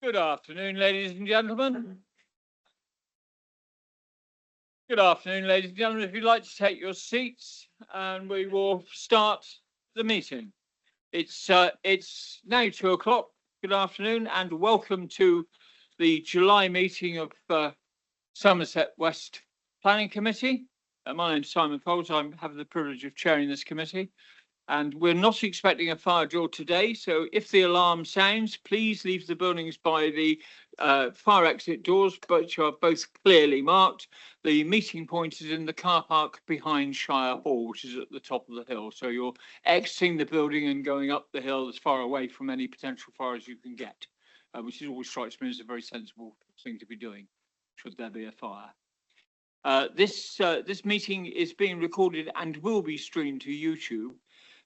Good afternoon, ladies and gentlemen. Good afternoon, ladies and gentlemen. If you'd like to take your seats, and we will start the meeting. It's now 2 o'clock. Good afternoon, and welcome to the July meeting of Somerset West Planning Committee. My name's Simon Coles. I have the privilege of chairing this committee. And we're not expecting a fire drill today, so if the alarm sounds, please leave the buildings by the fire exit doors, which are both clearly marked. The meeting point is in the car park behind Shire Hall, which is at the top of the hill. So you're exiting the building and going up the hill as far away from any potential fire as you can get, which always strikes me as a very sensible thing to be doing, should there be a fire. This meeting is being recorded and will be streamed to YouTube.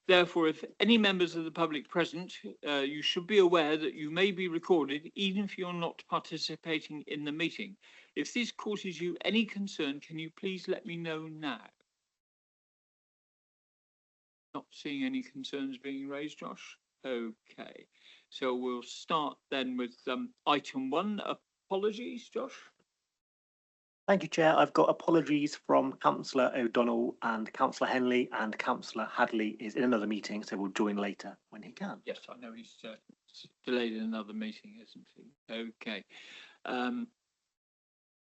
Therefore, if any members of the public present, you should be aware that you may be recorded even if you're not participating in the meeting. If this causes you any concern, can you please let me know now? Not seeing any concerns being raised, Josh? Okay, so we'll start then with item 1, apologies, Josh. Thank you, Chair. I've got apologies from Councillor O'Donnell and Councillor Henley, and Councillor Hadley is in another meeting, so will join later when he can. Yes, I know he's delayed in another meeting, isn't he? Okay.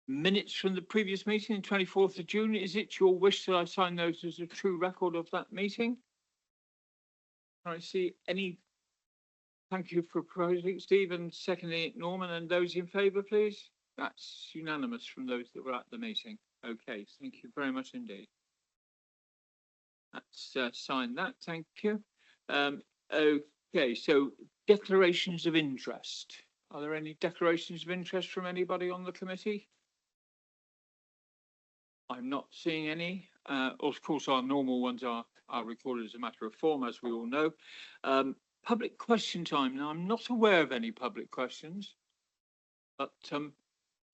Minutes from the previous meeting, the 24th of June. Is it your wish that I sign those as a true record of that meeting? Can I see any? Thank you for proposing, Stephen, seconding it, Norman, and those in favour, please. That's unanimous from those that were at the meeting. Okay, thank you very much indeed. That's signed that, thank you. Okay, so declarations of interest. Are there any declarations of interest from anybody on the committee? I'm not seeing any. Of course, our normal ones are recorded as a matter of form, as we all know. Public question time. Now, I'm not aware of any public questions, but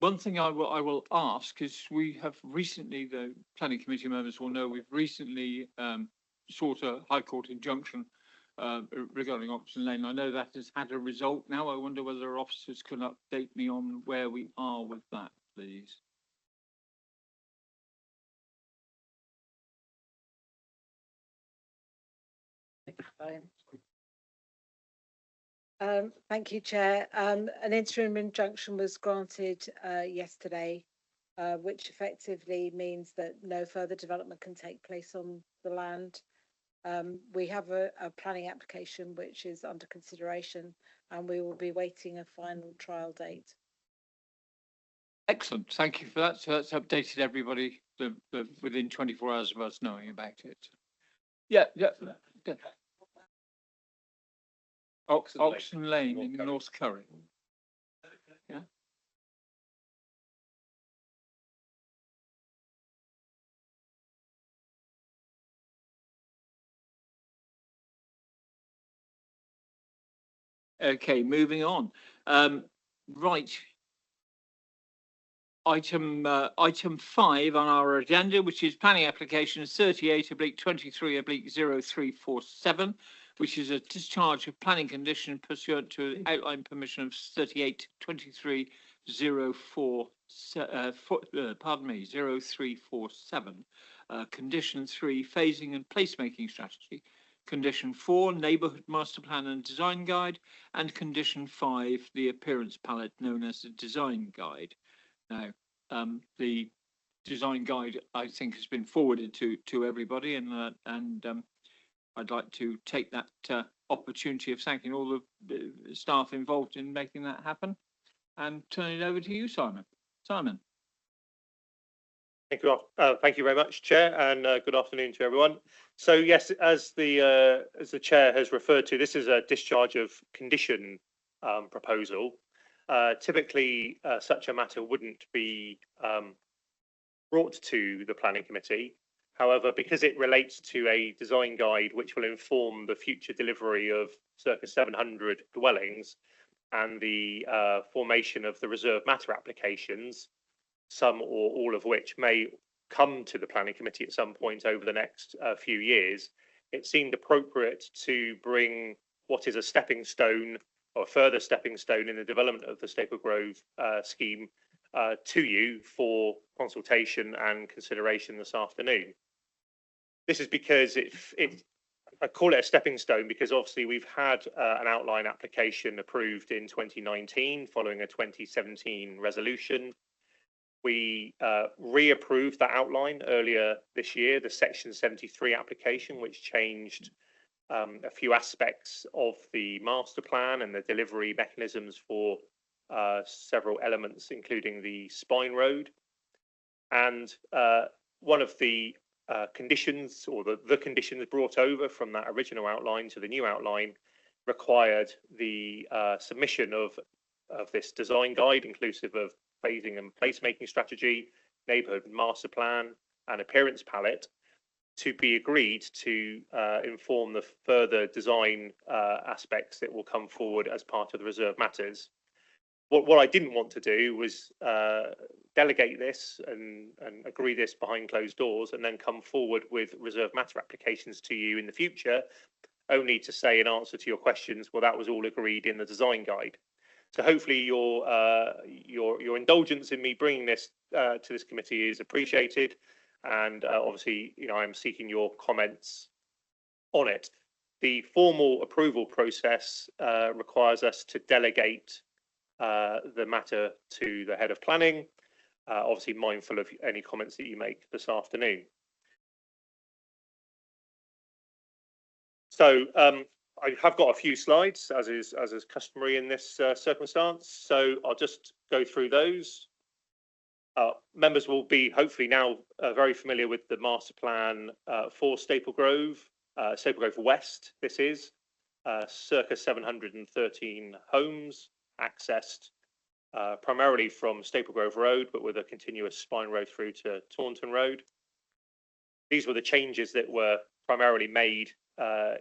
one thing I will ask is, we have recently, the planning committee members will know, we've recently sought a High Court injunction regarding Oxon Lane. I know that has had a result now. I wonder whether officers can update me on where we are with that, please. Thank you, Chair. An interim injunction was granted yesterday, which effectively means that no further development can take place on the land. We have a planning application which is under consideration, and we will be waiting a final trial date. Excellent, thank you for that. So that's updated everybody within 24 hours of us knowing about it. Yeah. Oxon Lane in North Curry. Yeah. Okay, moving on. Right. Item 5 on our agenda, which is planning application 38/23/0347. Which is a discharge of planning condition pursuant to outline permission of 0347. Condition 3, phasing and placemaking strategy. Condition 4, neighbourhood master plan and design guide. And condition 5, the appearance palette known as the design guide. Now, the design guide, I think, has been forwarded to everybody, and I'd like to take that opportunity of thanking all the staff involved in making that happen, and turn it over to you, Simon. Simon. Thank you very much, Chair, and good afternoon to everyone. So yes, as the Chair has referred to, this is a discharge of condition proposal. Typically, such a matter wouldn't be brought to the Planning Committee. However, because it relates to a design guide which will inform the future delivery of circa 700 dwellings and the formation of the reserve matter applications, some or all of which may come to the Planning Committee at some point over the next few years, it seemed appropriate to bring what is a stepping stone or a further stepping stone in the development of the Staple Grove scheme to you for consultation and consideration this afternoon. This is because I call it a stepping stone because obviously we've had an outline application approved in 2019 following a 2017 resolution. We reapproved that outline earlier this year, the Section 73 application, which changed a few aspects of the master plan and the delivery mechanisms for several elements, including the spine road. And one of the conditions, or the conditions brought over from that original outline to the new outline, required the submission of this design guide, inclusive of phasing and placemaking strategy, neighbourhood master plan, and appearance palette, to be agreed to inform the further design aspects that will come forward as part of the reserve matters. What I didn't want to do was delegate this and agree this behind closed doors and then come forward with reserve matter applications to you in the future, only to say in answer to your questions, well, that was all agreed in the design guide. So hopefully your indulgence in me bringing this to this committee is appreciated, and obviously, you know, I'm seeking your comments on it. The formal approval process requires us to delegate the matter to the head of planning, obviously mindful of any comments that you make this afternoon. So I have got a few slides, as is customary in this circumstance. So I'll just go through those. Members will be hopefully now very familiar with the master plan for Staple Grove West. This is circa 713 homes accessed primarily from Staple Grove Road, but with a continuous spine road through to Taunton Road. These were the changes that were primarily made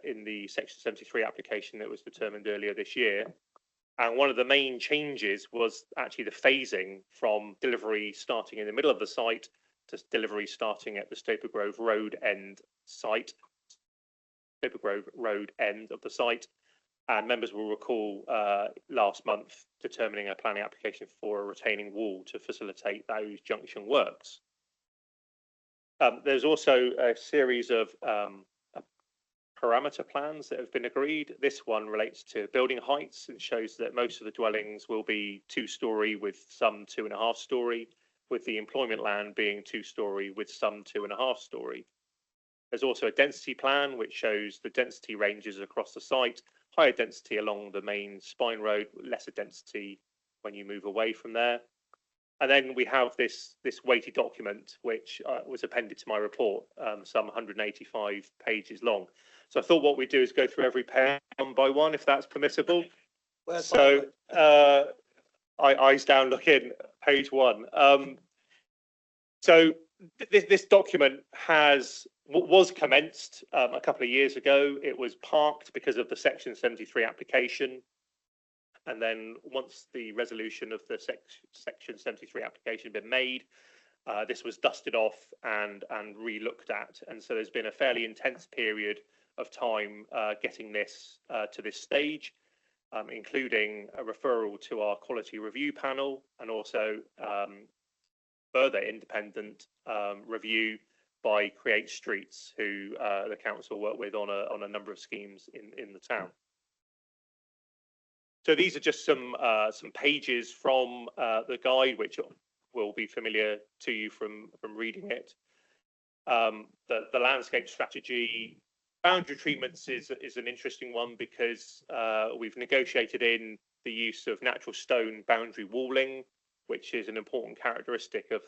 in the Section 73 application that was determined earlier this year. And one of the main changes was actually the phasing from delivery starting in the middle of the site to delivery starting at the Staple Grove Road end site, Staple Grove Road end of the site. And members will recall last month determining a planning application for a retaining wall to facilitate those junction works. There's also a series of parameter plans that have been agreed. This one relates to building heights and shows that most of the dwellings will be 2-storey with some 2.5-storey, with the employment land being 2-storey with some 2.5-storey. There's also a density plan which shows the density ranges across the site, higher density along the main spine road, lesser density when you move away from there. And then we have this weighty document which was appended to my report, some 185 pages long. So I thought what we'd do is go through every page one by one, if that's permissible. So eyes down, look in, page 1. So this document was commenced a couple of years ago. It was parked because of the Section 73 application. And then once the resolution of the Section 73 application had been made, this was dusted off and re-looked at. And so there's been a fairly intense period of time getting this to this stage, including a referral to our quality review panel and also further independent review by Create Streets, who the council work with on a number of schemes in the town. So these are just some pages from the guide, which will be familiar to you from reading it. The landscape strategy, boundary treatments is an interesting one because we've negotiated in the use of natural stone boundary walling, which is an important characteristic of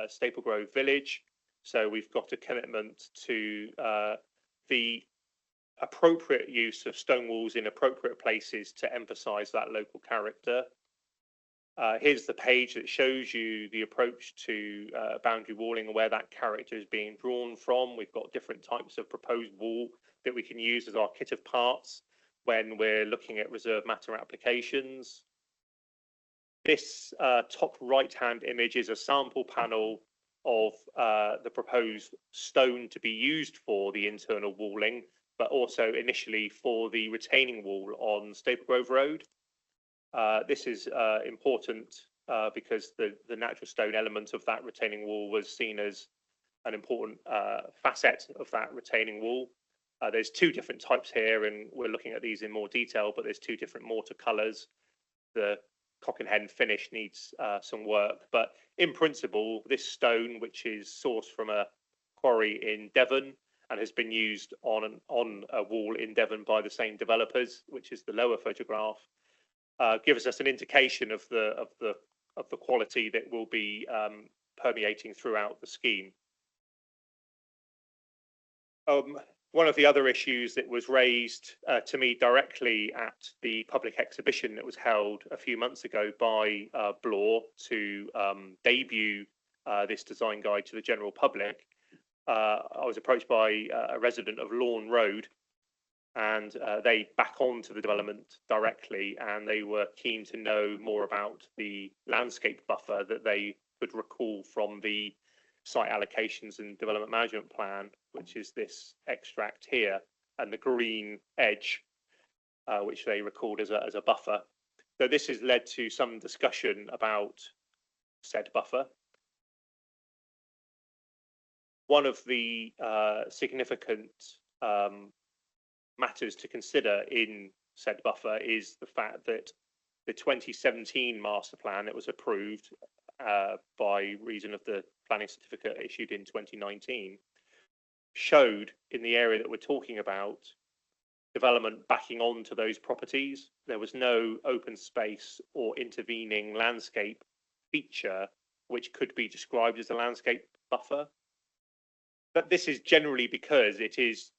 Staple Grove Village. So we've got a commitment to the appropriate use of stone walls in appropriate places to emphasize that local character. Here's the page that shows you the approach to boundary walling and where that character is being drawn from. We've got different types of proposed wall that we can use as our kit of parts when we're looking at reserve matter applications. This top right-hand image is a sample panel of the proposed stone to be used for the internal walling, but also initially for the retaining wall on Staple Grove Road. This is important because the natural stone element of that retaining wall was seen as an important facet of that retaining wall. There's two different types here, and we're looking at these in more detail, but there's two different mortar colours. The cock and hen finish needs some work, but in principle, this stone, which is sourced from a quarry in Devon and has been used on a wall in Devon by the same developers, which is the lower photograph, gives us an indication of the quality that will be permeating throughout the scheme. One of the other issues that was raised to me directly at the public exhibition that was held a few months ago by Bloor to debut this design guide to the general public, I was approached by a resident of Lawn Road, and they back on to the development directly, and they were keen to know more about the landscape buffer that they could recall from the site allocations and development management plan, which is this extract here, and the green edge, which they recalled as a buffer. So this has led to some discussion about said buffer. One of the significant matters to consider in said buffer is the fact that the 2017 master plan that was approved by reason of the planning certificate issued in 2019 showed in the area that we're talking about development backing on to those properties. There was no open space or intervening landscape feature which could be described as a landscape buffer. But this is generally because it is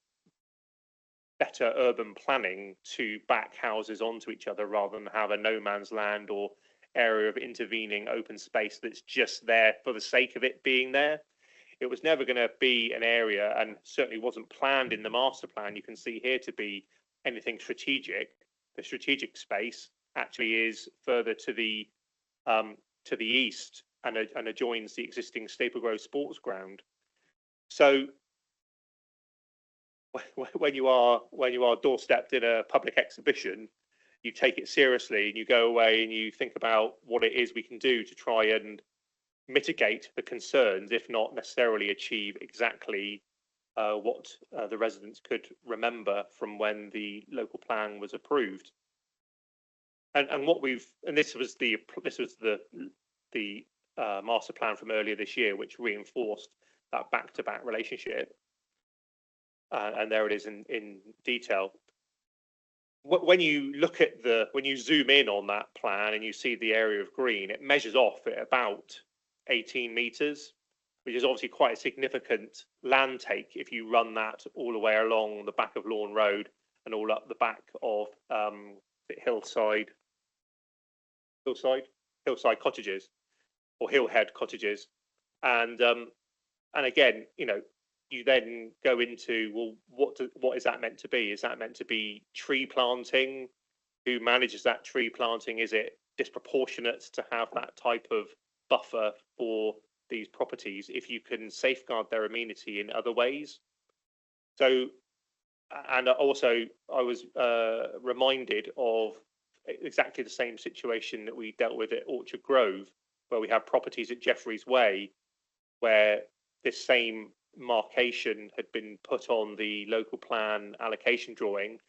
better urban planning to back houses onto each other rather than have a no man's land or area of intervening open space that's just there for the sake of it being there. It was never going to be an area, and certainly wasn't planned in the master plan you can see here, to be anything strategic. The strategic space actually is further to the east and adjoins the existing Staple Grove Sports Ground. So when you are doorstepped in a public exhibition, you take it seriously and you go away and you think about what it is we can do to try and mitigate the concerns, if not necessarily achieve exactly what the residents could remember from when the local plan was approved. And what this was the master plan from earlier this year, which reinforced that back-to-back relationship. And there it is in detail. When you look at when you zoom in on that plan and you see the area of green, it measures off at about 18 meters, which is obviously quite a significant land take if you run that all the way along the back of Lawn Road and all up the back of Hillside Cottages or Hillhead Cottages, and again, you then go into, well, what is that meant to be? Is that meant to be tree planting? Who manages that tree planting? Is it disproportionate to have that type of buffer for these properties if you can safeguard their amenity in other ways? So, and also I was reminded of exactly the same situation that we dealt with at Orchard Grove, where we have properties at Jeffreys Way, where this same marcation had been put on the local plan allocation drawing.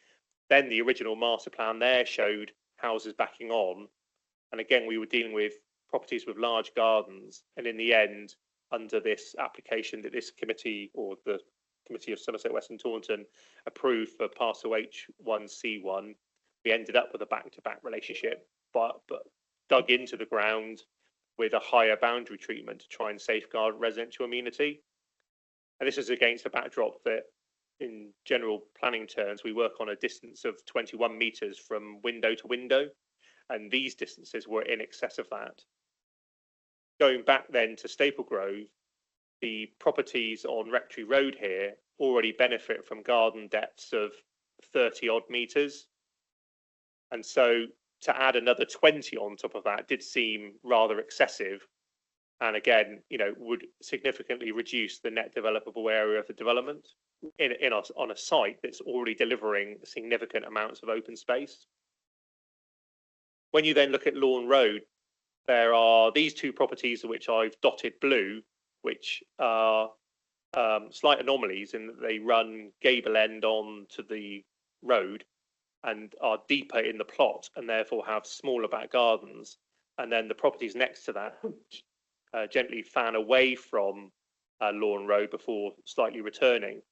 Then the original master plan there showed houses backing on, and again we were dealing with properties with large gardens, and in the end, under this application that this committee, or the Committee of Somerset West and Taunton, approved for Parcel H1C1, we ended up with a back-to-back relationship, but dug into the ground with a higher boundary treatment to try and safeguard residential amenity. And this is against a backdrop that, in general planning terms, we work on a distance of 21 metres from window to window, and these distances were in excess of that. Going back then to Staple Grove, the properties on Rectory Road here already benefit from garden depths of 30 odd metres. And so to add another 20 on top of that did seem rather excessive. And again, would significantly reduce the net developable area of the development on a site that's already delivering significant amounts of open space. When you then look at Lawn Road, there are these two properties which I've dotted blue, which are slight anomalies in that they run gable end on to the road and are deeper in the plot and therefore have smaller back gardens. And then the properties next to that gently fan away from Lawn Road before slightly returning.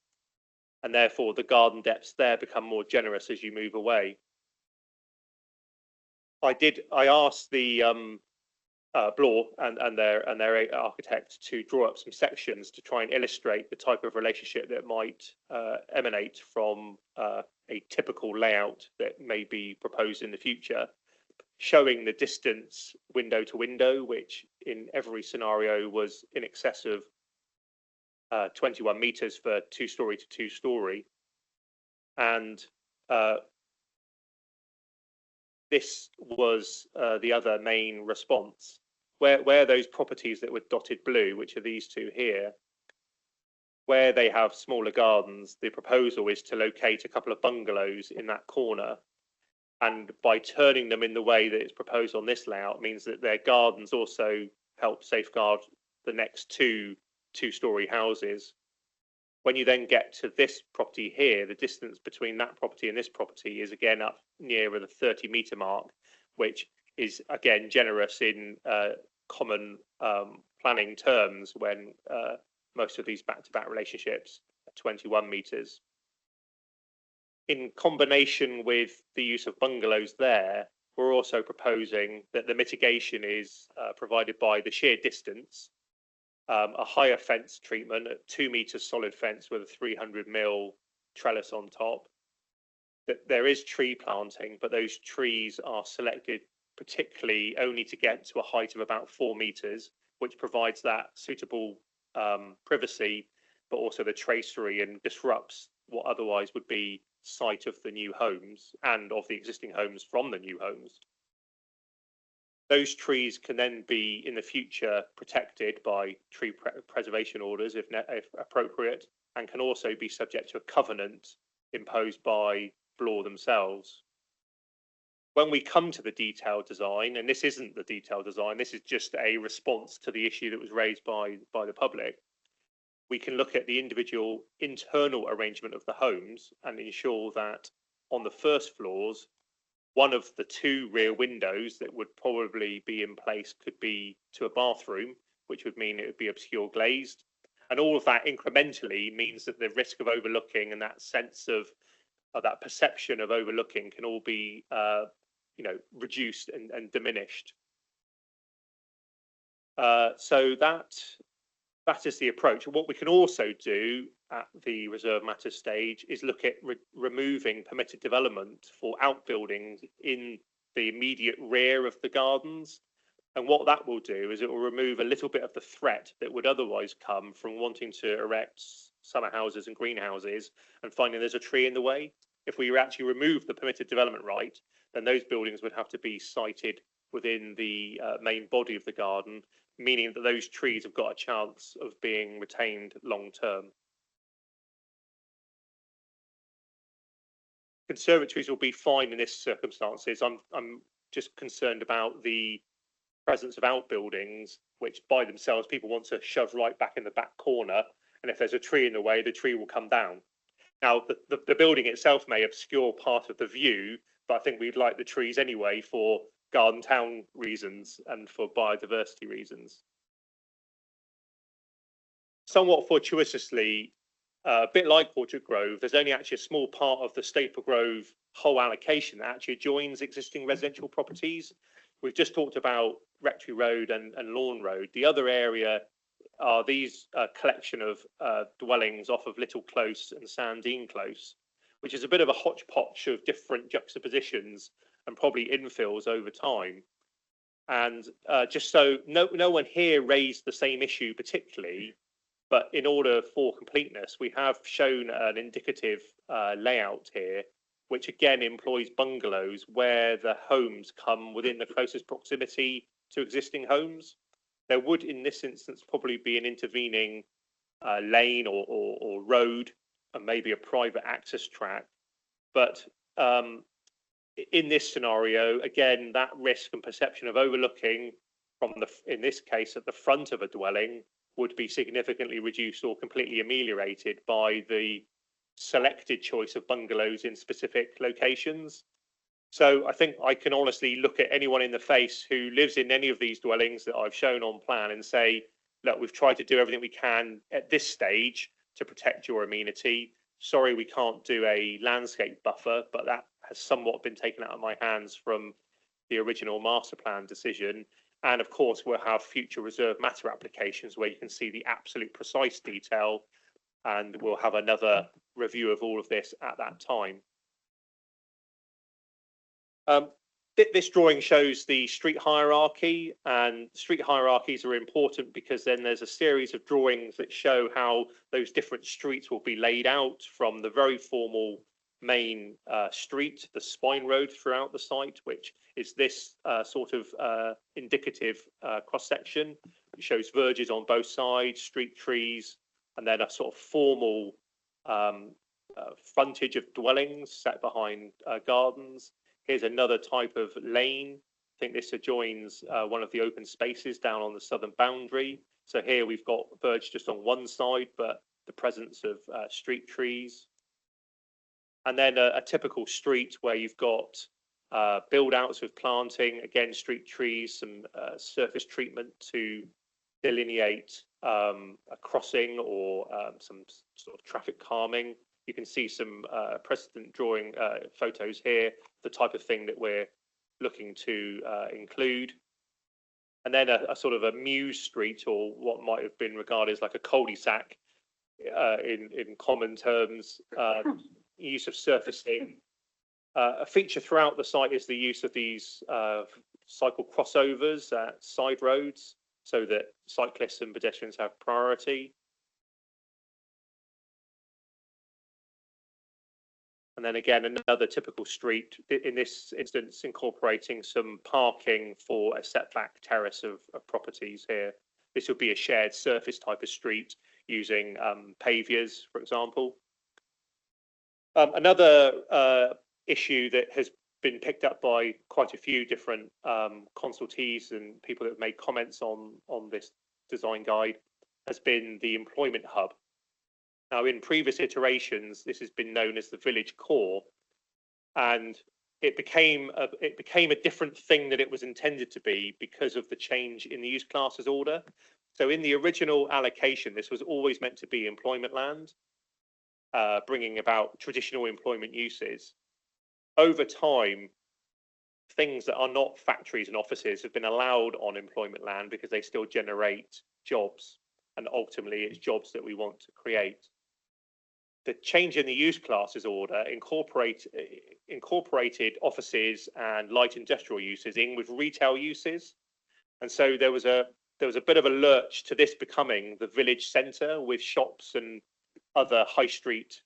And therefore the garden depths there become more generous as you move away. I asked the Bloor and their architect to draw up some sections to try and illustrate the type of relationship that might emanate from a typical layout that may be proposed in the future, showing the distance window to window, which in every scenario was in excess of 21 meters for 2-story to 2-story. And this was the other main response, where those properties that were dotted blue, which are these two here, where they have smaller gardens, the proposal is to locate a couple of bungalows in that corner. And by turning them in the way that is proposed on this layout means that their gardens also help safeguard the next 2-story houses. When you then get to this property here, the distance between that property and this property is again up nearer the 30-meter mark, which is again generous in common planning terms when most of these back-to-back relationships are 21 meters. In combination with the use of bungalows there, we're also proposing that the mitigation is provided by the sheer distance, a higher fence treatment at 2 meters solid fence with a 300mm trellis on top. That there is tree planting, but those trees are selected particularly only to get to a height of about 4 meters, which provides that suitable privacy, but also the tracery and disrupts what otherwise would be sight of the new homes and of the existing homes from the new homes. Those trees can then be in the future protected by tree preservation orders if appropriate, and can also be subject to a covenant imposed by Bloor themselves. When we come to the detailed design, and this isn't the detailed design, this is just a response to the issue that was raised by the public, we can look at the individual internal arrangement of the homes and ensure that on the first floors, one of the 2 rear windows that would probably be in place could be to a bathroom, which would mean it would be obscure glazed. And all of that incrementally means that the risk of overlooking and that sense of that perception of overlooking can all be reduced and diminished. So that is the approach. What we can also do at the reserve matters stage is look at removing permitted development for outbuildings in the immediate rear of the gardens. And what that will do is it will remove a little bit of the threat that would otherwise come from wanting to erect summer houses and greenhouses and finding there's a tree in the way. If we actually remove the permitted development right, then those buildings would have to be sited within the main body of the garden, meaning that those trees have got a chance of being retained long term. Conservatories will be fine in this circumstances. I'm just concerned about the presence of outbuildings, which by themselves people want to shove right back in the back corner. And if there's a tree in the way, the tree will come down. Now, the building itself may obscure part of the view, but I think we'd like the trees anyway for garden town reasons and for biodiversity reasons. Somewhat fortuitously, a bit like Orchard Grove, there's only actually a small part of the Staple Grove whole allocation that actually adjoins existing residential properties. We've just talked about Rectory Road and Lawn Road. The other area are these collection of dwellings off of Little Close and Sandine Close, which is a bit of a hodgepodge of different juxtapositions and probably infills over time. And just so no one here raised the same issue particularly, but in order for completeness, we have shown an indicative layout here, which again employs bungalows where the homes come within the closest proximity to existing homes. There would, in this instance, probably be an intervening lane or road and maybe a private access track. But in this scenario, again, that risk and perception of overlooking from in this case, at the front of a dwelling would be significantly reduced or completely ameliorated by the selected choice of bungalows in specific locations. So I think I can honestly look at anyone in the face who lives in any of these dwellings that I've shown on plan and say, look, we've tried to do everything we can at this stage to protect your amenity. Sorry, we can't do a landscape buffer, but that has somewhat been taken out of my hands from the original master plan decision. And of course, we'll have future reserve matter applications where you can see the absolute precise detail, and we'll have another review of all of this at that time. This drawing shows the street hierarchy, and street hierarchies are important because then there's a series of drawings that show how those different streets will be laid out from the very formal main street, the spine road throughout the site, which is this sort of indicative cross-section. It shows verges on both sides, street trees, and then a sort of formal frontage of dwellings set behind gardens. Here's another type of lane. I think this adjoins one of the open spaces down on the southern boundary. So here we've got verge just on one side, but the presence of street trees. And then a typical street where you've got build outs with planting, again, street trees, some surface treatment to delineate a crossing or some sort of traffic calming. You can see some precedent drawing photos here, the type of thing that we're looking to include. And then a sort of a muse street, or what might have been regarded as like a cul-de-sac in common terms, use of surfacing. A feature throughout the site is the use of these cycle crossovers at side roads so that cyclists and pedestrians have priority. And then again, another typical street, in this instance, incorporating some parking for a setback terrace of properties here. This would be a shared surface type of street using paviers, for example. Another issue that has been picked up by quite a few different consultees and people that have made comments on this design guide has been the employment hub. Now, in previous iterations, this has been known as the village core, and it became a different thing that it was intended to be because of the change in the use classes order. So in the original allocation, this was always meant to be employment land, bringing about traditional employment uses. Over time, things that are not factories and offices have been allowed on employment land because they still generate jobs, and ultimately it's jobs that we want to create. The change in the use classes order incorporated offices and light industrial uses in with retail uses, and so there was a bit of a lurch to this becoming the village centre with shops and other high street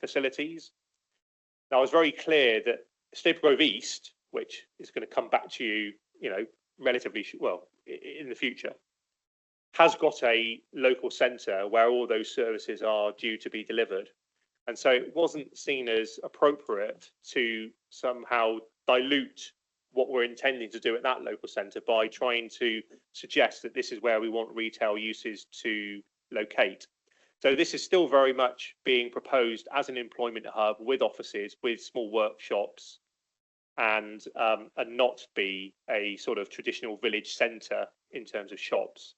facilities. Now, I was very clear that Stapley Grove East, which is going to come back to you, relatively well in the future, has got a local centre where all those services are due to be delivered. And so it wasn't seen as appropriate to somehow dilute what we're intending to do at that local centre by trying to suggest that this is where we want retail uses to locate. So this is still very much being proposed as an employment hub with offices, with small workshops, and not be a sort of traditional village centre in terms of shops.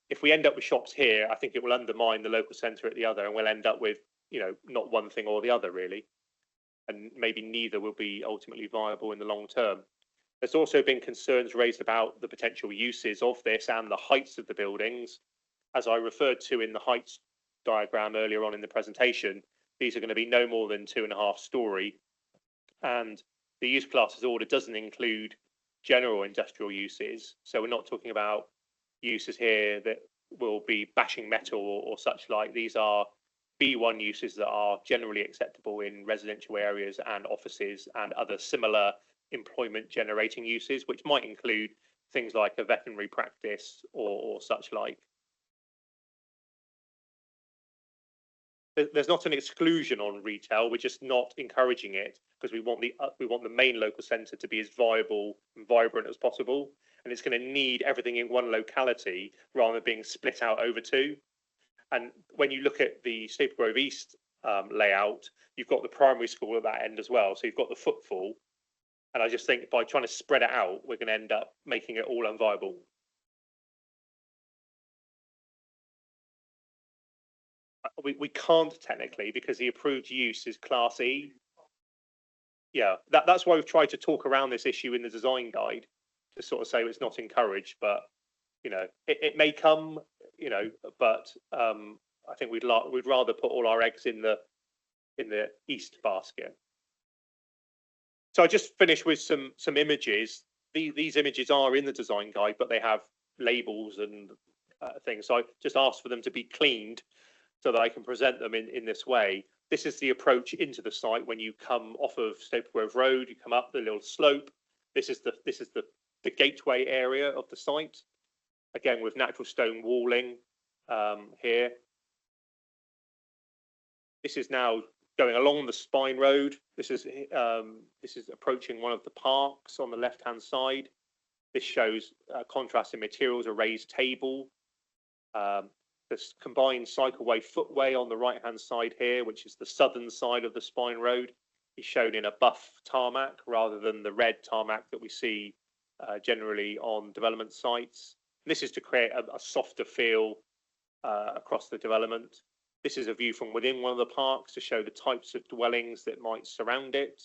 If we end up with shops here, I think it will undermine the local centre at the other, and we'll end up with, not one thing or the other really, and maybe neither will be ultimately viable in the long term. There's also been concerns raised about the potential uses of this and the heights of the buildings. As I referred to in the heights diagram earlier on in the presentation, these are going to be no more than 2.5 storey, and the use classes order doesn't include general industrial uses. So we're not talking about uses here that will be bashing metal or such like. These are B1 uses that are generally acceptable in residential areas and offices and other similar employment generating uses, which might include things like a veterinary practice or such like. there's not an exclusion on retail. We're just not encouraging it because we want the main local centre to be as viable and vibrant as possible. And it's going to need everything in one locality rather than being split out over two. And when you look at the Staple Grove East layout, you've got the primary school at that end as well. So you've got the footfall. And I just think by trying to spread it out, we're going to end up making it all unviable. We can't technically because the approved use is Class E. Yeah, that's why we've tried to talk around this issue in the design guide to sort of say it's not encouraged, but it may come, but I think we'd rather put all our eggs in the east basket. So I just finished with some images. These images are in the design guide, but they have labels and things. So I just asked for them to be cleaned so that I can present them in this way. This is the approach into the site when you come off of Staple Grove Road. You come up the little slope. This is the gateway area of the site. Again, with natural stone walling here. This is now going along the Spine Road. This is approaching one of the parks on the left-hand side. This shows contrasting materials, a raised table. This combined cycleway footway on the right-hand side here, which is the southern side of the Spine Road, is shown in a buff tarmac rather than the red tarmac that we see generally on development sites. And this is to create a softer feel across the development. This is a view from within one of the parks to show the types of dwellings that might surround it.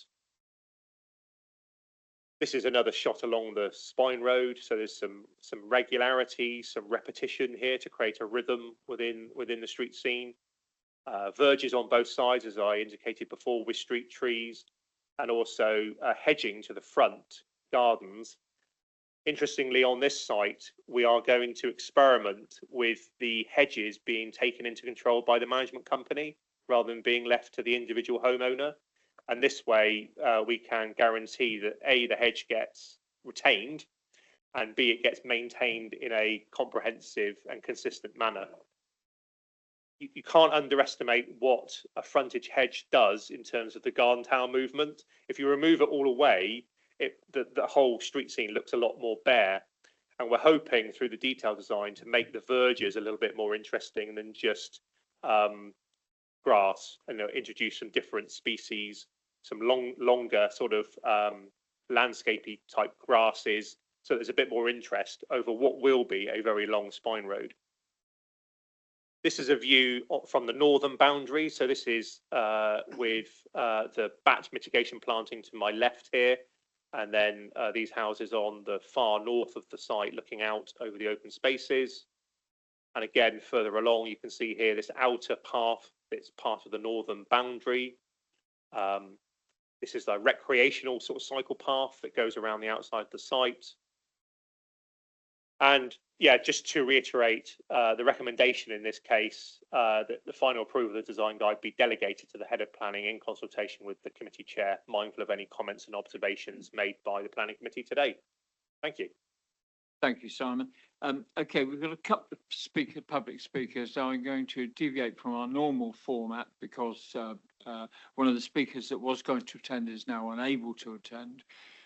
This is another shot along the Spine Road. So there's some regularity, some repetition here to create a rhythm within the street scene. Verges on both sides, as I indicated before, with street trees, and also hedging to the front, gardens. Interestingly, on this site, we are going to experiment with the hedges being taken into control by the management company rather than being left to the individual homeowner. And this way, we can guarantee that A, the hedge gets retained, and B, it gets maintained in a comprehensive and consistent manner. You can't underestimate what a frontage hedge does in terms of the garden tower movement. If you remove it all away, the whole street scene looks a lot more bare. And we're hoping through the detail design to make the verges a little bit more interesting than just grass, and introduce some different species, some longer sort of landscapey type grasses, so there's a bit more interest over what will be a very long Spine Road. This is a view from the northern boundary. So this is with the bat mitigation planting to my left here. And then these houses on the far north of the site looking out over the open spaces. And again, further along, you can see here this outer path that's part of the northern boundary. This is the recreational sort of cycle path that goes around the outside of the site. And yeah, just to reiterate, the recommendation in this case, that the final approval of the design guide be delegated to the head of planning in consultation with the committee chair, mindful of any comments and observations made by the planning committee today. Thank you. Thank you, Simon. Okay, we've got a couple of public speakers. So I'm going to deviate from our normal format because one of the speakers that was going to attend is now unable to attend.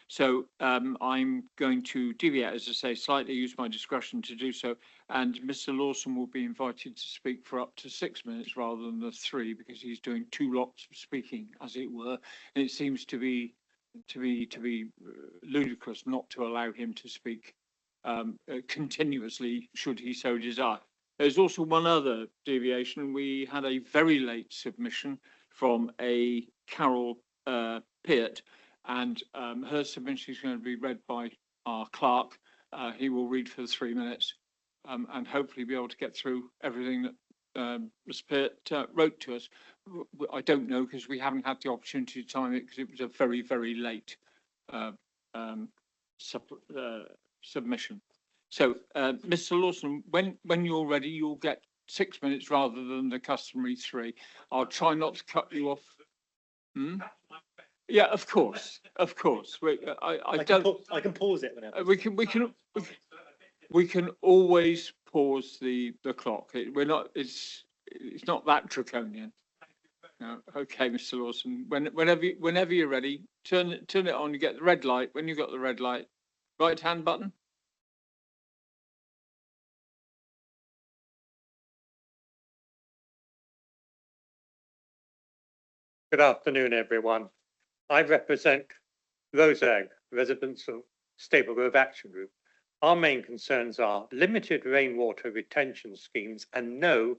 So I'm going to deviate, as I say, slightly, use my discretion to do so. And Mr. Lawson will be invited to speak for up to 6 minutes rather than the 3, because he's doing 2 lots of speaking, as it were. And it seems to be ludicrous not to allow him to speak continuously, should he so desire. There's also one other deviation. We had a very late submission from a Carol Peart, and her submission is going to be read by our clerk. He will read for 3 minutes and hopefully be able to get through everything that Ms. Peart wrote to us. I don't know, because we haven't had the opportunity to time it, because it was a very, very late submission. So, Mr. Lawson, when you're ready, you'll get 6 minutes rather than the customary 3. I'll try not to cut you off. Yeah, of course. I can pause it whenever. We can always pause the clock. It's not that draconian. No, okay, Mr. Lawson, whenever you're ready, turn it on, you get the red light. When you've got the red light, right hand button. Good afternoon, everyone. I represent Rosag, residents of Stable Grove Action Group. Our main concerns are limited rainwater retention schemes and no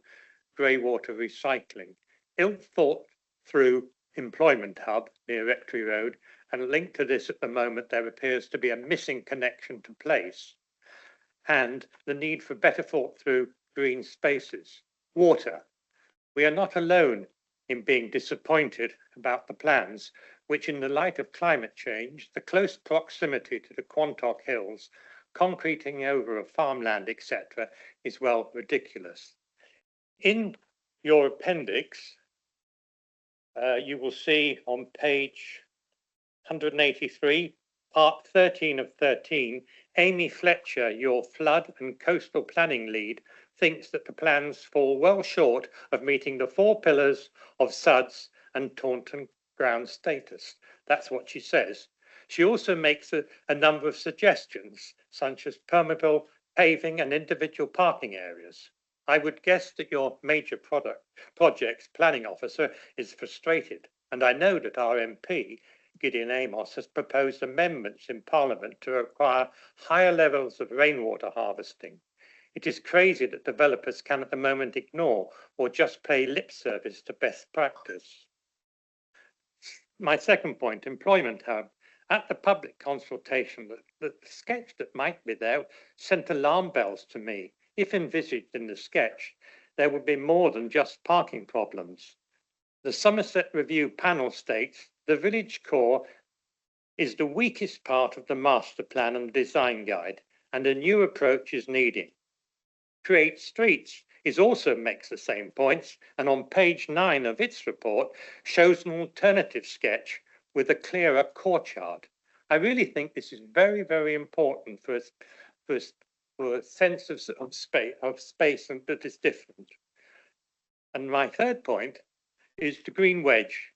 grey water recycling. Ill thought through employment hub near Rectory Road, and linked to this at the moment there appears to be a missing connection to place, and the need for better thought through green spaces. Water. We are not alone in being disappointed about the plans, which in the light of climate change, the close proximity to the Quantock Hills, concreting over of farmland, etc., is well ridiculous. In your appendix, you will see on page 183, part 13 of 13, Amy Fletcher, your flood and coastal planning lead, thinks that the plans fall well short of meeting the 4 pillars of SUDS and Taunton ground status. That's what she says. She also makes a number of suggestions, such as permeable paving and individual parking areas. I would guess that your major projects planning officer is frustrated, and I know that our MP, Gideon Amos, has proposed amendments in Parliament to require higher levels of rainwater harvesting. It is crazy that developers can at the moment ignore or just pay lip service to best practice. My second point, employment hub. At the public consultation, the sketch that might be there sent alarm bells to me. If envisaged in the sketch, there would be more than just parking problems. The Somerset Review panel states the village core is the weakest part of the master plan and design guide, and a new approach is needed. Create Streets also makes the same points, and on page 9 of its report shows an alternative sketch with a clearer courtyard. I really think this is very, very important for a sense of space and that is different. And my third point is the Green Wedge,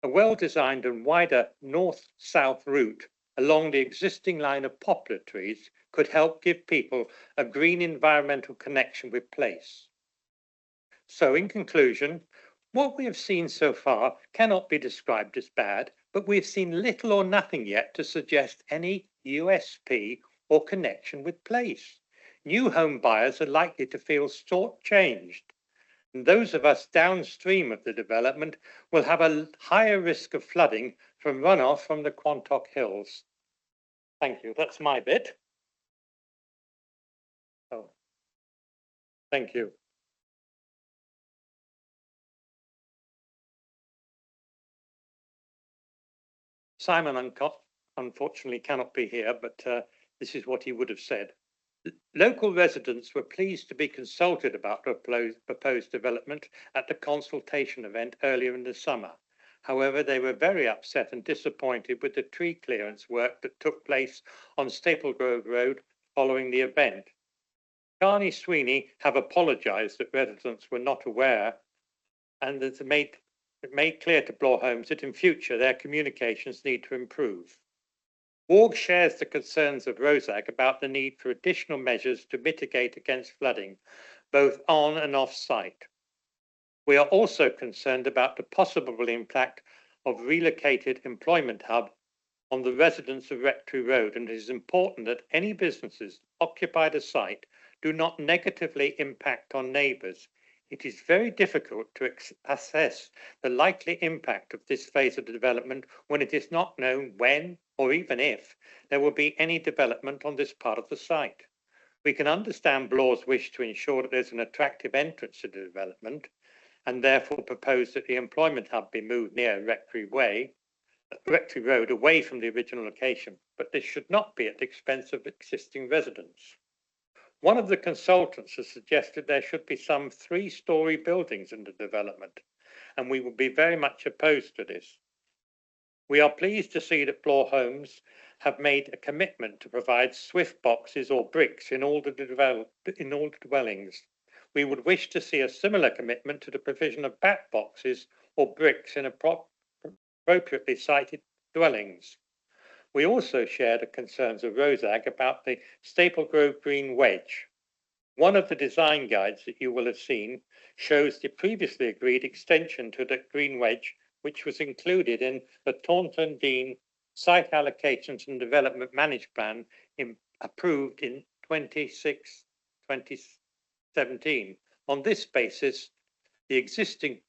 a well-designed and wider north-south route along the existing line of poplar trees could help give people a green environmental connection with place. So in conclusion, what we have seen so far cannot be described as bad, but we have seen little or nothing yet to suggest any USP or connection with place. New home buyers are likely to feel short-changed, and those of us downstream of the development will have a higher risk of flooding from runoff from the Quantock Hills. Thank you. That's my bit. Oh, thank you. Simon unfortunately cannot be here, but this is what he would have said. Local residents were pleased to be consulted about the proposed development at the consultation event earlier in the summer. However, they were very upset and disappointed with the tree clearance work that took place on Staple Grove Road following the event. Carney Sweeney have apologised that residents were not aware, and that it made clear to Bloor Homes that in future their communications need to improve. WARG shares the concerns of Rosag about the need for additional measures to mitigate against flooding, both on and off site. We are also concerned about the possible impact of relocated employment hub on the residents of Rectory Road, and it is important that any businesses occupy the site do not negatively impact on neighbours. It is very difficult to assess the likely impact of this phase of the development when it is not known when or even if there will be any development on this part of the site. We can understand Bloor's wish to ensure that there's an attractive entrance to the development, and therefore propose that the employment hub be moved near Rectory Road away from the original location, but this should not be at the expense of existing residents. One of the consultants has suggested there should be some 3-storey buildings in the development, and we would be very much opposed to this. We are pleased to see that Bloor Homes have made a commitment to provide swift boxes or bricks in all the dwellings. We would wish to see a similar commitment to the provision of bat boxes or bricks in appropriately sited dwellings. We also share the concerns of Rosag about the Staple Grove Green Wedge. One of the design guides that you will have seen shows the previously agreed extension to the Green Wedge, which was included in the Taunton Dean Site Allocations and Development Management Plan approved in 2017. On this basis, the existing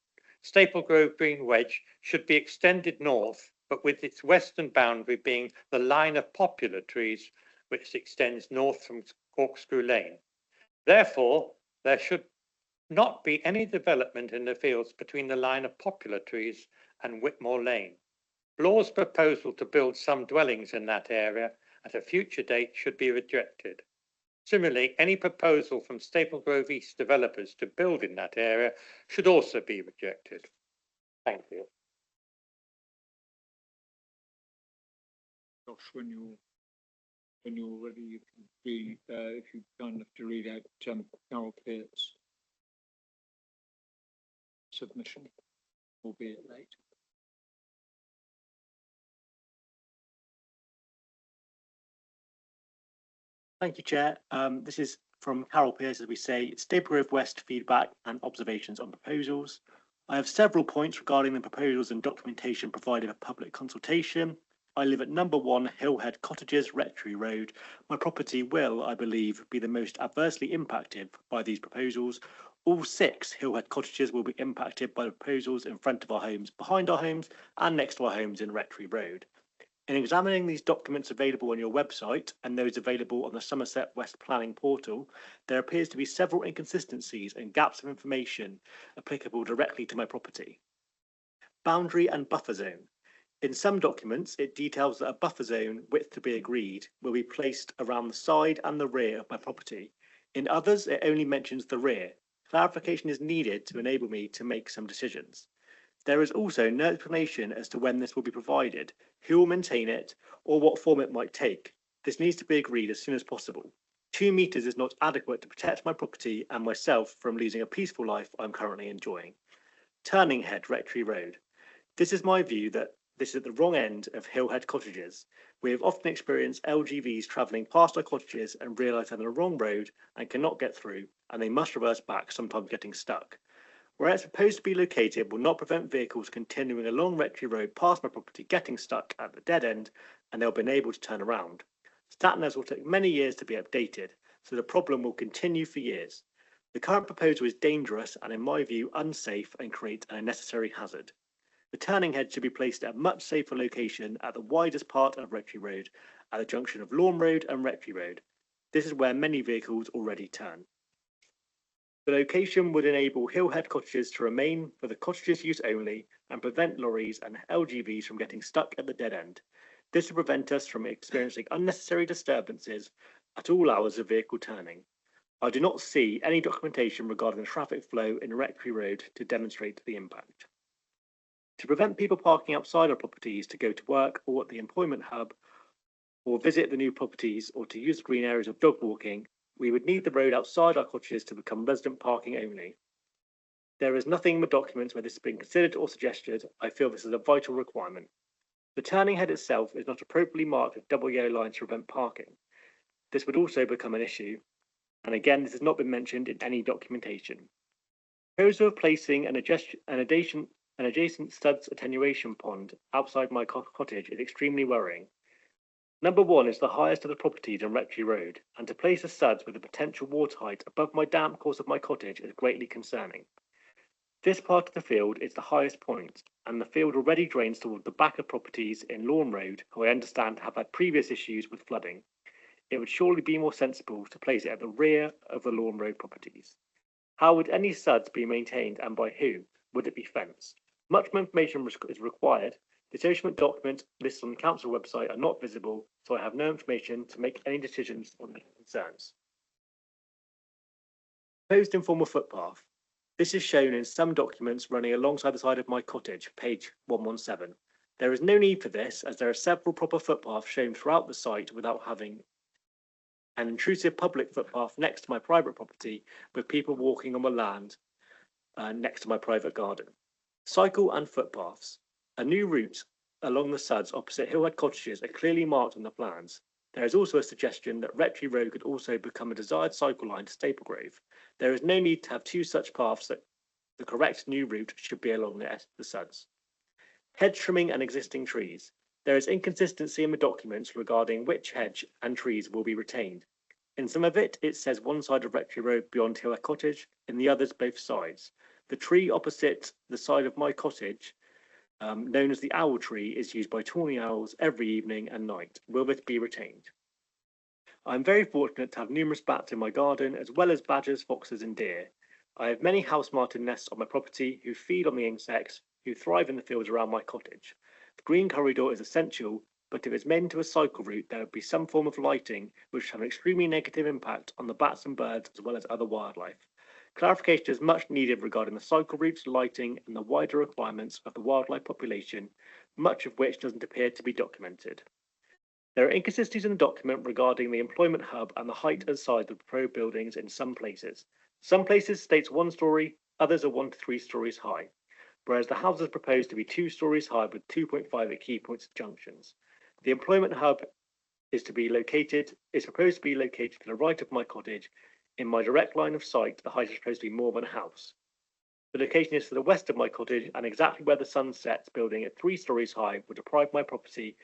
Staple Grove Green Wedge should be extended north, but with its western boundary being the line of poplar trees, which extends north from Corkscrew Lane. Therefore, there should not be any development in the fields between the line of poplar trees and Whitmore Lane. Blaw's proposal to build some dwellings in that area at a future date should be rejected. Similarly, any proposal from Staple Grove East developers to build in that area should also be rejected. Thank you. Josh, when you're ready, you can be, if you kind enough to read out Carol Peart's submission, albeit late. Thank you, Chair. This is from Carol Pearce, as we say, Staple Grove West feedback and observations on proposals. I have several points regarding the proposals and documentation provided for public consultation. I live at number 1 Hillhead Cottages, Rectory Road. My property will, I believe, be the most adversely impacted by these proposals. All 6 Hillhead Cottages will be impacted by the proposals in front of our homes, behind our homes, and next to our homes in Rectory Road. In examining these documents available on your website and those available on the Somerset West Planning portal, there appears to be several inconsistencies and gaps of information applicable directly to my property. Boundary and buffer zone. In some documents, it details that a buffer zone width to be agreed will be placed around the side and the rear of my property. In others, it only mentions the rear. Clarification is needed to enable me to make some decisions. There is also no explanation as to when this will be provided, who will maintain it, or what form it might take. This needs to be agreed as soon as possible. 2 meters is not adequate to protect my property and myself from losing a peaceful life I'm currently enjoying. Turning Head, Rectory Road. This is my view that this is at the wrong end of Hillhead Cottages. We have often experienced LGVs travelling past our cottages and realise they're on the wrong road and cannot get through, and they must reverse back, sometimes getting stuck. Where it's supposed to be located will not prevent vehicles continuing along Rectory Road past my property getting stuck at the dead end, and they'll be unable to turn around. Stat-navs will take many years to be updated, so the problem will continue for years. The current proposal is dangerous and, in my view, unsafe and creates an unnecessary hazard. The turning head should be placed at a much safer location at the widest part of Rectory Road, at the junction of Lawn Road and Rectory Road. This is where many vehicles already turn. The location would enable Hillhead Cottages to remain for the cottages' use only and prevent lorries and LGVs from getting stuck at the dead end. This would prevent us from experiencing unnecessary disturbances at all hours of vehicle turning. I do not see any documentation regarding the traffic flow in Rectory Road to demonstrate the impact. To prevent people parking outside our properties to go to work or at the employment hub, or visit the new properties, or to use green areas of dog walking, we would need the road outside our cottages to become resident parking only. There is nothing in the documents where this has been considered or suggested. I feel this is a vital requirement. The turning head itself is not appropriately marked with double yellow lines to prevent parking. This would also become an issue, and again, this has not been mentioned in any documentation. The proposal of placing an adjacent studs attenuation pond outside my cottage is extremely worrying. Number 1 is the highest of the properties on Rectory Road, and to place a suds with a potential water height above my damp course of my cottage is greatly concerning. This part of the field is the highest point, and the field already drains toward the back of properties in Lawn Road, who I understand have had previous issues with flooding. It would surely be more sensible to place it at the rear of the Lawn Road properties. How would any suds be maintained and by who? Would it be fenced? Much more information is required. The assessment documents listed on the council website are not visible, so I have no information to make any decisions on the concerns. Proposed informal footpath. This is shown in some documents running alongside the side of my cottage, page 117. There is no need for this, as there are several proper footpaths shown throughout the site without having an intrusive public footpath next to my private property with people walking on the land next to my private garden. Cycle and footpaths. A new route along the Suds opposite Hillhead Cottages are clearly marked on the plans. There is also a suggestion that Rectory Road could also become a desired cycle line to Staplegrove. There is no need to have two such paths. That the correct new route should be along the Suds. Hedge trimming and existing trees. There is inconsistency in the documents regarding which hedge and trees will be retained. In some of it says one side of Rectory Road beyond Hillhead Cottage, in the others both sides. The tree opposite the side of my cottage, known as the owl tree, is used by tawny owls every evening and night. Will it be retained? I am very fortunate to have numerous bats in my garden, as well as badgers, foxes and deer. I have many house martin nests on my property who feed on the insects who thrive in the fields around my cottage. The green corridor is essential, but if it's made into a cycle route, there would be some form of lighting which have an extremely negative impact on the bats and birds as well as other wildlife. Clarification is much needed regarding the cycle routes, lighting and the wider requirements of the wildlife population, much of which doesn't appear to be documented. There are inconsistencies in the document regarding the employment hub and the height and size of the proposed buildings in some places. Some places states 1 story, others are 1 to 3 stories high, whereas the house is proposed to be 2 stories high with 2.5 at key points of junctions. The employment hub is proposed to be located to the right of my cottage. In my direct line of sight, the height is supposed to be more than a house. The location is to the west of my cottage, and exactly where the sun sets, building at 3 stories high would deprive my property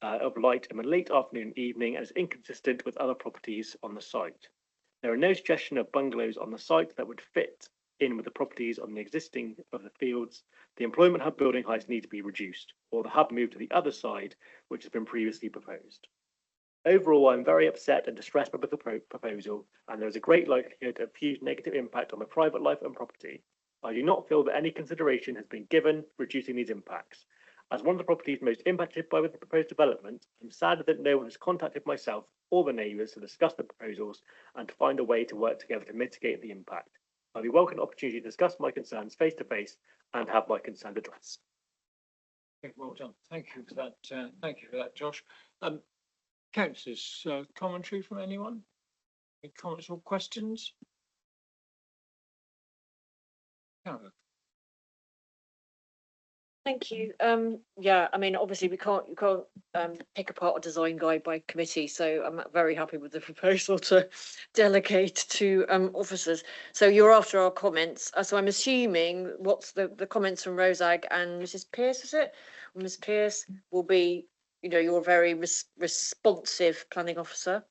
of light in the late afternoon and evening, and is inconsistent with other properties on the site. There are no suggestion of bungalows on the site that would fit in with the properties on the existing of the fields. The employment hub building heights need to be reduced, or the hub moved to the other side, which has been previously proposed. Overall, I'm very upset and distressed by the proposal, and there is a great likelihood of huge negative impact on my private life and property. I do not feel that any consideration has been given reducing these impacts. As one of the properties most impacted by the proposed development, I'm saddened that no one has contacted myself or the neighbours to discuss the proposals and to find a way to work together to mitigate the impact. I welcome the opportunity to discuss my concerns face to face and have my concerns addressed. Okay, well done. Thank you for that. Thank you for that, Josh. Councillors, commentary from anyone? Any comments or questions? Karen? Thank you. Yeah, I mean, obviously you can't pick apart a design guide by committee, so I'm very happy with the proposal to delegate to officers. So you're after our comments. So I'm assuming what's the comments from Rosag and Mrs. Pierce, is it? Ms. Pierce will be, you know, you're a very responsive planning officer.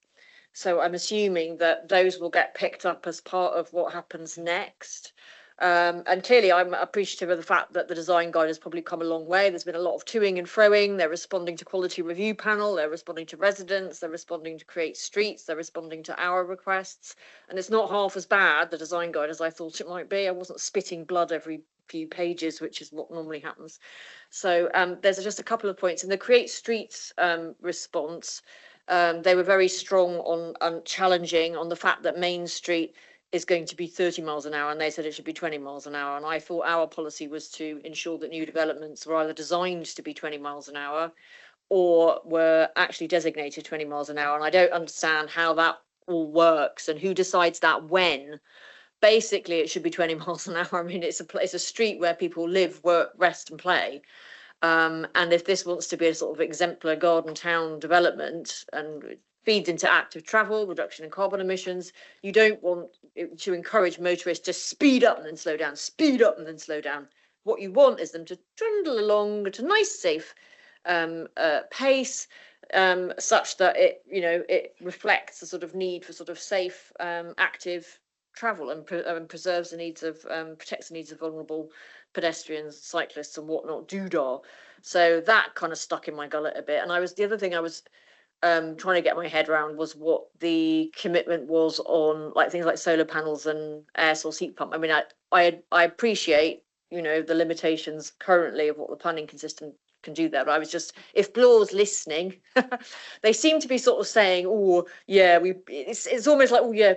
So I'm assuming that those will get picked up as part of what happens next. And clearly I'm appreciative of the fact that the design guide has probably come a long way. There's been a lot of toing and froing. They're responding to quality review panel, they're responding to residents, they're responding to create streets, they're responding to our requests. And it's not half as bad, the design guide, as I thought it might be. I wasn't spitting blood every few pages, which is what normally happens. So there's just a couple of points. In the create streets response, they were very strong on challenging on the fact that Main Street is going to be 30 miles an hour, and they said it should be 20 miles an hour. And I thought our policy was to ensure that new developments were either designed to be 20 miles an hour or were actually designated 20 miles an hour. And I don't understand how that all works and who decides that when. Basically, it should be 20 miles an hour. I mean, it's a street where people live, work, rest and play. And if this wants to be a sort of exemplar garden town development and feeds into active travel, reduction in carbon emissions, you don't want to encourage motorists to speed up and then slow down, speed up and then slow down. What you want is them to trundle along at a nice, safe pace, such that it reflects the sort of need for sort of safe, active travel and preserves the needs of, protects the needs of vulnerable pedestrians, cyclists and whatnot, doodah. So that kind of stuck in my gullet a bit. And the other thing I was trying to get my head around was what the commitment was on like things like solar panels and air source heat pump. I mean, I appreciate, the limitations currently of what the planning system can do there. But I was just, if Bloor's listening, they seem to be sort of saying, oh yeah, it's almost like, oh yeah,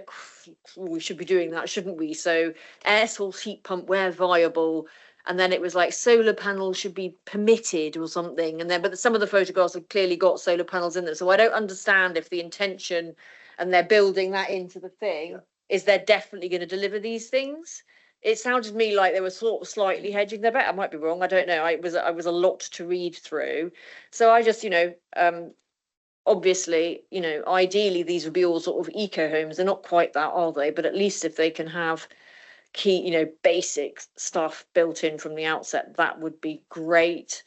we should be doing that, shouldn't we? So air source heat pump where viable. And then it was like solar panels should be permitted or something. And then, but some of the photographs have clearly got solar panels in them. So I don't understand if the intention and they're building that into the thing is they're definitely going to deliver these things. it sounded to me like they were sort of slightly hedging their bet. I might be wrong. I don't know. I was a lot to read through. So I just, obviously, ideally these would be all sort of eco homes. They're not quite that, are they? But at least if they can have key, basic stuff built in from the outset, that would be great.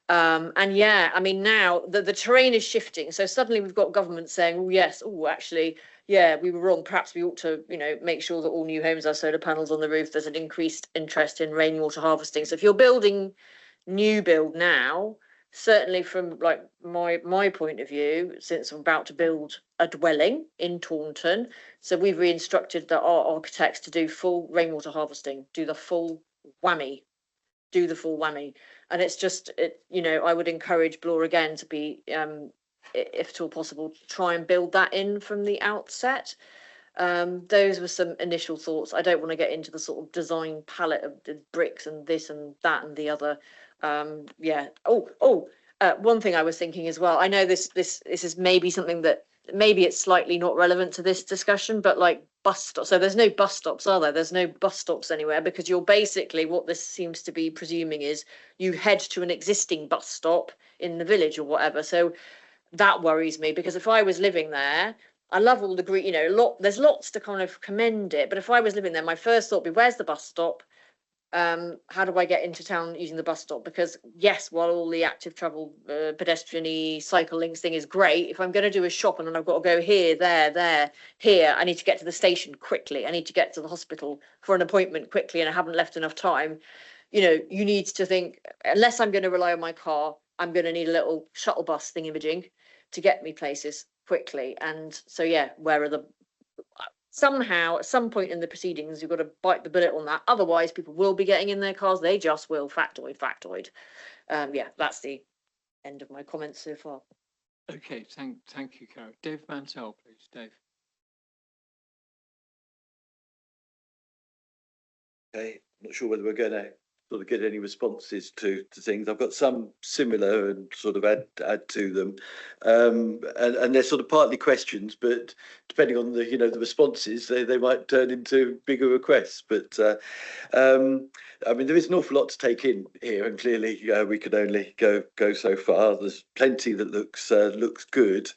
And yeah, I mean, now the terrain is shifting. So suddenly we've got government saying, oh, yes, oh, actually, yeah, we were wrong. Perhaps we ought to, make sure that all new homes have solar panels on the roof. There's an increased interest in rainwater harvesting. So if you're building new build now, certainly from like my point of view, since I'm about to build a dwelling in Taunton, so we've re-instructed our architects to do full rainwater harvesting, do the full whammy. And it's just, I would encourage Bloor again to be, if at all possible, try and build that in from the outset. Those were some initial thoughts. I don't want to get into the sort of design palette of the bricks and this and that and the other. Yeah. One thing I was thinking as well. I know this is maybe something that maybe it's slightly not relevant to this discussion, but like bus stops. So there's no bus stops, are there? There's no bus stops anywhere, because you're basically, what this seems to be presuming is you head to an existing bus stop in the village or whatever. So that worries me, because if I was living there, I love all the green, there's lots to kind of commend it. But if I was living there, my first thought would be, where's the bus stop? How do I get into town using the bus stop? Because yes, while all the active travel, pedestrian-y cycle links thing is great, if I'm going to do a shop and then I've got to go here, there, here, I need to get to the station quickly. I need to get to the hospital for an appointment quickly, and I haven't left enough time. You need to think, unless I'm going to rely on my car, I'm going to need a little shuttle bus thingamajig to get me places quickly. And so, yeah, somehow at some point in the proceedings you've got to bite the bullet on that, otherwise people will be getting in their cars. They just will. Factoid. Yeah, that's the end of my comments so far. Okay, thank you, Carol. Dave Mantell, please. Dave. Okay, not sure whether we're going to sort of get any responses to things. I've got some similar and sort of add to them, and they're sort of partly questions, but depending on the the responses, they might turn into bigger requests. But I mean, there is an awful lot to take in here, and clearly we could only go so far. There's plenty that looks good.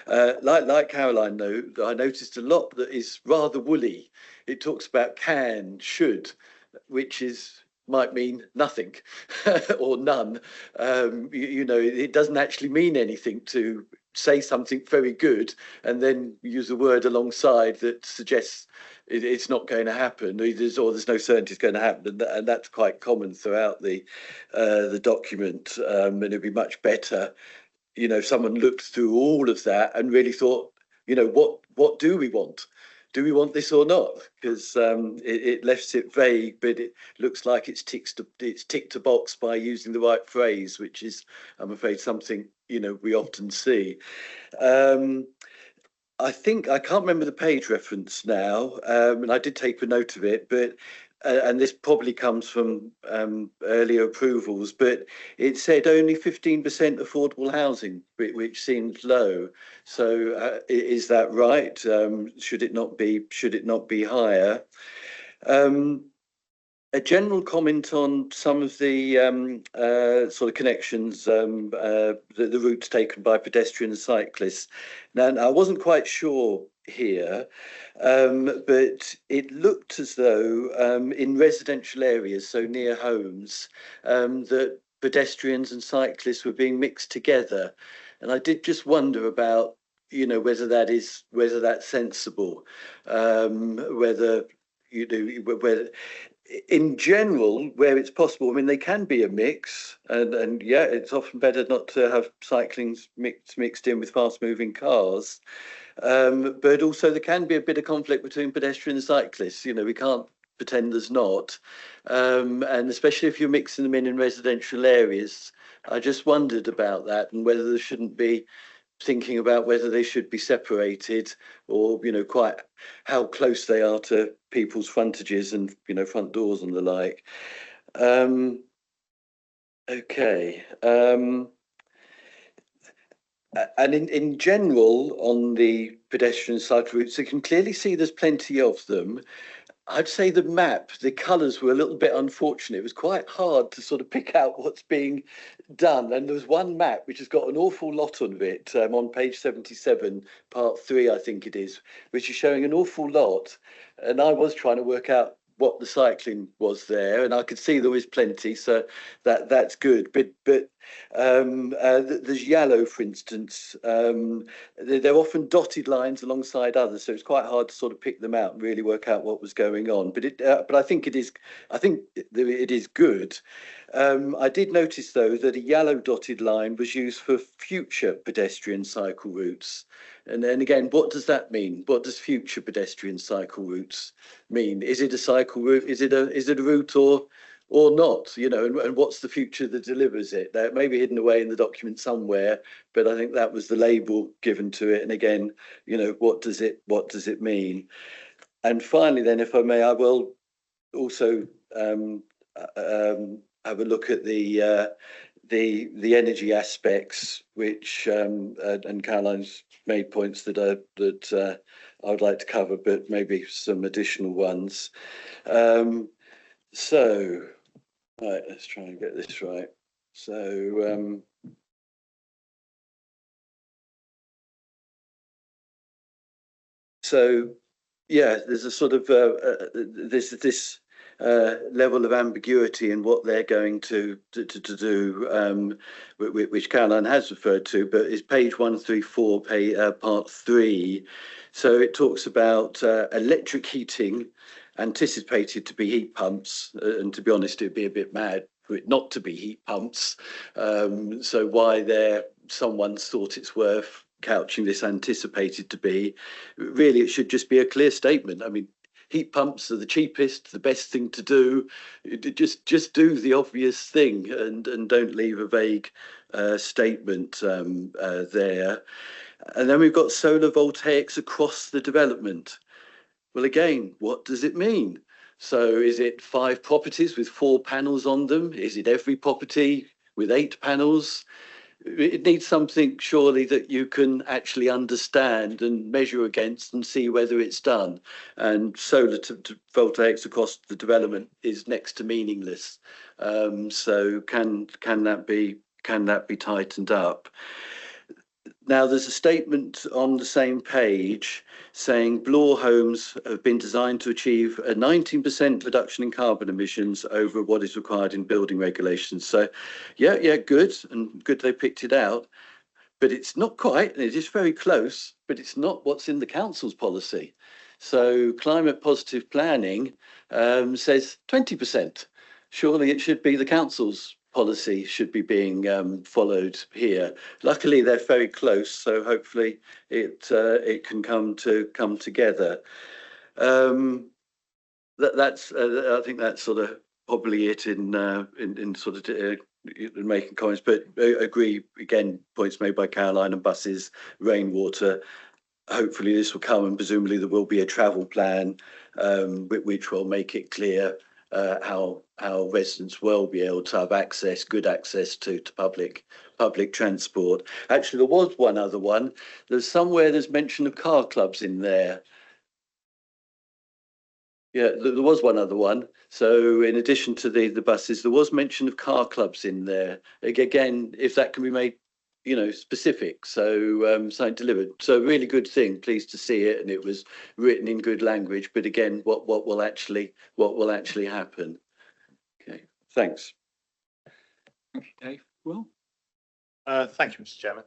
Like Caroline, though, I noticed a lot that is rather woolly. It talks about can, should, which might mean nothing or none. It doesn't actually mean anything to say something very good and then use a word alongside that suggests it's not going to happen, or there's no certainty it's going to happen, and that's quite common throughout the document. And it'd be much better, if someone looked through all of that and really thought, what do we want? Do we want this or not? Because it left it vague, but it looks like it's ticked a box by using the right phrase, which is, I'm afraid, something we often see. I think I can't remember the page reference now, and I did take a note of it, but and this probably comes from earlier approvals, but it said only 15% affordable housing, which seems low. So is that right? Should it not be higher? A general comment on some of the sort of connections, the routes taken by pedestrians and cyclists. Now, I wasn't quite sure here, but it looked as though in residential areas, so near homes, that pedestrians and cyclists were being mixed together. And I did just wonder about, whether that's sensible, whether in general, where it's possible, I mean, they can be a mix, and yeah, it's often better not to have cycling mixed in with fast-moving cars. But also there can be a bit of conflict between pedestrians and cyclists. We can't pretend there's not. And especially if you're mixing them in residential areas, I just wondered about that and whether there shouldn't be thinking about whether they should be separated, or quite how close they are to people's frontages and front doors and the like. Okay. And in general, on the pedestrian cycle routes, you can clearly see there's plenty of them. I'd say the map, the colours were a little bit unfortunate. It was quite hard to sort of pick out what's being done. And there was one map which has got an awful lot of it on page 77, part 3, I think it is, which is showing an awful lot. And I was trying to work out what the cycling was there, and I could see there was plenty, so that's good. But there's yellow, for instance. They're often dotted lines alongside others, so it's quite hard to sort of pick them out and really work out what was going on. But I think it is. I think it is good. I did notice though that a yellow dotted line was used for future pedestrian cycle routes. And then again, what does that mean? What does future pedestrian cycle routes mean? Is it a cycle route? Is it a route or not? You know, and what's the future that delivers it? That may be hidden away in the document somewhere, but I think that was the label given to it. And again, you know, what does it mean? And finally, then, if I may, I will also have a look at the energy aspects, which and Caroline's made points that I would like to cover, but maybe some additional ones. So, right, let's try and get this right. So, yeah, there's a sort of this level of ambiguity in what they're going to do, which Caroline has referred to, but is page 134, part 3. So it talks about electric heating anticipated to be heat pumps, and to be honest, it'd be a bit mad for it not to be heat pumps. So why someone's thought it's worth couching this anticipated to be. Really, it should just be a clear statement. I mean, heat pumps are the cheapest, the best thing to do. Just do the obvious thing and don't leave a vague statement there. And then we've got solar voltaics across the development. Well, again, what does it mean? So is it 5 properties with 4 panels on them? Is it every property with 8 panels? It needs something surely that you can actually understand and measure against and see whether it's done. And solar voltaics across the development is next to meaningless. So can that be tightened up? Now, there's a statement on the same page saying Bloor homes have been designed to achieve a 19% reduction in carbon emissions over what is required in building regulations. So, yeah, good, and good they picked it out. But it's not quite, and it is very close, but it's not what's in the council's policy. So climate positive planning says 20%. Surely it should be the council's policy should be being followed here. Luckily, they're very close, so hopefully it can come together. That's I think that's sort of probably it in sort of making comments, but agree again. Points made by Caroline and buses, rainwater. Hopefully, this will come, and presumably there will be a travel plan which will make it clear how residents will be able to have good access to public transport. Actually, there was one other one. There's mention of car clubs in there. Yeah, there was one other one. So in addition to the buses, there was mention of car clubs in there. Again, if that can be made, specific. So something delivered. So really good thing. Pleased to see it, and it was written in good language. But again, what will actually happen? Okay, thanks. Thank you, Dave. Well, thank you, Mr. Chairman.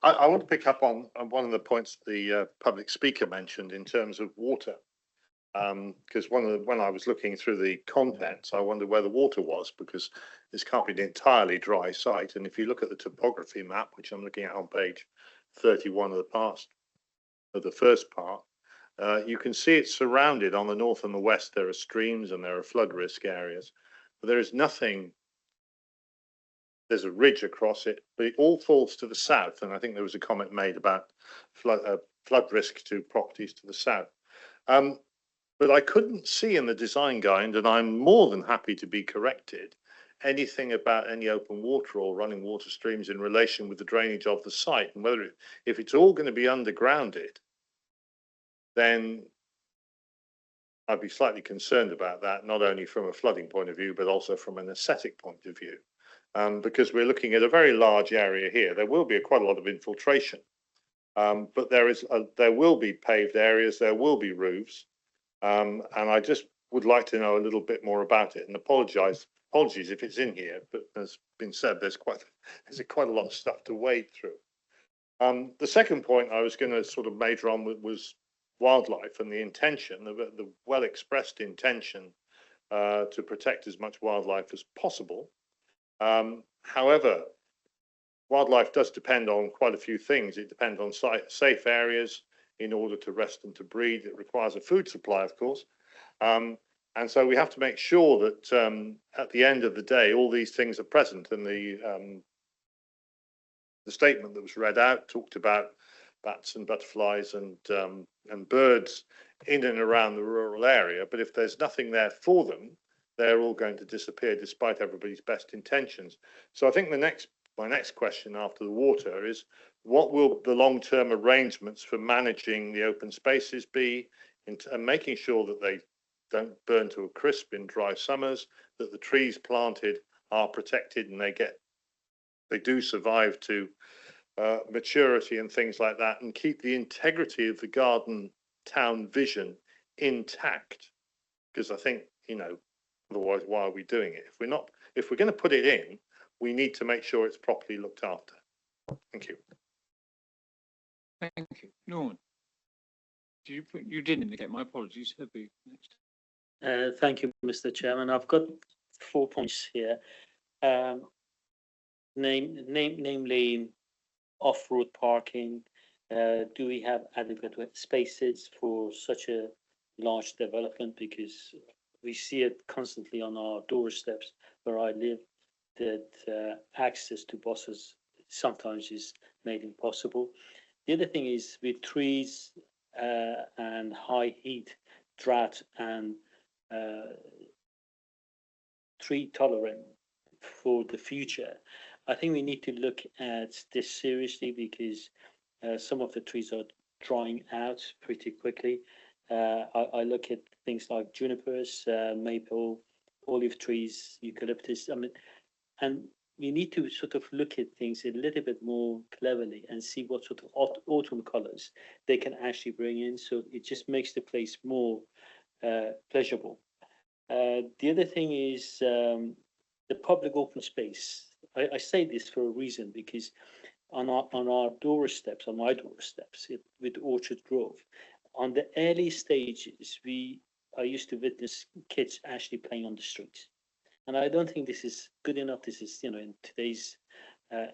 I want to pick up on one of the points the public speaker mentioned in terms of water. Because when I was looking through the contents, I wondered where the water was, because this can't be an entirely dry site. And if you look at the topography map, which I'm looking at on page 31 of the first part, you can see it's surrounded on the north and the west. There are streams and there are flood risk areas, but there is nothing. There's a ridge across it, but it all falls to the south. And I think there was a comment made about flood risk to properties to the south. But I couldn't see in the design guide, and I'm more than happy to be corrected, anything about any open water or running water streams in relation with the drainage of the site. And if it's all going to be undergrounded, then I'd be slightly concerned about that, not only from a flooding point of view, but also from an aesthetic point of view. Because we're looking at a very large area here. There will be quite a lot of infiltration, but there will be paved areas, there will be roofs, and I just would like to know a little bit more about it. And apologies if it's in here, but as been said, there's quite a lot of stuff to wade through. The second point I was going to sort of major on was wildlife and the intention, the well-expressed intention to protect as much wildlife as possible. However, wildlife does depend on quite a few things. It depends on safe areas in order to rest and to breed. It requires a food supply, of course. And so we have to make sure that at the end of the day, all these things are present. And the statement that was read out talked about bats and butterflies and birds in and around the rural area. But if there's nothing there for them, they're all going to disappear despite everybody's best intentions. So I think my next question after the water is, what will the long-term arrangements for managing the open spaces be, and making sure that they don't burn to a crisp in dry summers, that the trees planted are protected and they do survive to maturity and things like that, and keep the integrity of the garden town vision intact? Because I think, otherwise, why are we doing it? If we're going to put it in, we need to make sure it's properly looked after. Thank you. Thank you. Norman, you did indicate, my apologies. He'll be next. Thank you, Mr. Chairman. I've got 4 points here. Namely, off-road parking. Do we have adequate spaces for such a large development? Because we see it constantly on our doorsteps where I live, that access to buses sometimes is made impossible. The other thing is with trees and high heat, drought, and tree tolerant for the future. I think we need to look at this seriously, because some of the trees are drying out pretty quickly. I look at things like junipers, maple, olive trees, eucalyptus. And we need to sort of look at things a little bit more cleverly and see what sort of autumn colors they can actually bring in. So it just makes the place more pleasurable. The other thing is the public open space. I say this for a reason, because on our doorsteps, on my doorsteps with Orchard Grove, on the early stages, I used to witness kids actually playing on the streets. And I don't think this is good enough. This is, in today's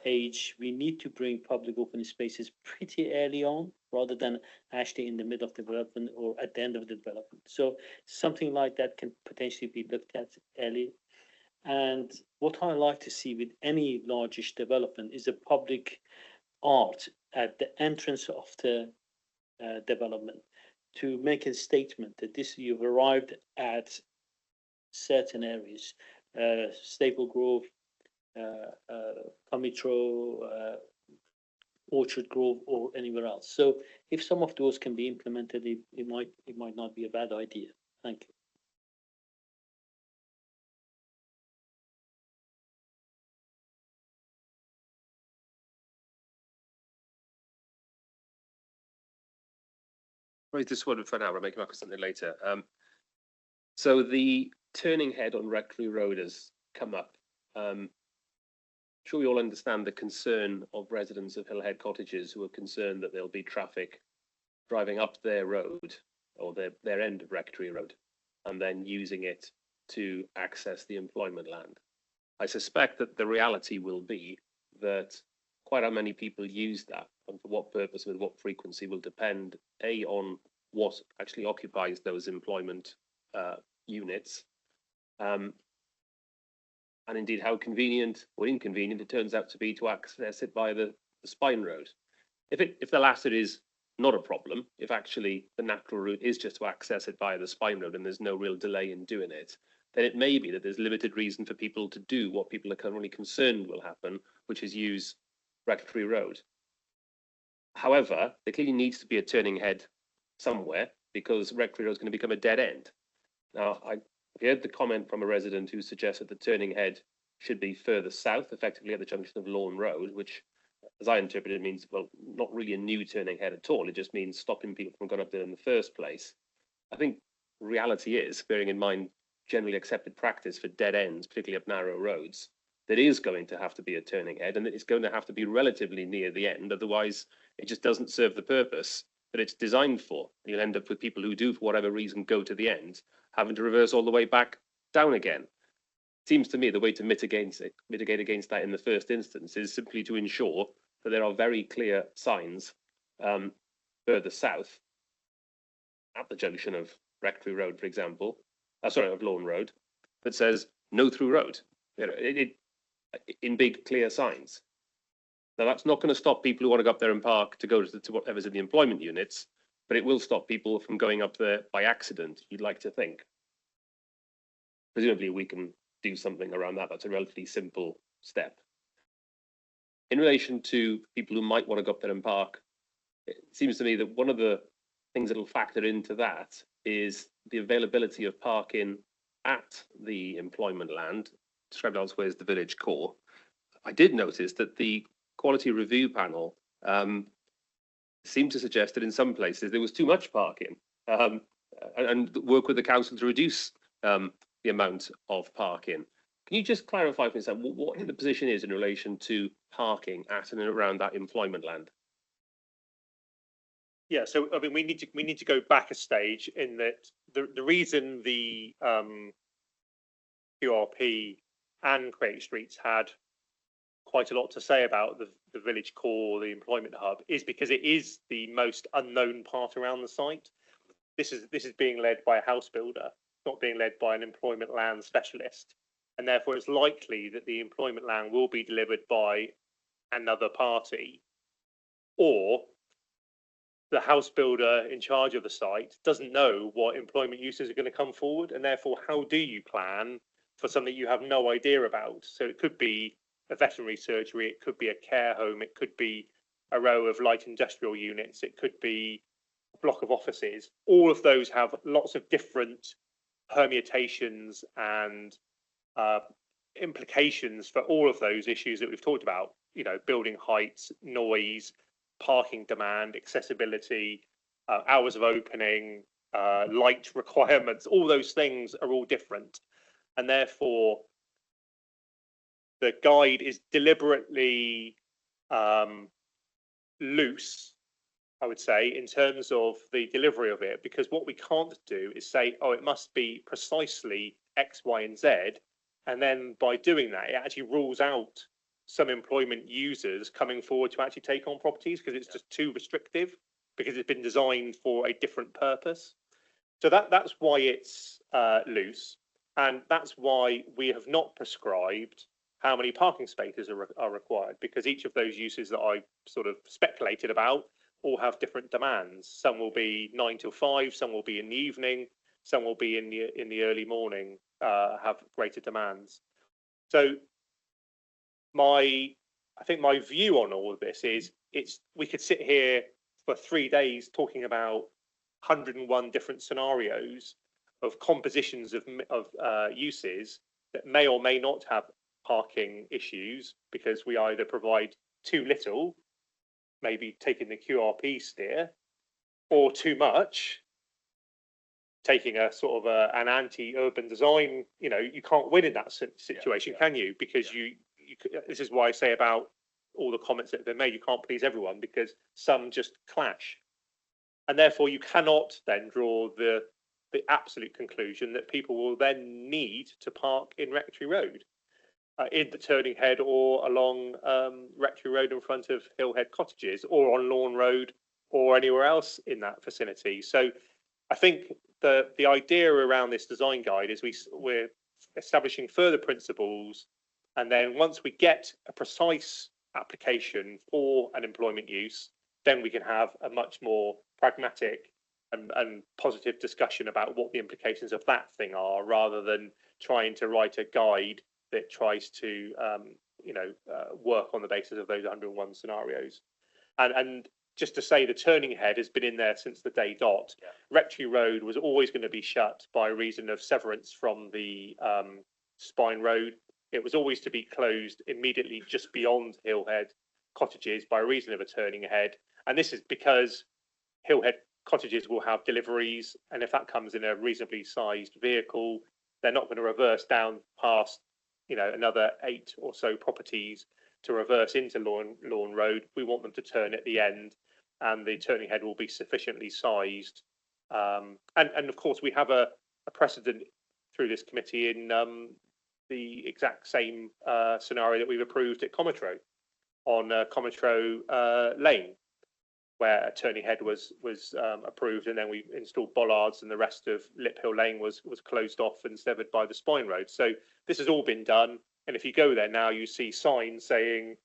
age, we need to bring public open spaces pretty early on, rather than actually in the middle of development or at the end of the development. So something like that can potentially be looked at early. And what I like to see with any largish development is a public art at the entrance of the development, to make a statement that you've arrived at certain areas, Staple Grove, Comitro, Orchard Grove, or anywhere else. So if some of those can be implemented, it might not be a bad idea. Thank you. Raise this one for now. I'll make it something later. So the turning head on Rectory Road has come up. Sure, we all understand the concern of residents of Hillhead Cottages, who are concerned that there'll be traffic driving up their road, or their end of Rectory Road, and then using it to access the employment land. I suspect that the reality will be that quite how many people use that and for what purpose, with what frequency, will depend on what actually occupies those employment units, and indeed how convenient or inconvenient it turns out to be to access it by the spine road. If the latter is not a problem, if actually the natural route is just to access it via the spine road and there's no real delay in doing it, then it may be that there's limited reason for people to do what people are currently concerned will happen, which is use Rectory Road. However, there clearly needs to be a turning head somewhere, because Rectory Road is going to become a dead end. Now, I heard the comment from a resident who suggested the turning head should be further south, effectively at the junction of Lawn Road, which, as I interpret it, means, well, not really a new turning head at all. It just means stopping people from going up there in the first place. I think reality is, bearing in mind generally accepted practice for dead ends, particularly up narrow roads, there is going to have to be a turning head, and it's going to have to be relatively near the end. Otherwise, it just doesn't serve the purpose that it's designed for. You'll end up with people who do, for whatever reason, go to the end, having to reverse all the way back down again. Seems to me the way to mitigate against that in the first instance is simply to ensure that there are very clear signs further south at the junction of Rectory Road, for example, of Lawn Road, that says no through road, in big clear signs. Now, that's not going to stop people who want to go up there and park to go to whatever's in the employment units, but it will stop people from going up there by accident, you'd like to think. Presumably we can do something around that. That's a relatively simple step. In relation to people who might want to go up there and park, it seems to me that one of the things that will factor into that is the availability of parking at the employment land, described elsewhere as the village core. I did notice that the quality review panel seemed to suggest that in some places there was too much parking, and work with the council to reduce the amount of parking. Can you just clarify for me what the position is in relation to parking at and around that employment land? Yeah, so I mean, we need to go back a stage in that the reason the QRP and Creative Streets had quite a lot to say about the village core, the employment hub, is because it is the most unknown part around the site. This is being led by a house builder, not being led by an employment land specialist, and therefore it's likely that the employment land will be delivered by another party, or the house builder in charge of the site doesn't know what employment uses are going to come forward, and therefore how do you plan for something you have no idea about? So it could be a veterinary surgery, it could be a care home, it could be a row of light industrial units, it could be a block of offices. All of those have lots of different permutations and implications for all of those issues that we've talked about, you know, building heights, noise, parking demand, accessibility, hours of opening, light requirements. All those things are all different, and therefore the guide is deliberately loose, I would say, in terms of the delivery of it, because what we can't do is say, oh, it must be precisely X, Y, and Z, and then by doing that, it actually rules out some employment users coming forward to actually take on properties, because it's just too restrictive, because it's been designed for a different purpose. So that's why it's loose, and that's why we have not prescribed how many parking spaces are required, because each of those uses that I sort of speculated about all have different demands. Some will be 9 till 5, some will be in the evening, some will be in the early morning, have greater demands. So I think my view on all of this is we could sit here for 3 days talking about 101 different scenarios of compositions of uses that may or may not have parking issues, because we either provide too little, maybe taking the QRP steer, or too much, taking a sort of an anti-urban design. You know, you can't win in that situation, can you? Because this is why I say about all the comments that have been made, you can't please everyone, because some just clash, and therefore you cannot then draw the absolute conclusion that people will then need to park in Rectory Road, in the turning head, or along Rectory Road in front of Hillhead Cottages, or on Lawn Road, or anywhere else in that vicinity. So I think the idea around this design guide is we're establishing further principles, and then once we get a precise application for an employment use, then we can have a much more pragmatic and positive discussion about what the implications of that thing are, rather than trying to write a guide that tries to work on the basis of those 101 scenarios. And just to say the turning head has been in there since the day dot. Yeah. Rectory Road was always going to be shut by reason of severance from the Spine Road. It was always to be closed immediately just beyond Hillhead Cottages by reason of a turning head. And this is because Hillhead Cottages will have deliveries, and if that comes in a reasonably sized vehicle, they're not going to reverse down past, another 8 or so properties to reverse into Lawn Road. We want them to turn at the end, and the turning head will be sufficiently sized. And of course, we have a precedent through this committee in the exact same scenario that we've approved at Cometro on Cometro Lane, where a turning head was approved, and then we installed bollards, and the rest of Lip Hill Lane was closed off and severed by the Spine Road. So this has all been done, and if you go there now, you see signs saying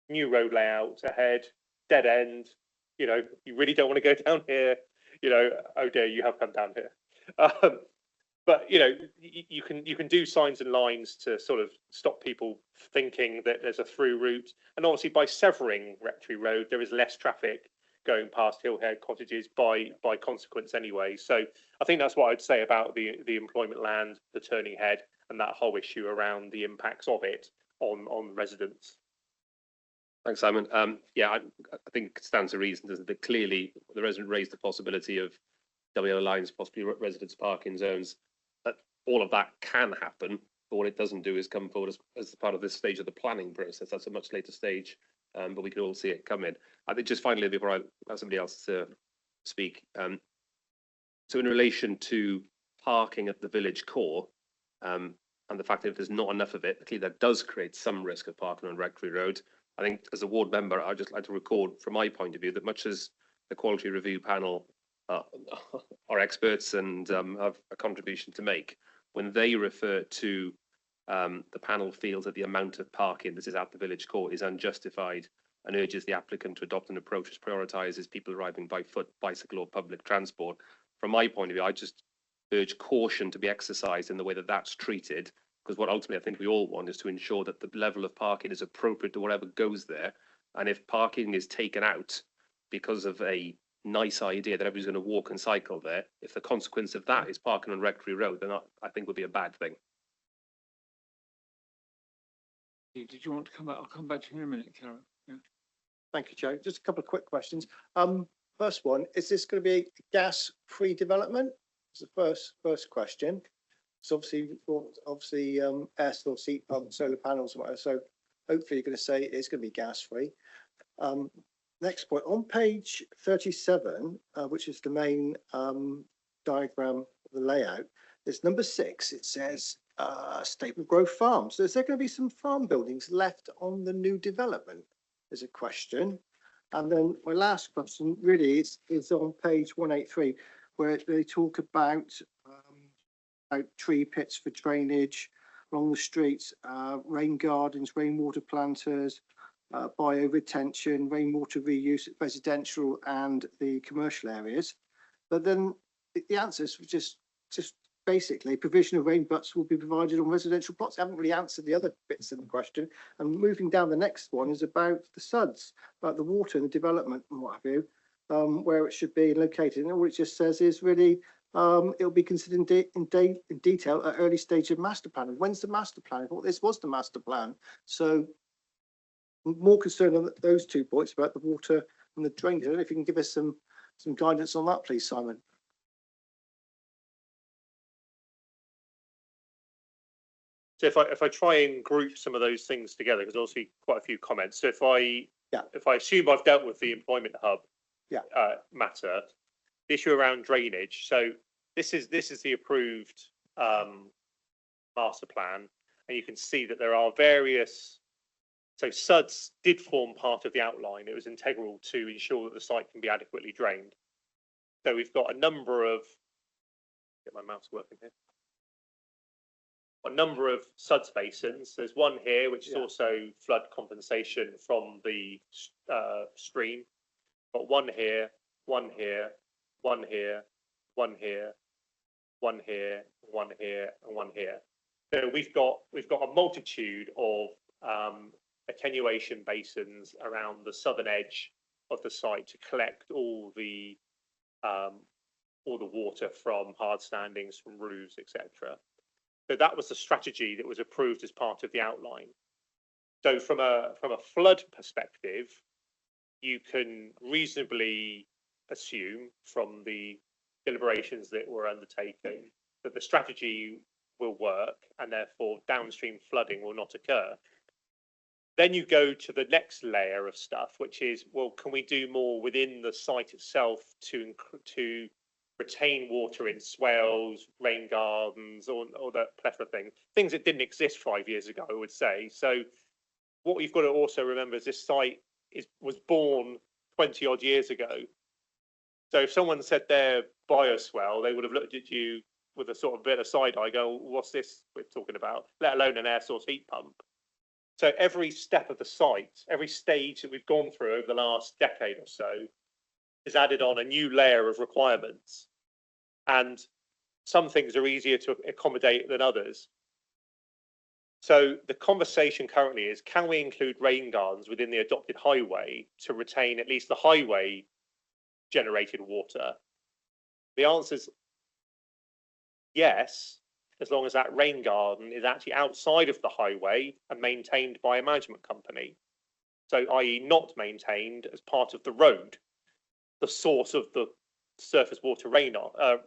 new road layout ahead, dead end. You really don't want to go down here. Oh dear, you have come down here. But you can do signs and lines to sort of stop people thinking that there's a through route, and obviously by severing Rectory Road, there is less traffic going past Hillhead Cottages by consequence anyway. So I think that's what I'd say about the employment land, the turning head, and that whole issue around the impacts of it on residents. Thanks, Simon. Yeah, I think it stands to reason that clearly the resident raised the possibility of double yellow lines, possibly residents' parking zones. That all of that can happen, but what it doesn't do is come forward as part of this stage of the planning process. That's a much later stage, but we can all see it coming. I think just finally, before I have somebody else to speak, so in relation to parking at the village core, and the fact that if there's not enough of it, clearly that does create some risk of parking on Rectory Road. I think as a ward member, I'd just like to record from my point of view that much as the quality review panel are experts and have a contribution to make, when they refer to the panel feels that the amount of parking that is at the village core is unjustified and urges the applicant to adopt an approach which prioritises people arriving by foot, bicycle or public transport. From my point of view, I just urge caution to be exercised in the way that that's treated, because what ultimately I think we all want is to ensure that the level of parking is appropriate to whatever goes there. And if parking is taken out because of a nice idea that everybody's going to walk and cycle there, if the consequence of that is parking on Rectory Road, then I think would be a bad thing. Did you want to come back? I'll come back to you in a minute, Karen. Yeah. Thank you, Joe. Just a couple of quick questions. First one, is this going to be a gas-free development? It's the first question. So obviously, air source heat pump, solar panels, whatever. So hopefully you're going to say it's going to be gas-free. Next point, on page 37, which is the main diagram of the layout, there's number 6. It says Staple Grove Farm. So is there going to be some farm buildings left on the new development? Is a question. And then my last question really is on page 183, where they talk about tree pits for drainage along the streets, rain gardens, rainwater planters, bio retention, rainwater reuse, residential and the commercial areas. But then the answers were just basically provision of rain butts will be provided on residential plots. I haven't really answered the other bits in the question. And moving down, the next one is about the SUDs, about the water and the development and what have you, where it should be located. And all it just says is really it'll be considered in detail at early stage of master plan. When's the master plan? I thought this was the master plan. So I'm more concerned on those 2 points about the water and the drainage. I don't know if you can give us some guidance on that, please, Simon. So if I try and group some of those things together, because obviously quite a few comments. So if I assume I've dealt with the employment hub matter, the issue around drainage. So this is the approved master plan, and you can see that there are various. So SUDs did form part of the outline. It was integral to ensure that the site can be adequately drained. So we've got a number of. Get my mouse working here. A number of SUDS basins. There's one here, which is also flood compensation from the stream. Got one here, one here, one here, one here, one here, one here, and one here. So we've got a multitude of attenuation basins around the southern edge of the site to collect all the water from hard standings, from roofs, etc. So that was the strategy that was approved as part of the outline. So from a flood perspective, you can reasonably assume from the deliberations that were undertaken that the strategy will work and therefore downstream flooding will not occur. Then you go to the next layer of stuff, which is, well, can we do more within the site itself to retain water in swales, rain gardens, or that plethora of things that didn't exist 5 years ago, I would say. So what we've got to also remember is this site was born 20 odd years ago. So if someone said they're bioswale, they would have looked at you with a sort of bit of side eye, go, what's this we're talking about, let alone an air source heat pump. So every step of the site, every stage that we've gone through over the last decade or so is added on a new layer of requirements. And some things are easier to accommodate than others. So the conversation currently is, can we include rain gardens within the adopted highway to retain at least the highway generated water? The answer is yes, as long as that rain garden is actually outside of the highway and maintained by a management company. So i.e. not maintained as part of the road, the source of the surface water runoff.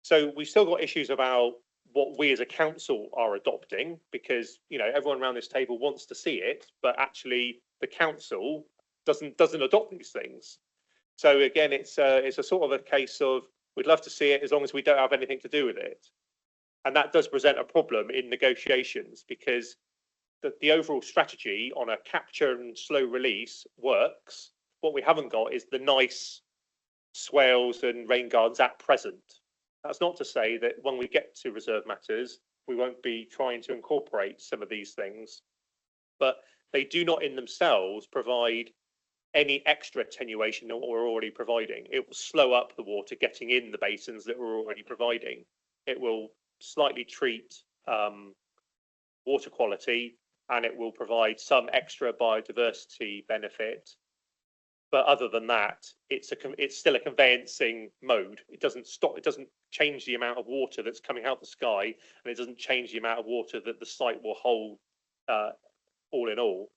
So we've still got issues about what we as a council are adopting, because everyone around this table wants to see it, but actually the council doesn't adopt these things. So again, it's a sort of a case of, we'd love to see it as long as we don't have anything to do with it. And that does present a problem in negotiations, because the overall strategy on a capture and slow release works. What we haven't got is the nice swales and rain gardens at present. That's not to say that when we get to reserve matters, we won't be trying to incorporate some of these things, but they do not in themselves provide any extra attenuation than what we're already providing. It will slow up the water getting in the basins that we're already providing. It will slightly treat water quality, and it will provide some extra biodiversity benefit. But other than that, it's still a conveyancing mode. It doesn't change the amount of water that's coming out the sky, and it doesn't change the amount of water that the site will hold all in all.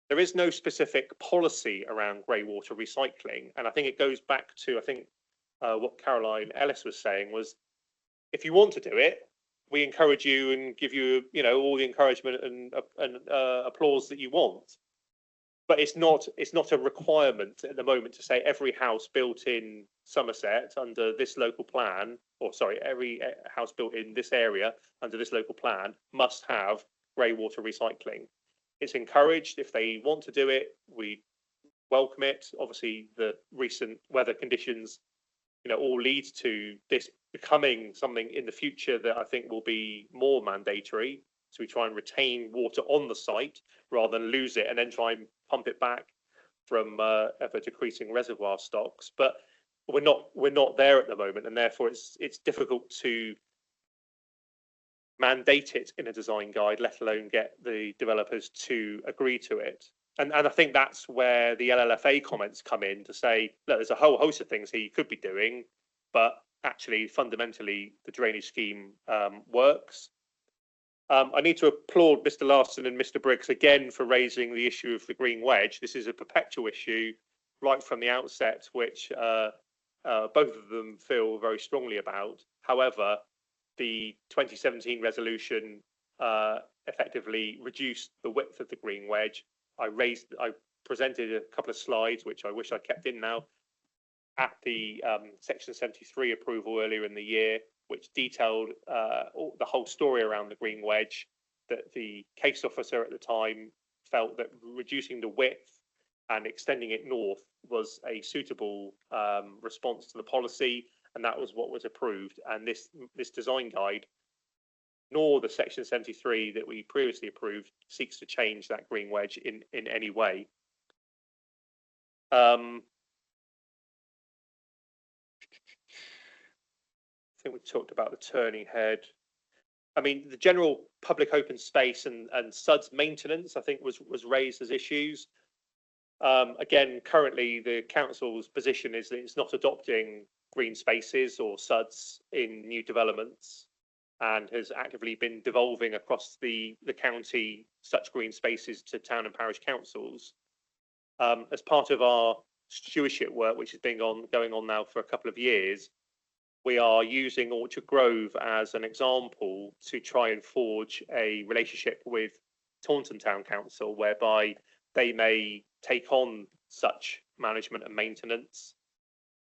There is no specific policy around grey water recycling. And I think it goes back to, what Caroline Ellis was saying was, if you want to do it, we encourage you and give you, all the encouragement and applause that you want. But it's not a requirement at the moment to say every house built in Somerset under this local plan, every house built in this area under this local plan must have grey water recycling. It's encouraged. If they want to do it, we welcome it. Obviously, the recent weather conditions, all lead to this becoming something in the future that I think will be more mandatory. So we try and retain water on the site rather than lose it and then try and pump it back from ever decreasing reservoir stocks. But we're not there at the moment, and therefore it's difficult to mandate it in a design guide, let alone get the developers to agree to it. And I think that's where the LLFA comments come in to say, look, there's a whole host of things here you could be doing, but actually fundamentally the drainage scheme works. I need to applaud Mr. Larson and Mr. Briggs again for raising the issue of the green wedge. This is a perpetual issue right from the outset, which both of them feel very strongly about. However, the 2017 resolution effectively reduced the width of the green wedge. I presented a couple of slides, which I wish I kept in now, at the Section 73 approval earlier in the year, which detailed the whole story around the green wedge, that the case officer at the time felt that reducing the width and extending it north was a suitable response to the policy, and that was what was approved. And this design guide, nor the Section 73 that we previously approved, seeks to change that green wedge in any way. I think we talked about the turning head. I mean, the general public open space and SUDS maintenance, I think, was raised as issues. Again, currently the council's position is that it's not adopting green spaces or SUDs in new developments, and has actively been devolving across the county such green spaces to town and parish councils. As part of our stewardship work, which has been going on now for a couple of years, we are using Orchard Grove as an example to try and forge a relationship with Taunton Town Council, whereby they may take on such management and maintenance.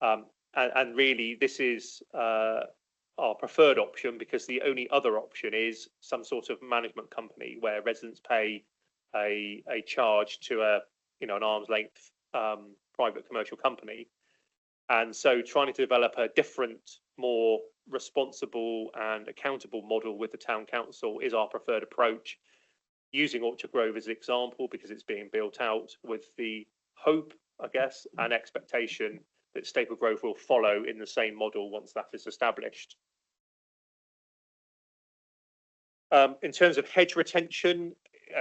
And really, this is our preferred option, because the only other option is some sort of management company where residents pay a charge to an arm's length private commercial company. And so trying to develop a different, more responsible and accountable model with the town council is our preferred approach, using Orchard Grove as an example because it's being built out, with the hope, I guess, and expectation that Staple Grove will follow in the same model once that is established. In terms of hedge retention,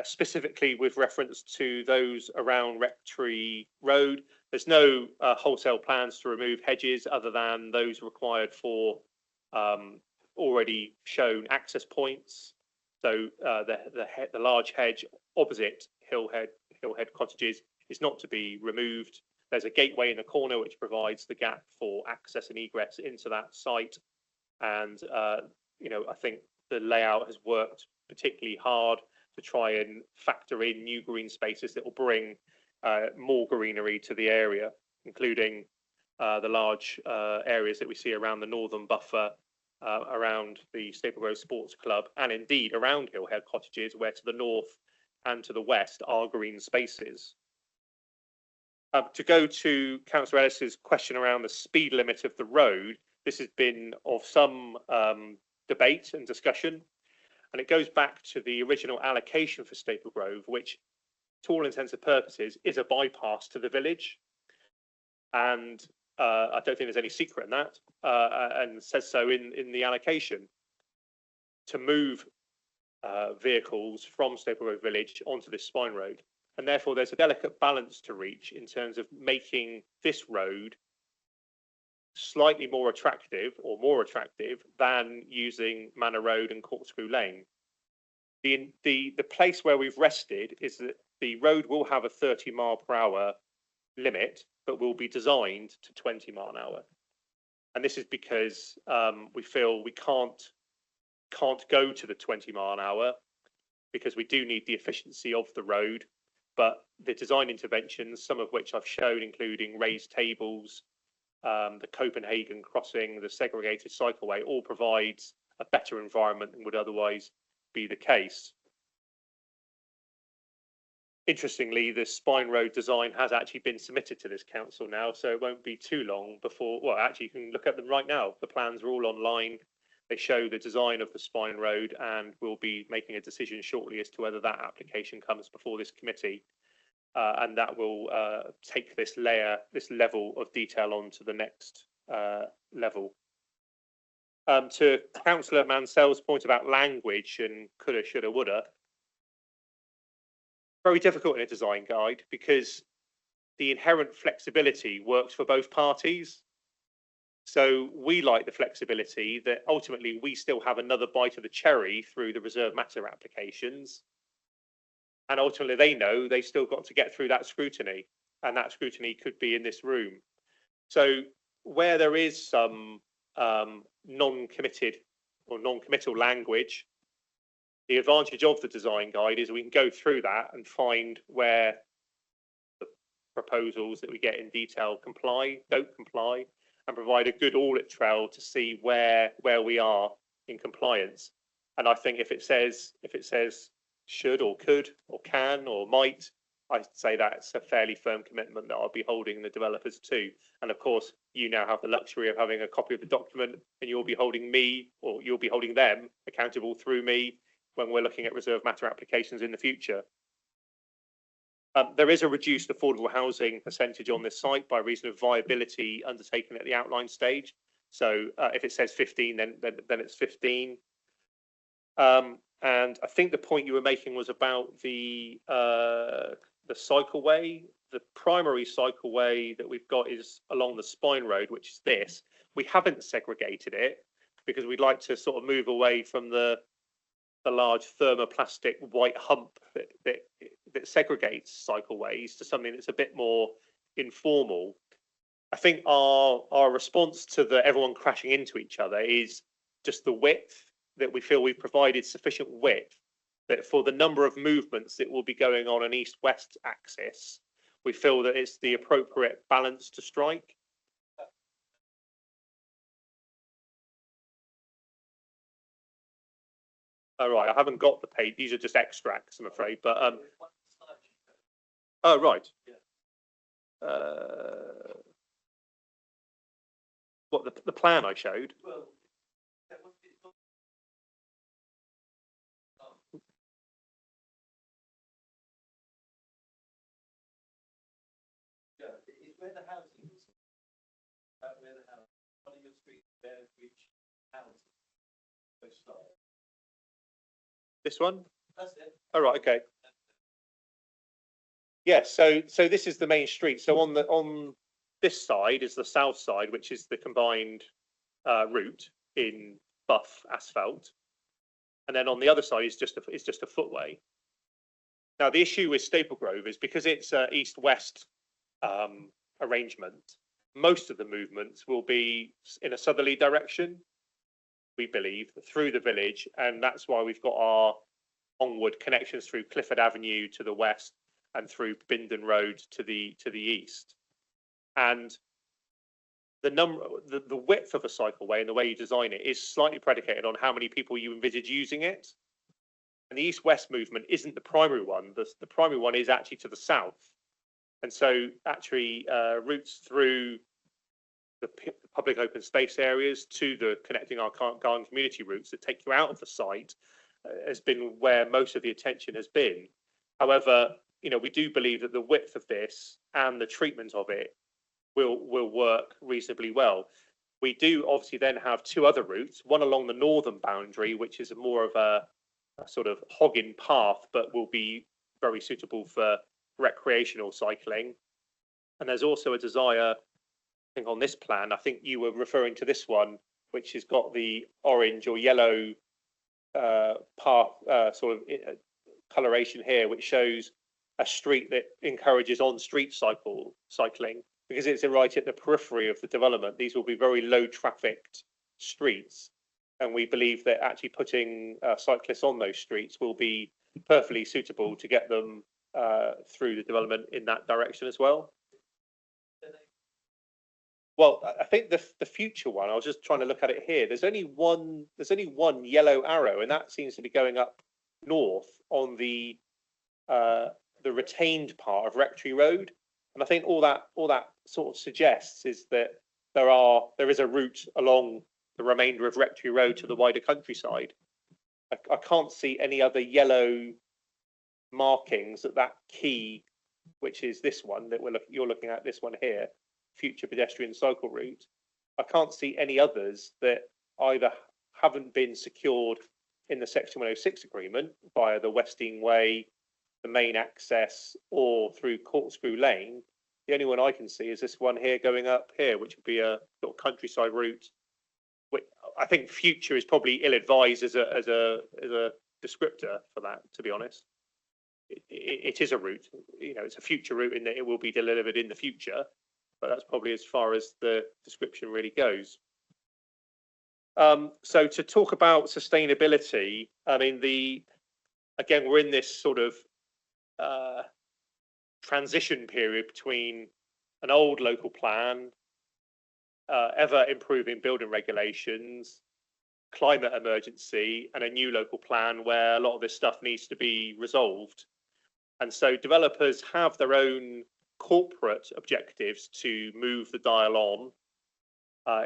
specifically with reference to those around Rectory Road, there's no wholesale plans to remove hedges other than those required for already shown access points. So the large hedge opposite Hillhead Cottages is not to be removed. There's a gateway in the corner which provides the gap for access and egress into that site. And I think the layout has worked particularly hard to try and factor in new green spaces that will bring more greenery to the area, including the large areas that we see around the northern buffer, around the Staple Grove Sports Club, and indeed around Hillhead Cottages, where to the north and to the west are green spaces. To go to Councillor Ellis's question around the speed limit of the road, this has been of some debate and discussion, and it goes back to the original allocation for Staple Grove, which, to all intents and purposes, is a bypass to the village. And I don't think there's any secret in that, and says so in the allocation, to move vehicles from Staple Grove Village onto this spine road. And therefore, there's a delicate balance to reach in terms of making this road slightly more attractive, or more attractive, than using Manor Road and Corkscrew Lane. The place where we've rested is that the road will have a 30-mile-per-hour limit, but will be designed to 20 mile an hour. And this is because we feel we can't go to the 20 mile an hour, because we do need the efficiency of the road. But the design interventions, some of which I've shown, including raised tables, the Copenhagen crossing, the segregated cycleway, all provides a better environment than would otherwise be the case. Interestingly, the spine road design has actually been submitted to this council now, so it won't be too long before, well, actually you can look at them right now. The plans are all online. They show the design of the spine road, and we'll be making a decision shortly as to whether that application comes before this committee. And that will take this level of detail on to the next level. To Councillor Mansell's point about language and coulda, shoulda, woulda, very difficult in a design guide, because the inherent flexibility works for both parties. So we like the flexibility that ultimately we still have another bite of the cherry through the reserve matter applications. And ultimately they know they've still got to get through that scrutiny, and that scrutiny could be in this room. So where there is some non-committed or non-committal language, the advantage of the design guide is we can go through that and find where the proposals that we get in detail comply, don't comply, and provide a good audit trail to see where we are in compliance. And I think if it says should or could or can or might, I'd say that's a fairly firm commitment that I'll be holding the developers to. And of course, you now have the luxury of having a copy of the document, and you'll be holding me, or you'll be holding them accountable through me when we're looking at reserve matter applications in the future. There is a reduced affordable housing percentage on this site by reason of viability undertaken at the outline stage. So if it says 15, then it's 15. And I think the point you were making was about the cycleway the primary cycleway that we've got is along the Spine Road, which is this. We haven't segregated it because we'd like to sort of move away from the large thermoplastic white hump that segregates cycleways to something that's a bit more informal. I think our response to everyone crashing into each other is just the width, that we feel we've provided sufficient width that for the number of movements that will be going on an east-west axis, we feel that it's the appropriate balance to strike. All right, I haven't got the page. These are just extracts, I'm afraid. But oh right. What the plan I showed? Where the housing is. Where the house, one of your streets there, which housing. This one? That's it. Oh right, okay. Yes, so this is the main street. So on this side is the south side, which is the combined route in buff asphalt, and then on the other side is just a footway. Now the issue with Staple Grove is because it's east-west arrangement, most of the movements will be in a southerly direction, we believe, through the village, and that's why we've got our onward connections through Clifford Avenue to the west and through Bindon Road to the east. And the width of a cycleway and the way you design it is slightly predicated on how many people you envisage using it. And the east-west movement isn't the primary one. The primary one is actually to the south. And so actually routes through the public open space areas to the connecting our garden community routes that take you out of the site has been where most of the attention has been. However, you know, we do believe that the width of this and the treatment of it will work reasonably well. We do obviously then have two other routes, one along the northern boundary, which is more of a sort of hogging path, but will be very suitable for recreational cycling. And there's also a desire, I think on this plan, I think you were referring to this one, which has got the orange or yellow path sort of coloration here, which shows a street that encourages on-street cycling, because it's right at the periphery of the development. These will be very low trafficked streets, and we believe that actually putting cyclists on those streets will be perfectly suitable to get them through the development in that direction as well. Well, I think the future one, I was just trying to look at it here. There's only one yellow arrow, and that seems to be going up north on the retained part of Rectory Road. And I think all that sort of suggests is that there is a route along the remainder of Rectory Road to the wider countryside. I can't see any other yellow markings at that key, which is this one that you're looking at, this one here, future pedestrian cycle route. I can't see any others that either haven't been secured in the Section 106 agreement via the Westing Way, the main access, or through Corkscrew Lane. The only one I can see is this one here going up here, which would be a sort of countryside route. Which I think future is probably ill-advised as a descriptor for that, to be honest. It is a route, you know, it's a future route in that it will be delivered in the future, but that's probably as far as the description really goes. So to talk about sustainability, I mean, again, we're in this sort of transition period between an old local plan, ever improving building regulations, climate emergency, and a new local plan where a lot of this stuff needs to be resolved. And so developers have their own corporate objectives to move the dial on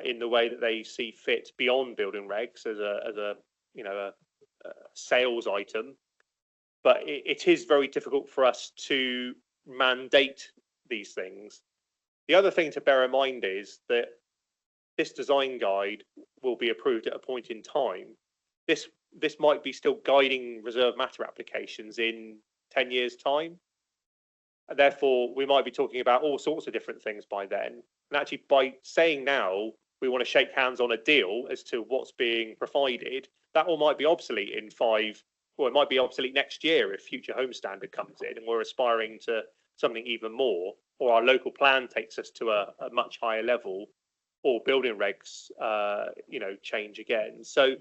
in the way that they see fit beyond building regs as a sales item. But it is very difficult for us to mandate these things. The other thing to bear in mind is that this design guide will be approved at a point in time. This might be still guiding reserve matter applications in 10 years' time. And therefore, we might be talking about all sorts of different things by then. And actually, by saying now we want to shake hands on a deal as to what's being provided, that all might be obsolete in 5, or it might be obsolete next year if Future Home Standard comes in and we're aspiring to something even more, or our local plan takes us to a much higher level, or building regs, change again. So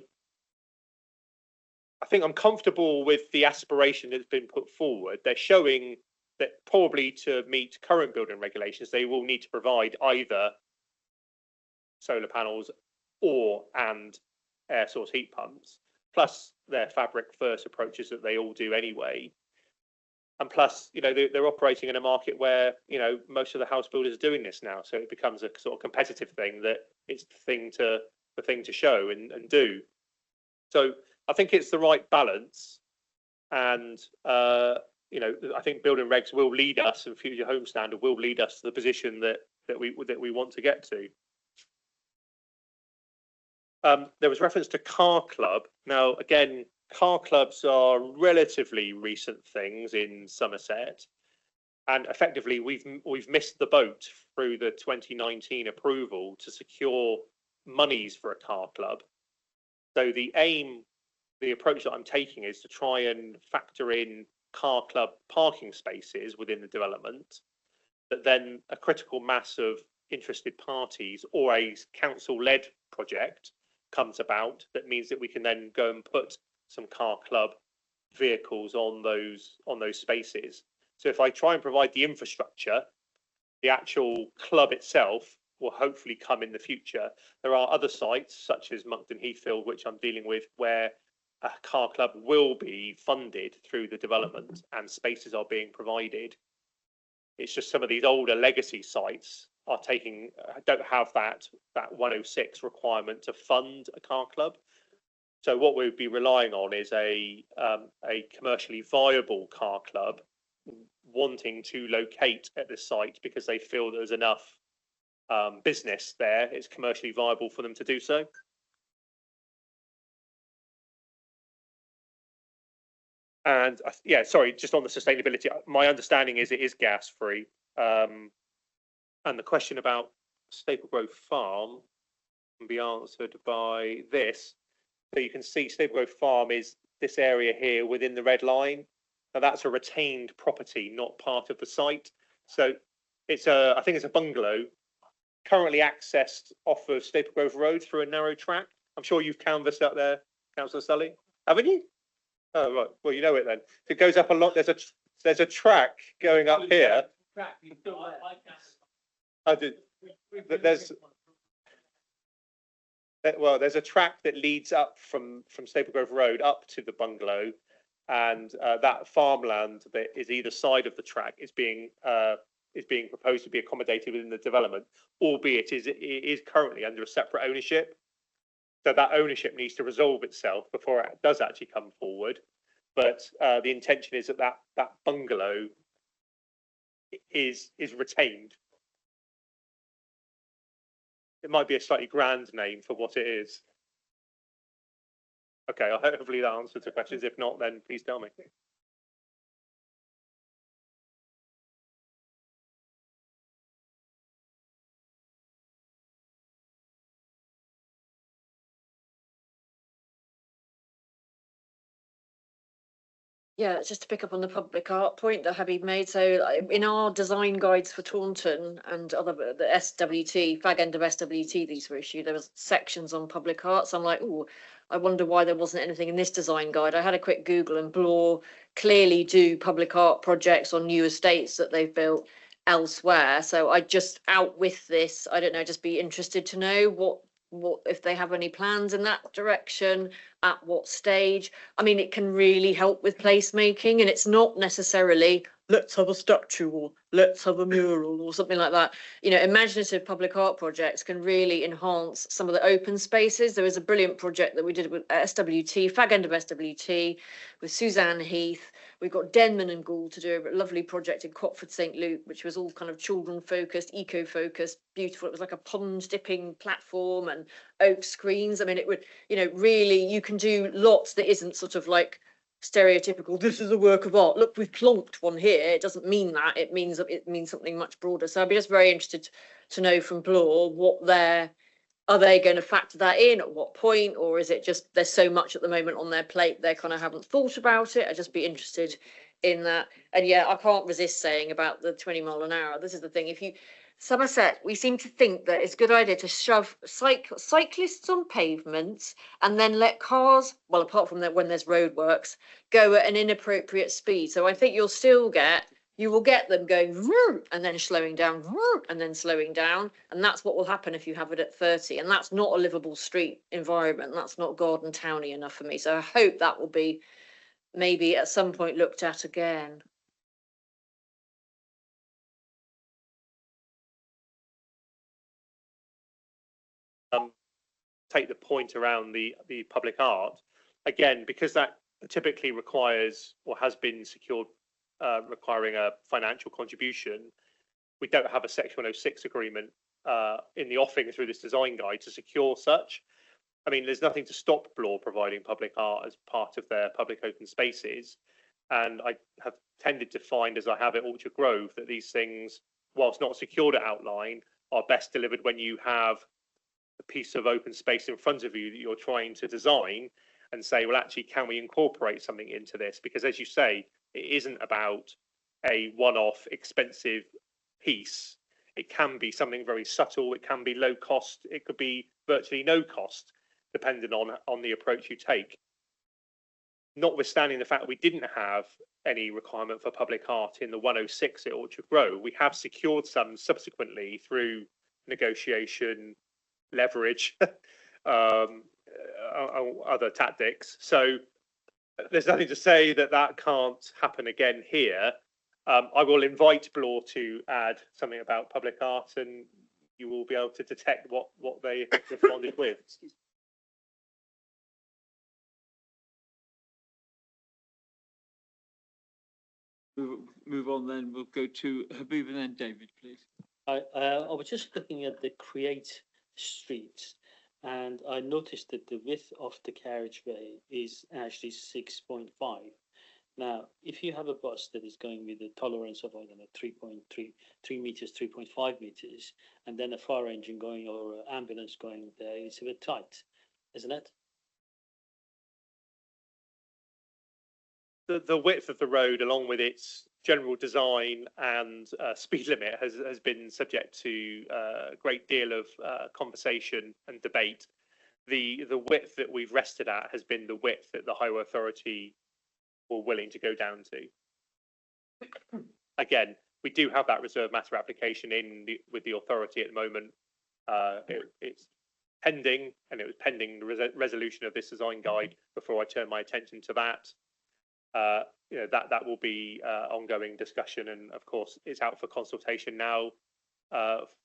I think I'm comfortable with the aspiration that's been put forward. They're showing that probably to meet current building regulations, they will need to provide either solar panels and air source heat pumps, plus their fabric first approaches that they all do anyway. And plus, they're operating in a market where, most of the house builders are doing this now. So it becomes a sort of competitive thing that it's the thing to show and do. So I think it's the right balance. And, I think building regs will lead us, and Future Home Standard will lead us to the position that we want to get to. There was reference to car club. Now, again, car clubs are relatively recent things in Somerset, and effectively we've missed the boat through the 2019 approval to secure monies for a car club. So the approach that I'm taking is to try and factor in car club parking spaces within the development, but then a critical mass of interested parties or a council-led project comes about that means that we can then go and put some car club vehicles on those spaces. So if I try and provide the infrastructure, the actual club itself will hopefully come in the future. There are other sites such as Monkton Heathfield, which I'm dealing with, where a car club will be funded through the development and spaces are being provided. It's just some of these older legacy sites don't have that 106 requirement to fund a car club. So what we'd be relying on is a commercially viable car club wanting to locate at the site because they feel there's enough business there. It's commercially viable for them to do so. And just on the sustainability, my understanding is it is gas free. And the question about Staple Grove Farm can be answered by this. So you can see Staple Grove Farm is this area here within the red line. Now that's a retained property, not part of the site. So I think it's a bungalow currently accessed off of Staple Grove Road through a narrow track. I'm sure you've canvassed out there, Councillor Sully, haven't you? Oh right, well you know it then. It goes up a lot. There's a track going up here. There's a track that leads up from Staple Grove Road up to the bungalow, and that farmland that is either side of the track is being proposed to be accommodated within the development, albeit it is currently under a separate ownership. So that ownership needs to resolve itself before it does actually come forward. But the intention is that bungalow is retained. It might be a slightly grand name for what it is. Okay, hopefully that answers the questions. If not, then please tell me. Yeah, just to pick up on the public art point that Habib made. So in our design guides for Taunton and the SWT, fag end of SWT, these were issued, there was sections on public art. So I'm like, oh, I wonder why there wasn't anything in this design guide. I had a quick Google, and Bloor clearly do public art projects on new estates that they've built elsewhere. So I just out with this, I don't know, just be interested to know what if they have any plans in that direction, at what stage. I mean, it can really help with placemaking, and it's not necessarily let's have a statue or let's have a mural or something like that. You know, imaginative public art projects can really enhance some of the open spaces. There is a brilliant project that we did with SWT, fag end of SWT, with Suzanne Heath. We've got Denman and Gould to do a lovely project in Quatford St Luke, which was all kind of children focused, eco focused, beautiful. It was like a pond dipping platform and oak screens. I mean, it would, you know, really, you can do lots that isn't sort of like stereotypical, this is a work of art, look, we've plonked one here. It doesn't mean that. It means something much broader. So I'd be just very interested to know from Blore what are they going to factor that in at what point, or is it just there's so much at the moment on their plate they kind of haven't thought about it? I'd just be interested in that. And yeah, I can't resist saying about the 20 mile an hour. This is the thing. Somerset, we seem to think that it's a good idea to shove cyclists on pavements and then let cars, well, apart from that when there's roadworks, go at an inappropriate speed. So I think you will get them going vroom, and then slowing down, vroom, and then slowing down. And that's what will happen if you have it at 30. And that's not a livable street environment. That's not garden towny enough for me. So I hope that will be maybe at some point looked at again. Take the point around the public art again, because that typically requires or has been secured requiring a financial contribution. We don't have a Section 106 agreement in the offing through this design guide to secure such. I mean, there's nothing to stop Blore providing public art as part of their public open spaces. And I have tended to find, as I have at Orchard Grove, that these things, whilst not secured at outline, are best delivered when you have a piece of open space in front of you that you're trying to design and say, well, actually, can we incorporate something into this? Because as you say, it isn't about a one-off expensive piece. It can be something very subtle. It can be low cost. It could be virtually no cost, depending on the approach you take. Notwithstanding the fact that we didn't have any requirement for public art in the 106 at Orchard Grove, we have secured some subsequently through negotiation, leverage, other tactics. So there's nothing to say that that can't happen again here. I will invite Blore to add something about public art, and you will be able to detect what they responded with. Move on then. We'll go to Habib and then David, please. I was just looking at the Create streets, and I noticed that the width of the carriageway is actually 6.5. Now, if you have a bus that is going with a tolerance of, I don't know, 3 meters, 3.5 meters, and then a fire engine going or an ambulance going there, it's a bit tight, isn't it? The width of the road, along with its general design and speed limit, has been subject to a great deal of conversation and debate. The width that we've rested at has been the width that the Highway Authority were willing to go down to. Again, we do have that reserve matter application with the authority at the moment. It's pending, and it was pending the resolution of this design guide before I turn my attention to that. That will be ongoing discussion, and of course it's out for consultation now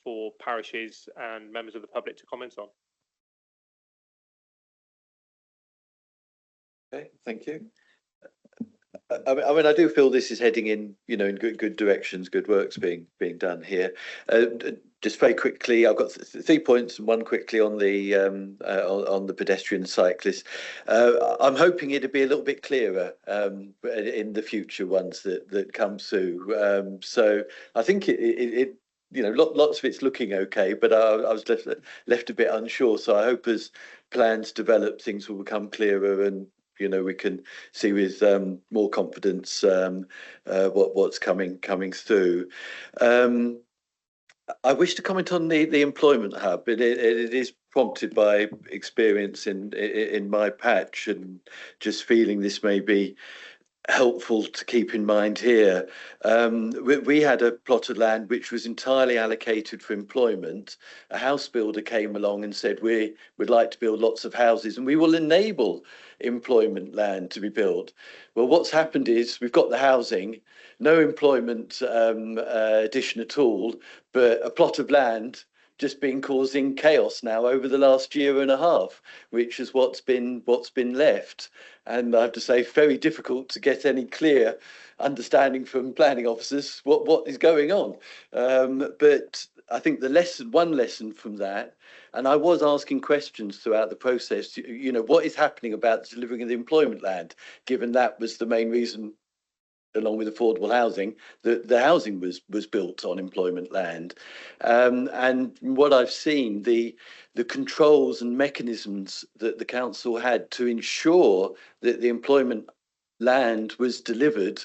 for parishes and members of the public to comment on. Okay, thank you. I mean, I do feel this is heading in, in good directions. Good work's being done here. Just very quickly, I've got 3 points, and one quickly on the pedestrian and cyclist. I'm hoping it'll be a little bit clearer in the future ones that come through. So I think it lots of it's looking okay, but I was left a bit unsure. So I hope as plans develop, things will become clearer, and we can see with more confidence what's coming through. I wish to comment on the employment hub. It is prompted by experience in my patch, and just feeling this may be helpful to keep in mind here. We had a plot of land which was entirely allocated for employment. A house builder came along and said, we would like to build lots of houses and we will enable employment land to be built. Well, what's happened is we've got the housing, no employment addition at all, but a plot of land just been causing chaos now over the last year and a half, which is what's been left. And I have to say, very difficult to get any clear understanding from planning officers what is going on. But I think one lesson from that, and I was asking questions throughout the process, you know, what is happening about the delivering of the employment land, given that was the main reason, along with affordable housing, that the housing was built on employment land. And what I've seen, the controls and mechanisms that the council had to ensure that the employment land was delivered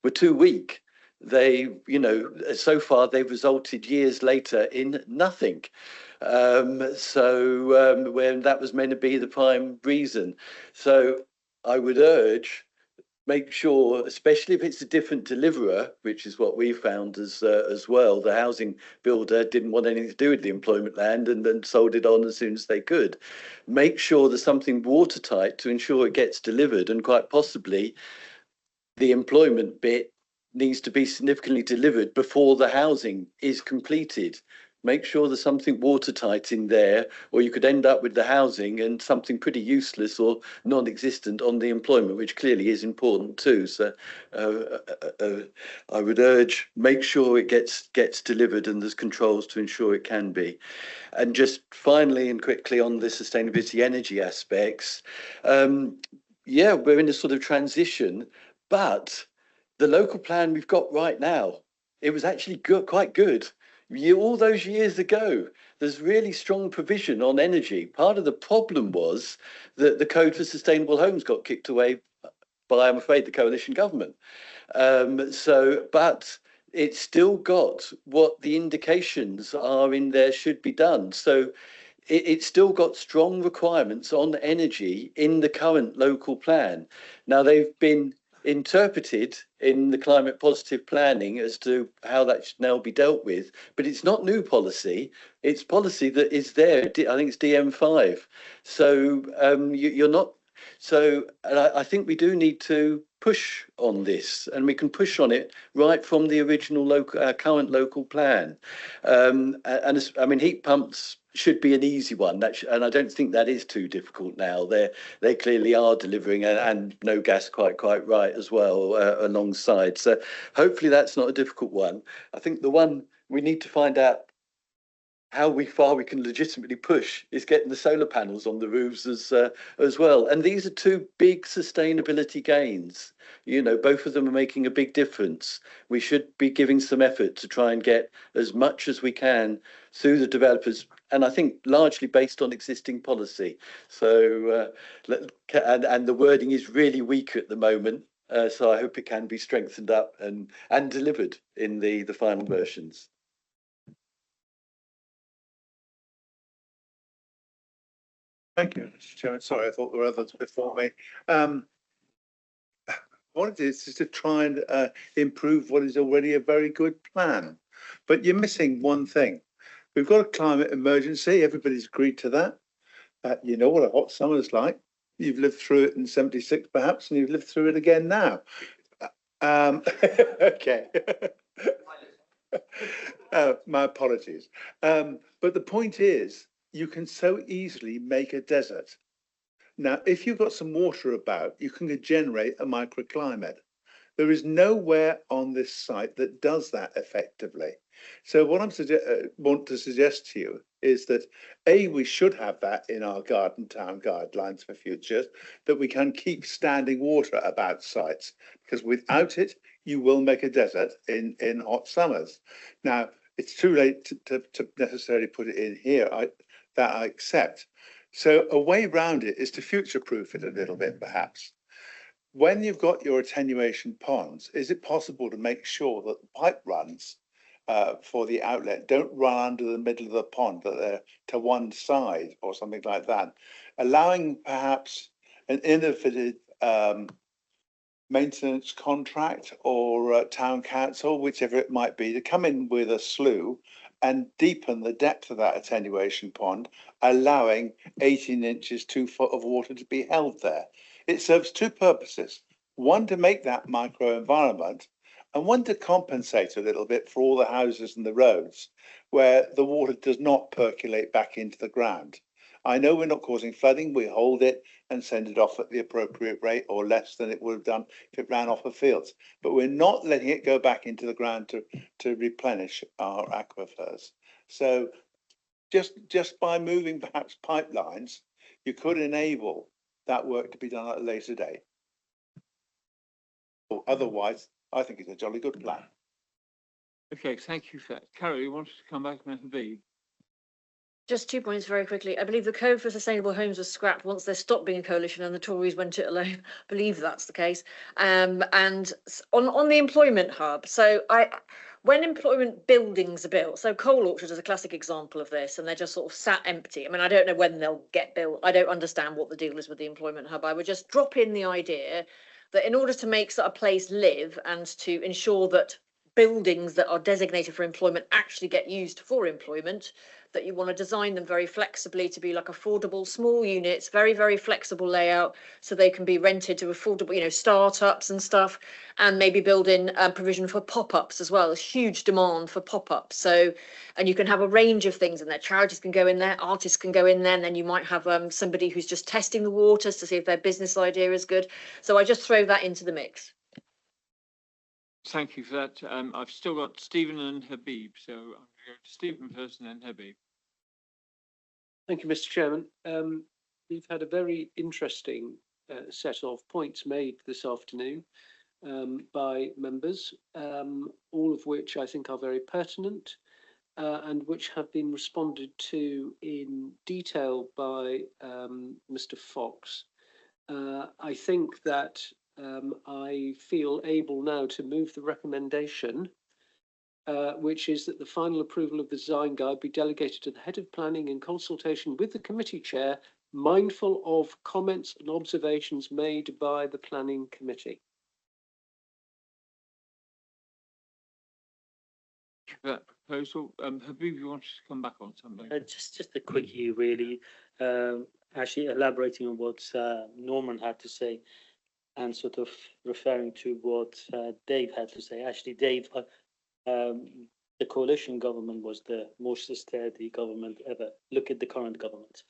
were too weak. They, you know, so far they've resulted years later in nothing. When that was meant to be the prime reason. So I would urge, make sure, especially if it's a different deliverer, which is what we found as well. The housing builder didn't want anything to do with the employment land and then sold it on as soon as they could. Make sure there's something watertight to ensure it gets delivered, and quite possibly the employment bit needs to be significantly delivered before the housing is completed. Make sure there's something watertight in there, or you could end up with the housing and something pretty useless or non-existent on the employment, which clearly is important too. So I would urge, make sure it gets delivered and there's controls to ensure it can be. And just finally and quickly on the sustainability energy aspects, yeah, we're in a sort of transition, but the local plan we've got right now, it was actually quite good. All those years ago, there's really strong provision on energy. Part of the problem was that the Code for Sustainable Homes got kicked away by, I'm afraid, the coalition government. But it's still got what the indications are in there should be done. So it's still got strong requirements on energy in the current local plan. Now, they've been interpreted in the climate positive planning as to how that should now be dealt with, but it's not new policy. It's policy that is there. I think it's DM5. So you're not. So I think we do need to push on this, and we can push on it right from the original current local plan. And I mean, heat pumps should be an easy one. And I don't think that is too difficult now. They clearly are delivering, and no gas quite right as well alongside. So hopefully that's not a difficult one. I think the one we need to find out how far we can legitimately push is getting the solar panels on the roofs as well. And these are two big sustainability gains. You know, both of them are making a big difference. We should be giving some effort to try and get as much as we can through the developers, and I think largely based on existing policy. So, and the wording is really weak at the moment. So I hope it can be strengthened up and delivered in the final versions. Thank you, Mr. Chairman. Sorry, I thought there were others before me. What it is to try and improve what is already a very good plan. But you're missing one thing. We've got a climate emergency. Everybody's agreed to that. You know what a hot summer is like. You've lived through it in '76, perhaps, and you've lived through it again now. Okay. My apologies. But the point is, you can so easily make a desert. Now, if you've got some water about, you can generate a microclimate. There is nowhere on this site that does that effectively. So what I want to suggest to you is that, A, we should have that in our garden town guidelines for future, that we can keep standing water about sites, because without it, you will make a desert in hot summers. Now, it's too late to necessarily put it in here. That I accept. So a way around it is to future-proof it a little bit, perhaps. When you've got your attenuation ponds, is it possible to make sure that the pipe runs for the outlet don't run under the middle of the pond, that they're to one side or something like that, allowing perhaps an innovative maintenance contract or town council, whichever it might be, to come in with a slough and deepen the depth of that attenuation pond, allowing 18 inches, 2 foot of water to be held there. It serves two purposes. One, to make that microenvironment, and one to compensate a little bit for all the houses and the roads where the water does not percolate back into the ground. I know we're not causing flooding, we hold it and send it off at the appropriate rate or less than it would have done if it ran off of fields. But we're not letting it go back into the ground to replenish our aquifers. So just by moving perhaps pipelines, you could enable that work to be done at a later date. Or otherwise, I think it's a jolly good plan. Okay, thank you for that. Carol, you wanted to come back, Member B? Just 2 points very quickly. I believe the Code for Sustainable Homes was scrapped once there stopped being a coalition and the Tories went it alone. I believe that's the case. And on the employment hub, so when employment buildings are built, so Coal Orchard is a classic example of this, and they're just sort of sat empty. I mean, I don't know when they'll get built. I don't understand what the deal is with the employment hub. I would just drop in the idea that in order to make a place live and to ensure that buildings that are designated for employment actually get used for employment, that you want to design them very flexibly to be like affordable small units, very, very flexible layout, so they can be rented to affordable, you know, startups and stuff, and maybe build in provision for pop-ups as well. There's huge demand for pop-ups. So, and you can have a range of things in there. Charities can go in there, artists can go in there, and then you might have somebody who's just testing the waters to see if their business idea is good. So I just throw that into the mix. Thank you for that. I've still got Stephen and Habib, so I'm going to go to Stephen first and then Habib. Thank you, Mr. Chairman. We've had a very interesting set of points made this afternoon by members, all of which I think are very pertinent and which have been responded to in detail by Mr. Fox. I think that I feel able now to move the recommendation, which is that the final approval of the design guide be delegated to the head of planning in consultation with the committee chair, mindful of comments and observations made by the planning committee. That proposal, Habib, you wanted to come back on something? Just a quickie, really. Actually elaborating on what Norman had to say, and sort of referring to what Dave had to say. Actually, Dave, the coalition government was the most austerity government ever. Look at the current government.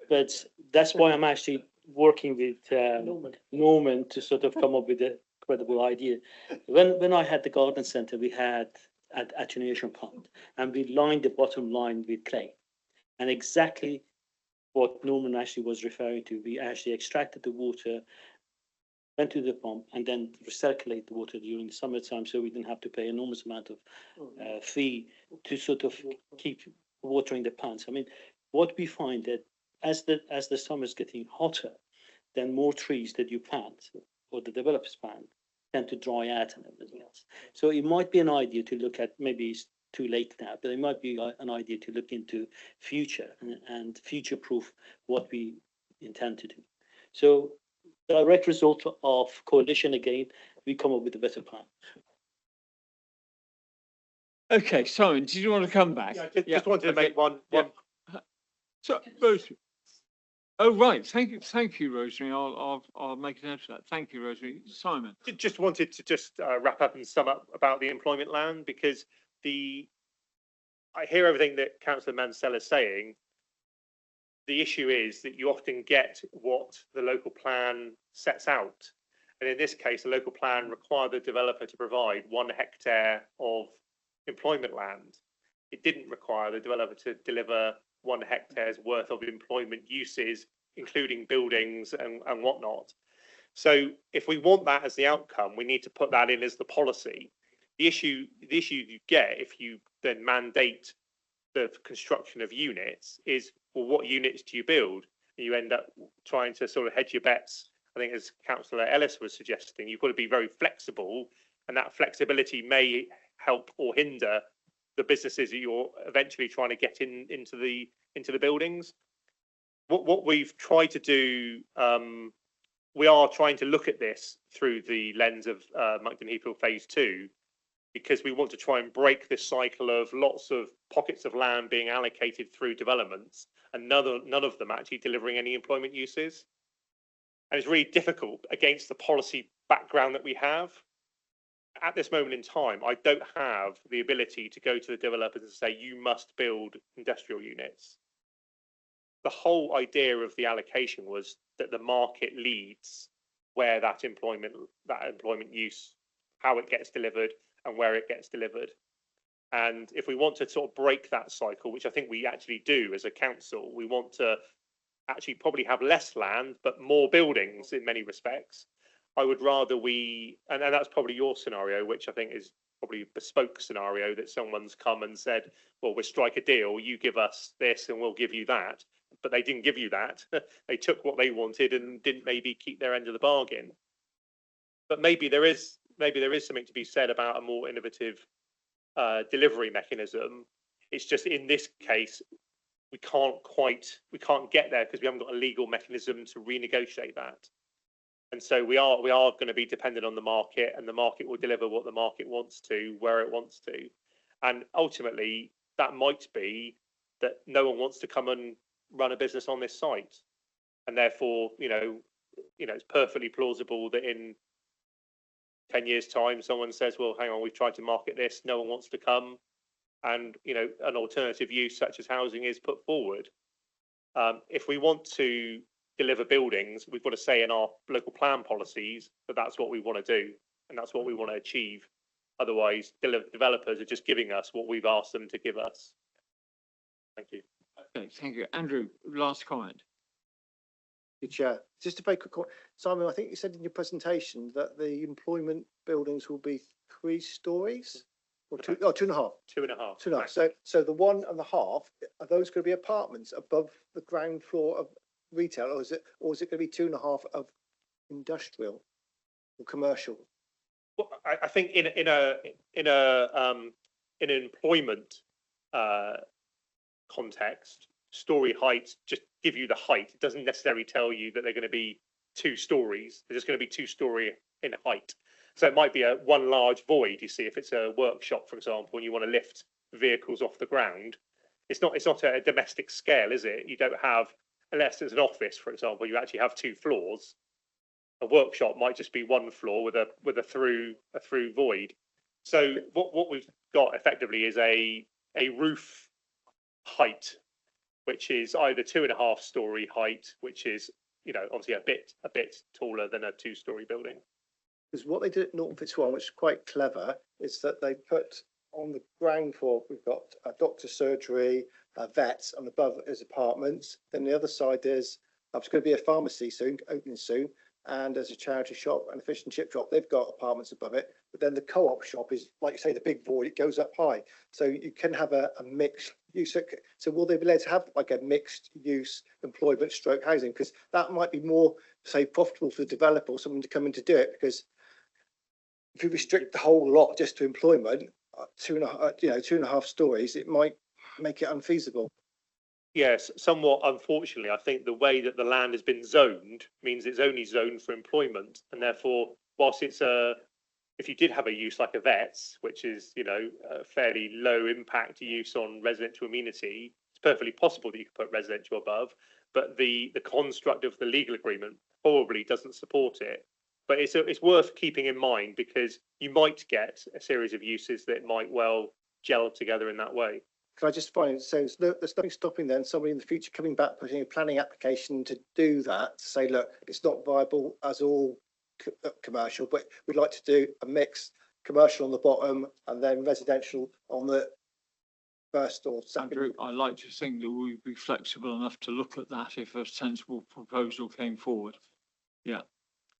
But that's why I'm actually working with Norman to sort of come up with a credible idea. When I had the garden centre, we had an attenuation plant, and we lined the bottom line with clay. And exactly what Norman actually was referring to, we actually extracted the water, went to the pump, and then recirculate the water during the summertime, so we didn't have to pay enormous amount of fee to sort of keep watering the plants. I mean, what we find that as the summer's getting hotter, then more trees that you plant or the developers plant tend to dry out and everything else. So it might be an idea to look at, maybe it's too late now, but it might be an idea to look into future and future-proof what we intend to do. So direct result of coalition again, we come up with a better plan. Okay, Simon, did you want to come back? Yeah, just wanted to make one. So, Rosemary. Oh, right. Thank you, Rosemary. I'll make a note of that. Thank you, Rosemary. Simon. Just wanted to wrap up and sum up about the employment land, because I hear everything that Councillor Mansell is saying. The issue is that you often get what the local plan sets out. And in this case, the local plan required the developer to provide 1 hectare of employment land. It didn't require the developer to deliver 1 hectare's worth of employment uses, including buildings and whatnot. So if we want that as the outcome, we need to put that in as the policy. The issue you get if you then mandate the construction of units is, well, what units do you build? You end up trying to sort of hedge your bets. I think, as Councillor Ellis was suggesting, you've got to be very flexible, and that flexibility may help or hinder the businesses that you're eventually trying to get into the buildings. What we've tried to do, we are trying to look at this through the lens of Monkton Heathfield Phase 2, because we want to try and break this cycle of lots of pockets of land being allocated through developments and none of them actually delivering any employment uses. And it's really difficult against the policy background that we have. at this moment in time, I don't have the ability to go to the developers and say, you must build industrial units. The whole idea of the allocation was that the market leads where that employment use, how it gets delivered and where it gets delivered. And if we want to sort of break that cycle, which I think we actually do as a council, we want to actually probably have less land, but more buildings in many respects. I would rather and that's probably your scenario, which I think is probably a bespoke scenario, that someone's come and said, well, we'll strike a deal, you give us this and we'll give you that. But they didn't give you that. They took what they wanted and didn't maybe keep their end of the bargain. But maybe there is something to be said about a more innovative delivery mechanism. It's just in this case, we can't get there because we haven't got a legal mechanism to renegotiate that. And so we are going to be dependent on the market, and the market will deliver what the market wants to, where it wants to. And ultimately, that might be that no one wants to come and run a business on this site. And therefore, it's perfectly plausible that in 10 years' time, someone says, well, hang on, we've tried to market this, no one wants to come. And, an alternative use such as housing is put forward. If we want to deliver buildings, we've got to say in our local plan policies that that's what we want to do and that's what we want to achieve. Otherwise, developers are just giving us what we've asked them to give us. Thank you. Okay, thank you. Andrew, last comment. Chair, just a very quick comment. Simon, I think you said in your presentation that the employment buildings will be 3 stories or 2.5. 2.5. 2.5. So the 1.5, are those going to be apartments above the ground floor of retail, or is it going to be 2.5 of industrial or commercial? Well, I think in an employment context, story height just give you the height. It doesn't necessarily tell you that they're going to be 2 stories. They're just going to be 2-story in height. So it might be one large void. You see, if it's a workshop, for example, and you want to lift vehicles off the ground, it's not a domestic scale, is it? You don't have, unless it's an office, for example, you actually have 2 floors. A workshop might just be 1 floor with a through void. So what we've got effectively is a roof height, which is either 2.5-story height, which is obviously a bit taller than a 2-story building. Because what they did at Norton Fitzwarren, which is quite clever, is that they put on the ground floor, we've got a doctor's surgery, vets, and above is apartments. Then the other side is there's going to be a pharmacy soon, opening soon, and there's a charity shop and a fish and chip shop. They've got apartments above it, but then the co-op shop is, like you say, the big void. It goes up high, so you can have a mixed use. So will they be able to have like a mixed use employment stroke housing? Because that might be more, say, profitable for the developer or someone to come in to do it. Because if you restrict the whole lot just to employment, 2.5 stories, it might make it unfeasible. Yes, somewhat unfortunately, I think the way that the land has been zoned means it's only zoned for employment, and therefore, whilst it's if you did have a use like a vet's, which is a fairly low impact use on residential amenity, it's perfectly possible that you could put residential above, but the construct of the legal agreement probably doesn't support it. But it's worth keeping in mind, because you might get a series of uses that might well gel together in that way. Can I just find, so there's nothing stopping then somebody in the future coming back, putting a planning application to do that, to say, look, it's not viable as all commercial, but we'd like to do a mix, commercial on the bottom and then residential on the first or second. Andrew, I like to think that we'd be flexible enough to look at that if a sensible proposal came forward. Yeah.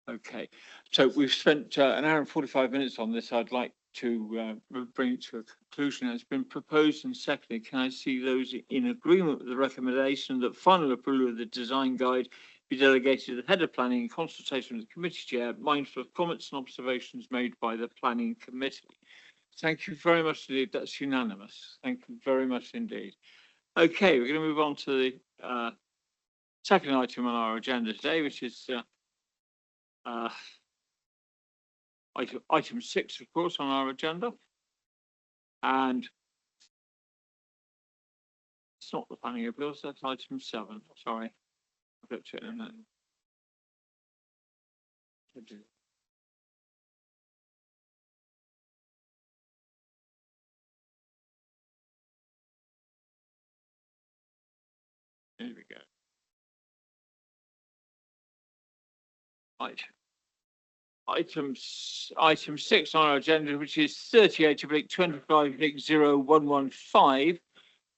Okay. So we've spent an hour and 45 minutes on this. I'd like to bring it to a conclusion. It's been proposed and seconded. Can I see those in agreement with the recommendation that final approval of the design guide be delegated to the head of planning in consultation with the committee chair, mindful of comments and observations made by the planning committee? Thank you very much indeed. That's unanimous. Thank you very much indeed. Okay, we're going to move on to the second item on our agenda today, which is item 6, of course, on our agenda. And it's not the planning appeals, that's item 7. Sorry. I've looked at it in a minute. There we go. Right. Item 6 on our agenda, which is 38/25/0115,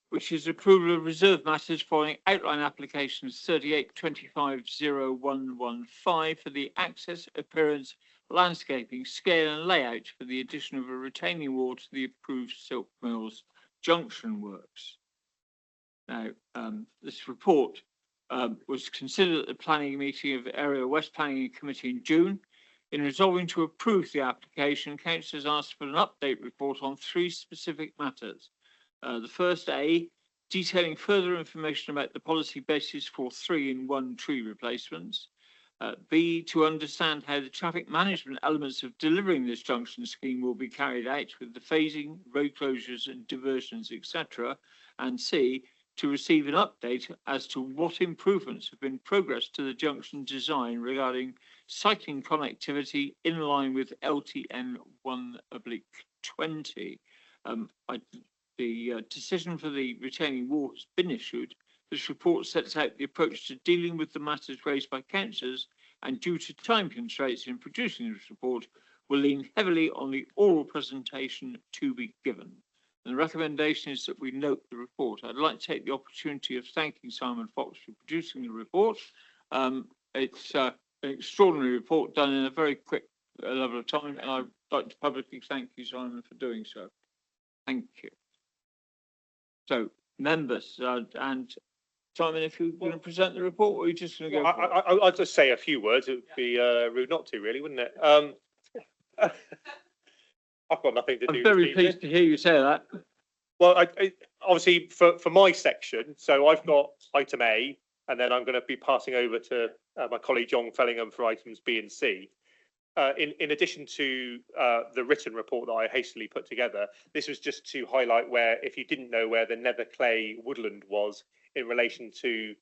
which is approval of reserve matters following outline applications 38/25/0115 for the access, appearance, landscaping, scale and layout for the addition of a retaining wall to the approved Silk Mills junction works. Now, this report was considered at the planning meeting of the Area West Planning Committee in June. In resolving to approve the application, councillors asked for an update report on 3 specific matters. The first, A, detailing further information about the policy basis for 3-in-1 tree replacements. B, to understand how the traffic management elements of delivering this junction scheme will be carried out with the phasing, road closures and diversions, etc. And C, to receive an update as to what improvements have been progressed to the junction design regarding cycling connectivity in line with LTN 1/20. The decision for the retaining wall has been issued. This report sets out the approach to dealing with the matters raised by councillors, and due to time constraints in producing this report, will lean heavily on the oral presentation to be given. And the recommendation is that we note the report. I'd like to take the opportunity of thanking Simon Fox for producing the report. It's an extraordinary report done in a very quick level of time, and I'd like to publicly thank you, Simon, for doing so. Thank you. So, members, and Simon, if you're going to present the report, or are you just going to go? I'll just say a few words. It would be rude not to, really, wouldn't it? I've got nothing to do. I'm very pleased to hear you say that. Well, obviously for my section, so I've got item A, and then I'm going to be passing over to my colleague John Fellingham for items B and C. In addition to the written report that I hastily put together, this was just to highlight where, if you didn't know where the Nether Clay woodland was in relation to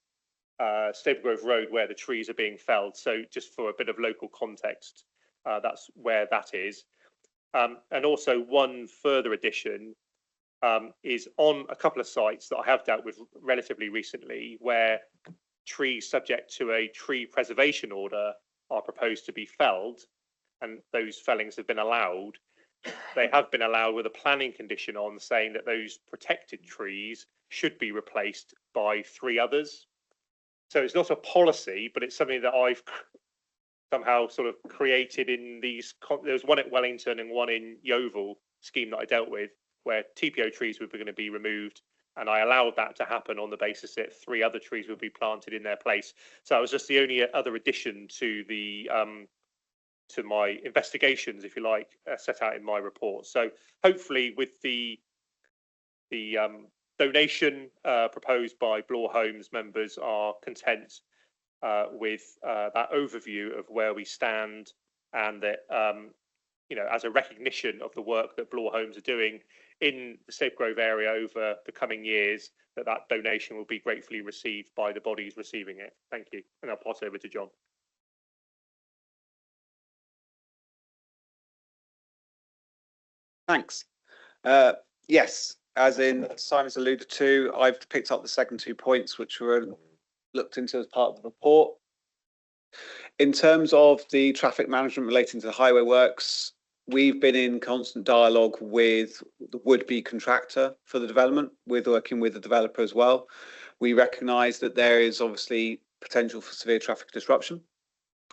Staple Grove Road, where the trees are being felled. So just for a bit of local context, that's where that is. And also one further addition is on a couple of sites that I have dealt with relatively recently, where trees subject to a tree preservation order are proposed to be felled, and those fellings have been allowed. They have been allowed with a planning condition on saying that those protected trees should be replaced by 3 others. So it's not a policy, but it's something that I've somehow sort of created in these. There was one at Wellington and one in Yeovil scheme that I dealt with, where TPO trees were going to be removed, and I allowed that to happen on the basis that 3 other trees would be planted in their place. So that was just the only other addition to the to my investigations, if you like, set out in my report. So hopefully, with the donation proposed by Bloor Homes, members are content with that overview of where we stand, and that as a recognition of the work that Bloor Homes are doing in the Staple Grove area over the coming years, that donation will be gratefully received by the bodies receiving it. Thank you, and I'll pass over to John. Thanks. Yes, as in Simon's alluded to, I've picked up the second 2 points which were looked into as part of the report. In terms of the traffic management relating to the highway works, we've been in constant dialogue with the would-be contractor for the development, with working with the developer as well. We recognise that there is obviously potential for severe traffic disruption,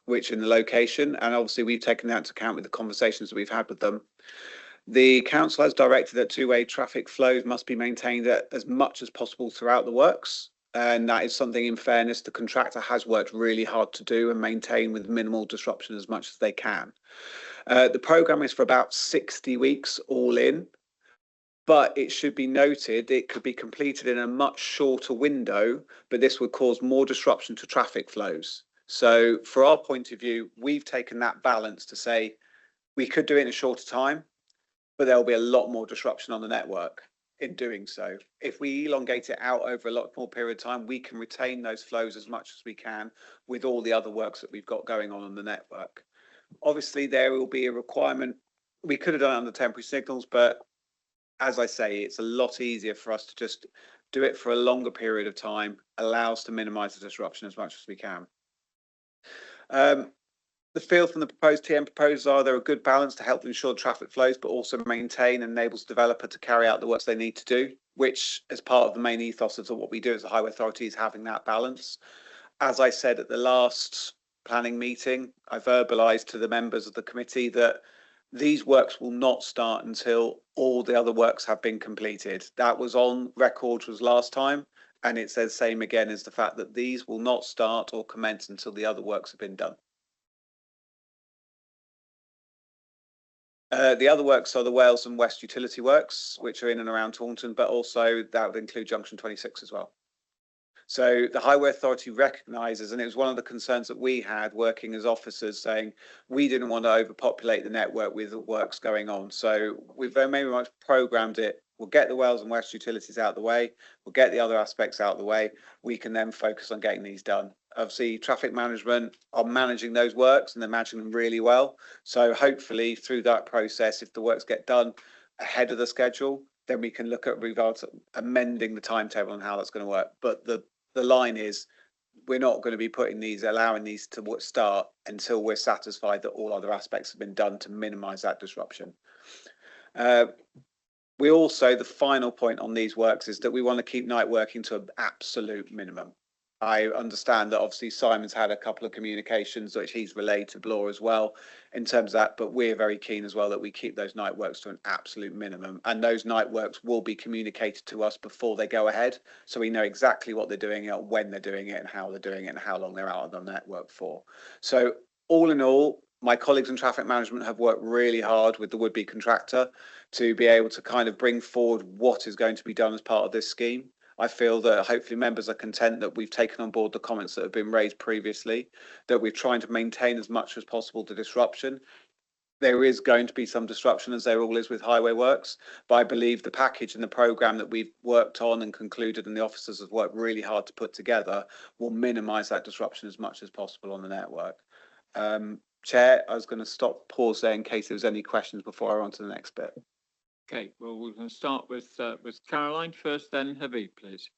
which in the location, and obviously we've taken that into account with the conversations that we've had with them. The council has directed that 2-way traffic flows must be maintained as much as possible throughout the works. And that is something, in fairness, the contractor has worked really hard to do and maintain with minimal disruption as much as they can. The programme is for about 60 weeks all in, but it should be noted it could be completed in a much shorter window, but this would cause more disruption to traffic flows. So for our point of view, we've taken that balance to say we could do it in a shorter time, but there will be a lot more disruption on the network in doing so. If we elongate it out over a lot more period of time, we can retain those flows as much as we can with all the other works that we've got going on the network. Obviously, there will be a requirement. We could have done it under temporary signals, but as I say, it's a lot easier for us to just do it for a longer period of time, allow us to minimise the disruption as much as we can. The feel from the proposed TM proposals are they're a good balance to help ensure traffic flows, but also maintain and enables developer to carry out the works they need to do, which as part of the main ethos of what we do as a highway authority is having that balance. As I said at the last planning meeting, I verbalised to the members of the committee that these works will not start until all the other works have been completed. That was on record was last time, and it's the same again as the fact that these will not start or commence until the other works have been done. The other works are the Wales and West utility works, which are in and around Taunton, but also that would include Junction 26 as well. So the Highway Authority recognises, and it was one of the concerns that we had working as officers, saying we didn't want to overpopulate the network with the works going on. So we've very much programmed it. We'll get the Wales and West utilities out of the way. We'll get the other aspects out of the way. We can then focus on getting these done. Obviously, traffic management are managing those works and they're managing them really well. So hopefully through that process, if the works get done ahead of the schedule, then we can look at amending the timetable and how that's going to work. But the line is, we're not going to be allowing these to start until we're satisfied that all other aspects have been done to minimise that disruption. We also, the final point on these works is that we want to keep night working to an absolute minimum. I understand that obviously Simon's had a couple of communications which he's relayed to Blore as well in terms of that, but we're very keen as well that we keep those night works to an absolute minimum, and those night works will be communicated to us before they go ahead, so we know exactly what they're doing, when they're doing it and how they're doing it and how long they're out of the network for. So all in all, my colleagues in traffic management have worked really hard with the would-be contractor to be able to kind of bring forward what is going to be done as part of this scheme. I feel that hopefully members are content that we've taken on board the comments that have been raised previously, that we're trying to maintain as much as possible the disruption. There is going to be some disruption, as there all is with highway works, but I believe the package and the programme that we've worked on and concluded and the officers have worked really hard to put together will minimise that disruption as much as possible on the network. Chair, I was going to pause there in case there was any questions before I run on to the next bit. Okay, well, we're going to start with Caroline first, then Habib, please.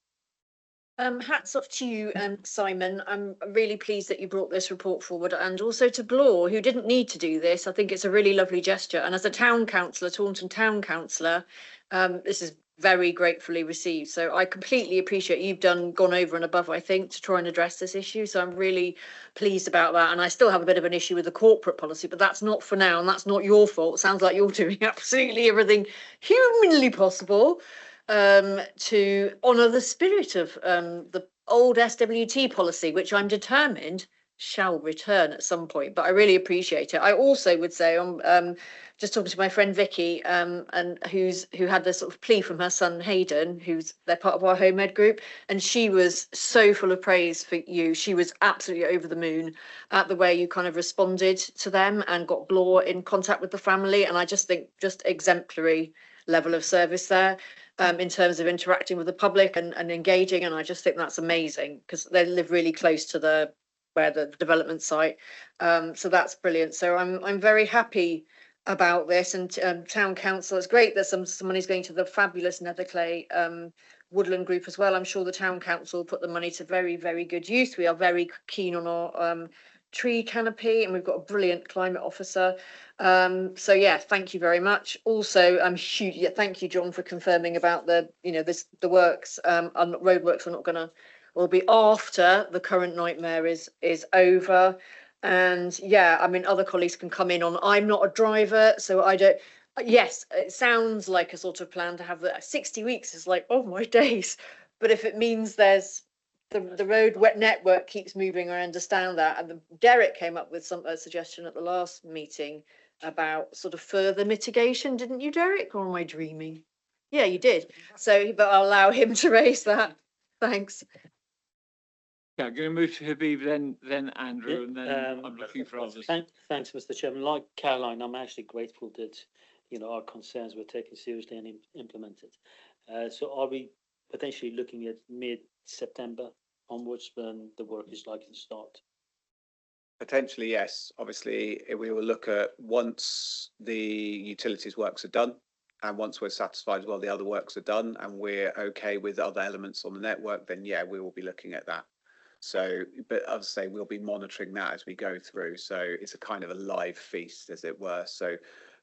Hats off to you, Simon. I'm really pleased that you brought this report forward, and also to Blore, who didn't need to do this. I think it's a really lovely gesture. And as a town councillor, Taunton town councillor, this is very gratefully received. So I completely appreciate you've gone over and above, I think, to try and address this issue. So I'm really pleased about that. And I still have a bit of an issue with the corporate policy, but that's not for now, and that's not your fault. It sounds like you're doing absolutely everything humanly possible to honour the spirit of the old SWT policy, which I'm determined shall return at some point, but I really appreciate it. I also would say I'm just talking to my friend Vicky, and who had this sort of plea from her son Hayden, they're part of our home ed group, and she was so full of praise for you. She was absolutely over the moon at the way you kind of responded to them and got Blore in contact with the family, and I just think just exemplary level of service there. In terms of interacting with the public and engaging, and I just think that's amazing because they live really close to where the development site, so that's brilliant. So I'm very happy about this, and town council, it's great that some money's going to the fabulous Netherclay woodland group as well. I'm sure the town council put the money to very, very good use. We are very keen on our tree canopy, and we've got a brilliant climate officer. So yeah, thank you very much. Also, thank you, John, for confirming about the works. Road works are not going to, will be after the current nightmare is over. And yeah, I mean, other colleagues can come in on. I'm not a driver, so I don't. Yes, it sounds like a sort of plan to have 60 weeks is like, oh my days. But if it means there's the road wet network keeps moving, I understand that. And Derek came up with some suggestion at the last meeting about sort of further mitigation, didn't you, Derek? Or am I dreaming? Yeah, you did. So, but I'll allow him to raise that. Thanks. Yeah, I'm going to move to Habib, then Andrew, and then I'm looking for others. Thanks, Mr. Chairman. Like Caroline, I'm actually grateful that our concerns were taken seriously and implemented. So are we potentially looking at mid-September onwards when the work is likely to start? Potentially, yes. Obviously, we will look at once the utilities works are done And once we're satisfied as well, the other works are done and we're okay with other elements on the network, then yeah, we will be looking at that. So, but as I say, we'll be monitoring that as we go through. So it's a kind of a live feast, as it were. So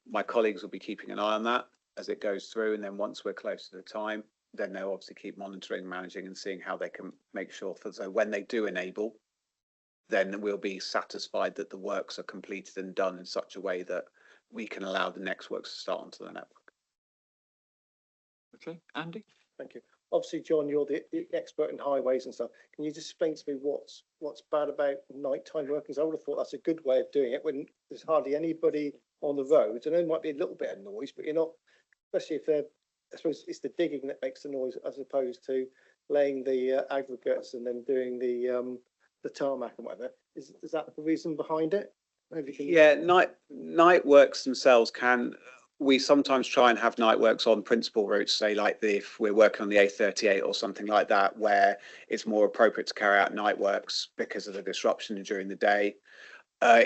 my colleagues will be keeping an eye on that as it goes through. And then once we're close to the time, then they'll obviously keep monitoring, managing and seeing how they can make sure for, so when they do enable, then we'll be satisfied that the works are completed and done in such a way that we can allow the next works to start onto the network. Okay, Andy? Thank you. Obviously, John, you're the expert in highways and stuff. Can you just explain to me what's bad about nighttime workings? I would have thought that's a good way of doing it when there's hardly anybody on the road. I know there might be a little bit of noise, but you're not, especially if they're, I suppose it's the digging that makes the noise as opposed to laying the aggregates and then doing the tarmac and whatever. Is that the reason behind it? Maybe you can... Yeah, night works themselves can. We sometimes try and have night works on principal routes, say like if we're working on the A38 or something like that, where it's more appropriate to carry out night works because of the disruption during the day.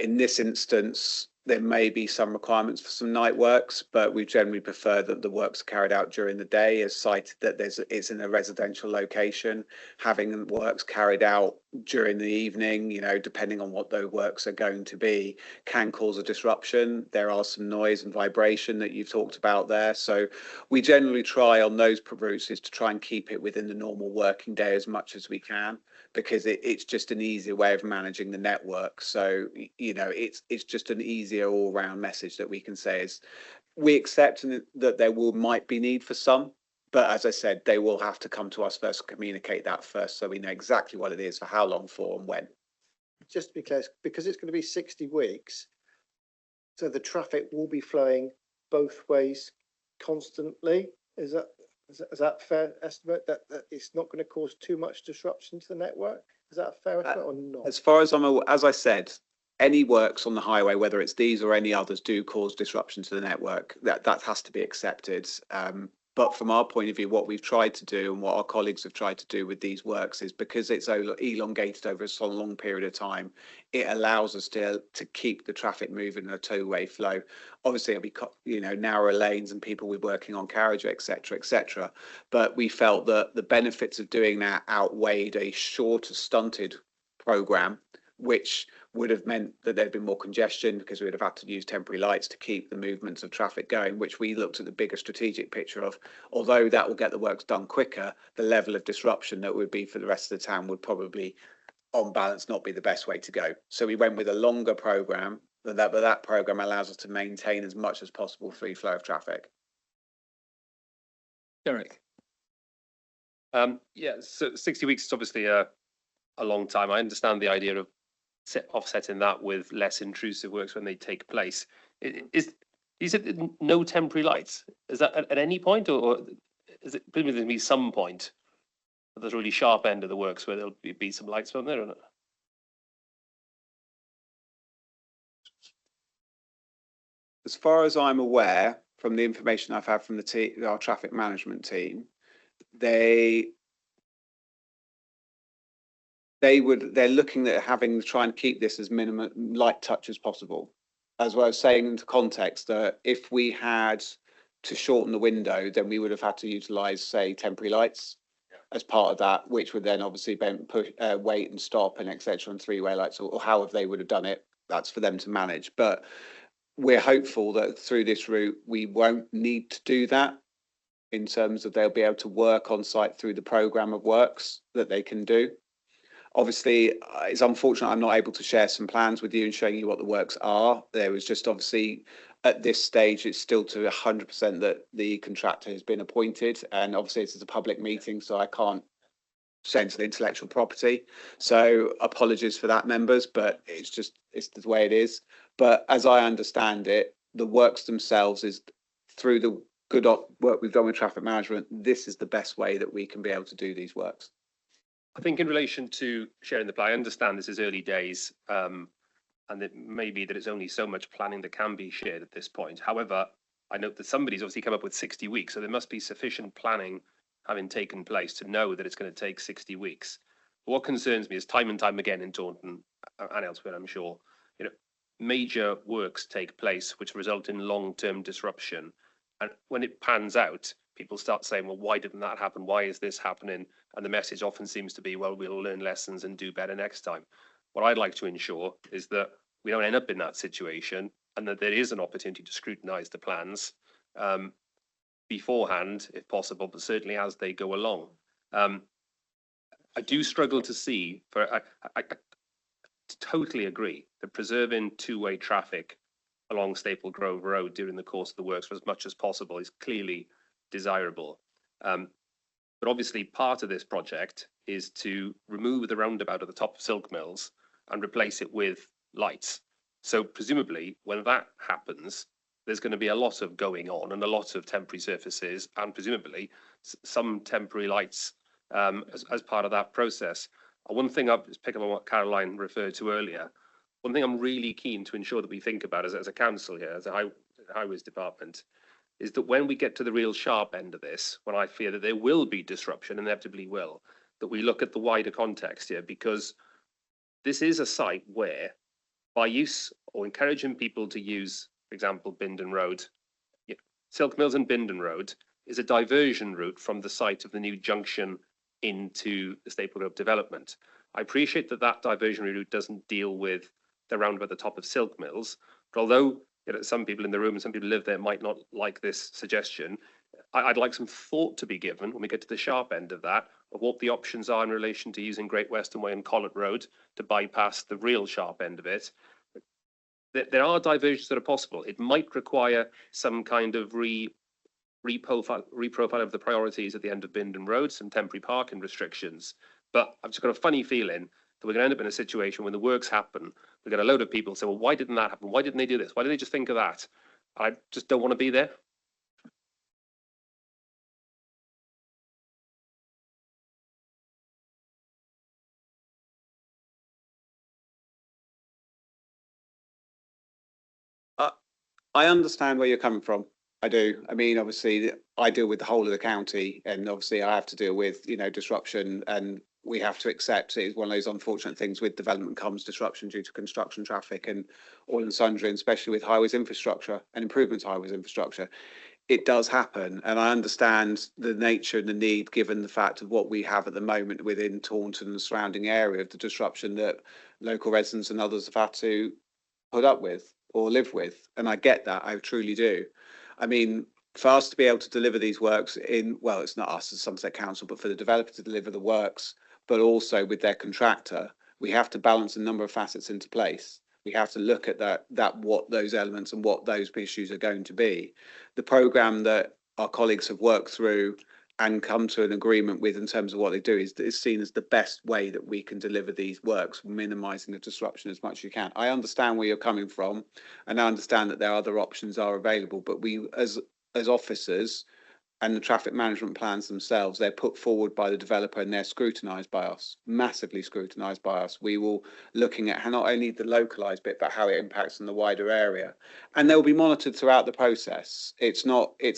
In this instance, there may be some requirements for some night works, but we generally prefer that the works are carried out during the day, as cited that it's in a residential location. Having works carried out during the evening, you know, depending on what those works are going to be, can cause a disruption. There are some noise and vibration that you've talked about there. So we generally try on those routes is to try and keep it within the normal working day as much as we can, because it's just an easier way of managing the network. So, you know, it's just an easier all-round message that we can say is we accept that there might be need for some, but as I said, they will have to come to us first, communicate that first, so we know exactly what it is, for how long for, and when. Just to be clear, because it's going to be 60 weeks, so the traffic will be flowing both ways constantly. Is that a fair estimate, that it's not going to cause too much disruption to the network? Is that a fair estimate or not? As far as I'm aware, as I said, any works on the highway, whether it's these or any others, do cause disruption to the network. That has to be accepted. But from our point of view, what we've tried to do and what our colleagues have tried to do with these works is, because it's elongated over a so long period of time, it allows us to keep the traffic moving in a two-way flow. Obviously, it'll be, you know, narrower lanes and people will be working on carriageway, etc., etc. But we felt that the benefits of doing that outweighed a shorter, stunted programme, which would have meant that there'd been more congestion because we'd have had to use temporary lights to keep the movements of traffic going, which we looked at the bigger strategic picture of. Although that will get the works done quicker, the level of disruption that would be for the rest of the town would probably, on balance, not be the best way to go. So we went with a longer programme, but that programme allows us to maintain as much as possible free flow of traffic. Derek? Yeah, so 60 weeks is obviously a long time. I understand the idea of offsetting that with less intrusive works when they take place. You said no temporary lights. Is that at any point, or is it presumably be some point at the really sharp end of the works where there'll be some lights on there or not? As far as I'm aware, from the information I've had from our traffic management team, they're looking at having to try and keep this as minimum light touch as possible. As well as saying into context that if we had to shorten the window, then we would have had to utilise, say, temporary lights as part of that, which would then obviously push, wait and stop and etc. and three-way lights, or however they would have done it. That's for them to manage. But we're hopeful that through this route, we won't need to do that, in terms of they'll be able to work on site through the programme of works that they can do. Obviously, it's unfortunate I'm not able to share some plans with you and showing you what the works are. There was just obviously at this stage, it's still to 100% that the contractor has been appointed. And obviously this is a public meeting, so I can't censor the intellectual property. So apologies for that, members, but it's the way it is. But as I understand it, the works themselves is through the good work we've done with traffic management, this is the best way that we can be able to do these works. I think in relation to sharing the plan, I understand this is early days, and it may be that it's only so much planning that can be shared at this point. However, I note that somebody's obviously come up with 60 weeks, so there must be sufficient planning having taken place to know that it's going to take 60 weeks. But what concerns me is time and time again in Taunton and elsewhere, I'm sure, major works take place which result in long-term disruption. And when it pans out, people start saying, well, why didn't that happen? Why is this happening? And the message often seems to be, well, we'll learn lessons and do better next time. What I'd like to ensure is that we don't end up in that situation and that there is an opportunity to scrutinise the plans beforehand, if possible, but certainly as they go along. I do struggle to see, I totally agree that preserving two-way traffic along Staple Grove Road during the course of the works for as much as possible is clearly desirable. But obviously part of this project is to remove the roundabout at the top of Silk Mills and replace it with lights. So presumably when that happens, there's going to be a lot of going on and a lot of temporary surfaces and presumably some temporary lights as part of that process. One thing I'll just pick up on what Caroline referred to earlier. One thing I'm really keen to ensure that we think about as a council here, as a highways department, is that when we get to the real sharp end of this, when I fear that there will be disruption, inevitably will, that we look at the wider context here, because this is a site where, by use or encouraging people to use, for example, Bindon Road, Silk Mills and Bindon Road is a diversion route from the site of the new junction into the Staple Grove development. I appreciate that that diversionary route doesn't deal with the roundabout at the top of Silk Mills, but although some people in the room and some people who live there might not like this suggestion, I'd like some thought to be given when we get to the sharp end of that, of what the options are in relation to using Great Western Way and Collet Road to bypass the real sharp end of it. There are diversions that are possible. It might require some kind of reprofile of the priorities at the end of Bindon Road, some temporary parking restrictions. But I've just got a funny feeling that we're going to end up in a situation when the works happen, we get a load of people say, well, why didn't that happen? Why didn't they do this? Why didn't they just think of that? I just don't want to be there. I understand where you're coming from. I do. I mean, obviously, I deal with the whole of the county, and obviously, I have to deal with disruption, and we have to accept it is one of those unfortunate things with development comes disruption due to construction traffic and all and sundry, and especially with highways infrastructure and improvements to highways infrastructure. It does happen, and I understand the nature and the need, given the fact of what we have at the moment within Taunton and the surrounding area, of the disruption that local residents and others have had to put up with or live with. And I get that, I truly do. I mean, for us to be able to deliver these works in, well, it's not us as Somerset Council, but for the developer to deliver the works, but also with their contractor, we have to balance a number of facets into place. We have to look at that what those elements and what those issues are going to be. The programme that our colleagues have worked through and come to an agreement with in terms of what they do is seen as the best way that we can deliver these works, minimising the disruption as much as you can. I understand where you're coming from, and I understand that there are other options are available, but we as officers and the traffic management plans themselves, they're put forward by the developer and they're scrutinised by us, massively scrutinised by us. We will looking at how not only the localised bit, but how it impacts on the wider area. And they'll be monitored throughout the process. It's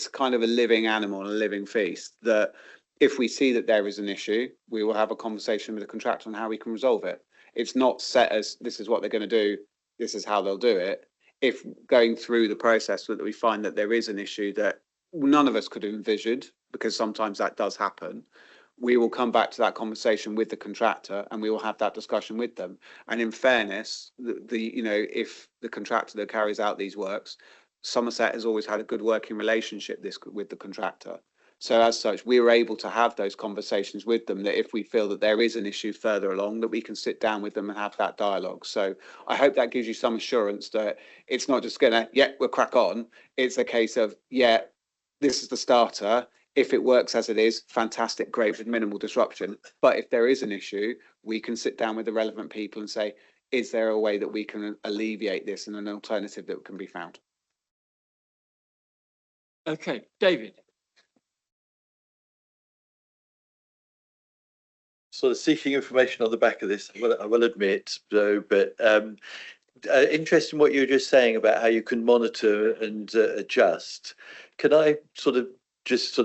kind of a living animal and a living feast that if we see that there is an issue, we will have a conversation with the contractor on how we can resolve it. It's not set as this is what they're going to do, this is how they'll do it. If going through the process that we find that there is an issue that none of us could have envisioned, because sometimes that does happen, we will come back to that conversation with the contractor and we will have that discussion with them. And in fairness, if the contractor that carries out these works, Somerset has always had a good working relationship with the contractor. So as such, we were able to have those conversations with them, that if we feel that there is an issue further along, that we can sit down with them and have that dialogue. So I hope that gives you some assurance that it's not just gonna, we'll crack on. It's a case of, this is the starter. If it works as it is, fantastic, great, with minimal disruption. But if there is an issue, we can sit down with the relevant people and say, is there a way that we can alleviate this and an alternative that can be found? Okay, David. Sort of seeking information on the back of this, I will admit, though, but interesting what you were just saying about how you can monitor and adjust. Can I just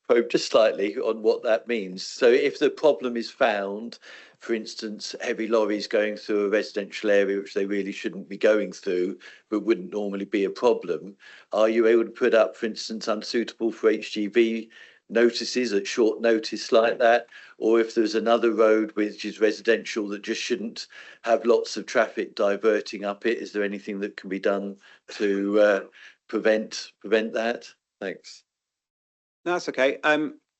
probe just slightly on what that means. So if the problem is found, for instance, heavy lorries going through a residential area which they really shouldn't be going through, but wouldn't normally be a problem, are you able to put up, for instance, unsuitable for HGV notices at short notice like that? Or if there's another road which is residential that just shouldn't have lots of traffic diverting up it, is there anything that can be done to prevent that? Thanks. No, that's okay.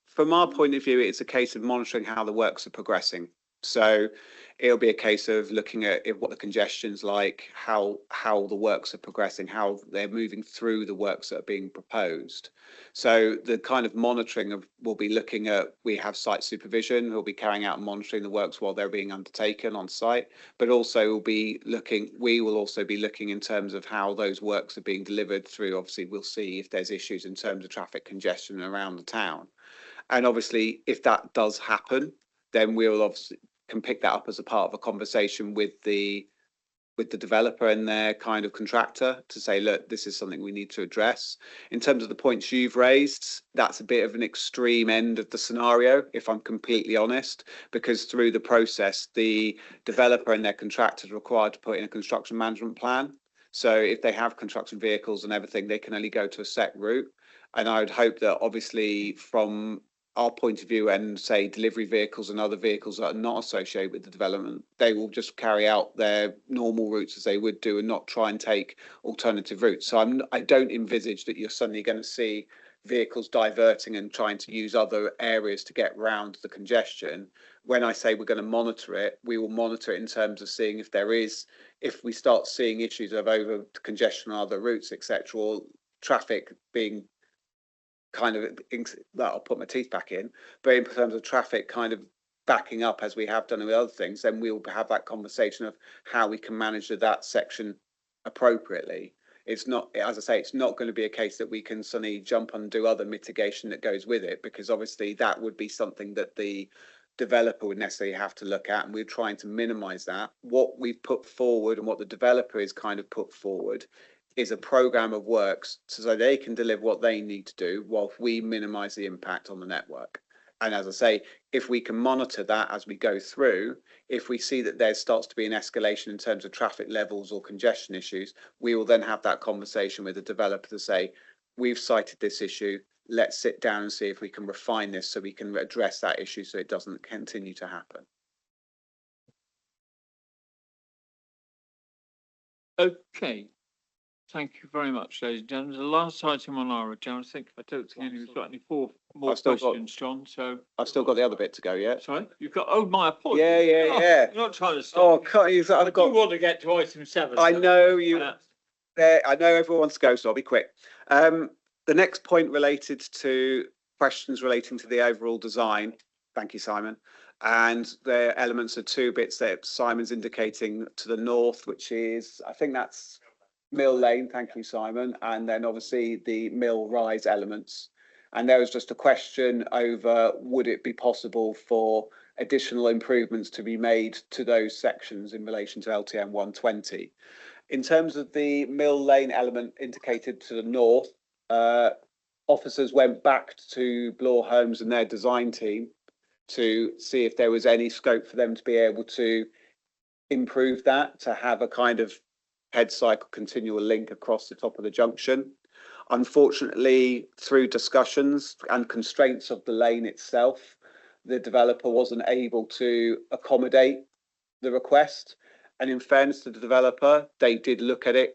From our point of view, it's a case of monitoring how the works are progressing. So it'll be a case of looking at what the congestion's like, how the works are progressing, how they're moving through the works that are being proposed. So the kind of monitoring of we'll be looking at, we have site supervision, who'll be carrying out and monitoring the works while they're being undertaken on site, but also we will also be looking in terms of how those works are being delivered through. Obviously, we'll see if there's issues in terms of traffic congestion around the town. And obviously, if that does happen, then we'll obviously can pick that up as a part of a conversation with the developer and their kind of contractor to say, look, this is something we need to address. In terms of the points you've raised, that's a bit of an extreme end of the scenario, if I'm completely honest, because through the process, the developer and their contractor are required to put in a construction management plan. So if they have construction vehicles and everything, they can only go to a set route. And I would hope that obviously from our point of view and say delivery vehicles and other vehicles that are not associated with the development, they will just carry out their normal routes as they would do and not try and take alternative routes. So I don't envisage that you're suddenly going to see vehicles diverting and trying to use other areas to get around the congestion. When I say we're going to monitor it, we will monitor it in terms of seeing if we start seeing issues of over congestion on other routes, etc., or traffic being kind of that I'll put my teeth back in, but in terms of traffic kind of backing up as we have done with other things, then we'll have that conversation of how we can manage that section appropriately. It's not, as I say, it's not going to be a case that we can suddenly jump and do other mitigation that goes with it, because obviously that would be something that the developer would necessarily have to look at, and we're trying to minimize that. What we've put forward and what the developer is kind of put forward is a program of works so they can deliver what they need to do while we minimize the impact on the network. And as I say, if we can monitor that as we go through, if we see that there starts to be an escalation in terms of traffic levels or congestion issues, we will then have that conversation with the developer to say, we've cited this issue, let's sit down and see if we can refine this so we can address that issue so it doesn't continue to happen. Okay. Thank you very much, ladies and gentlemen. The last item on our agenda, I don't think anyone's got any more questions, John, so. I've still got the other bit to go, yeah? Sorry, you've got, my apologies. Yeah. You're not trying to stop. Oh, can't you? I do want to get to item 7. I know you, I know everyone wants to go, so I'll be quick. The next point related to questions relating to the overall design. Thank you, Simon. And the elements of 2 bits that Simon's indicating to the north, which is, I think that's Mill Lane, thank you, Simon, and then obviously the Mill Rise elements. And there was just a question over, would it be possible for additional improvements to be made to those sections in relation to LTM 120? In terms of the Mill Lane element indicated to the north, officers went back to Bloor Homes and their design team to see if there was any scope for them to be able to improve that, to have a kind of head cycle continual link across the top of the junction. Unfortunately, through discussions and constraints of the lane itself, the developer wasn't able to accommodate the request. And in fairness to the developer, they did look at it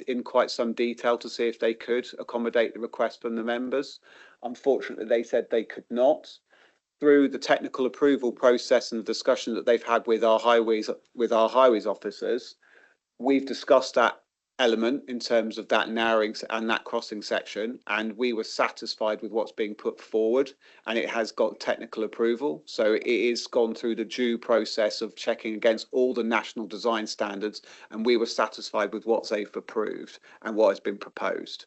in quite some detail to see if they could accommodate the request from the members. Unfortunately, they said they could not. Through the technical approval process and the discussion that they've had with our highways officers, we've discussed that element in terms of that narrowing and that crossing section, and we were satisfied with what's being put forward, and it has got technical approval. So it is gone through the due process of checking against all the national design standards, and we were satisfied with what they've approved and what has been proposed.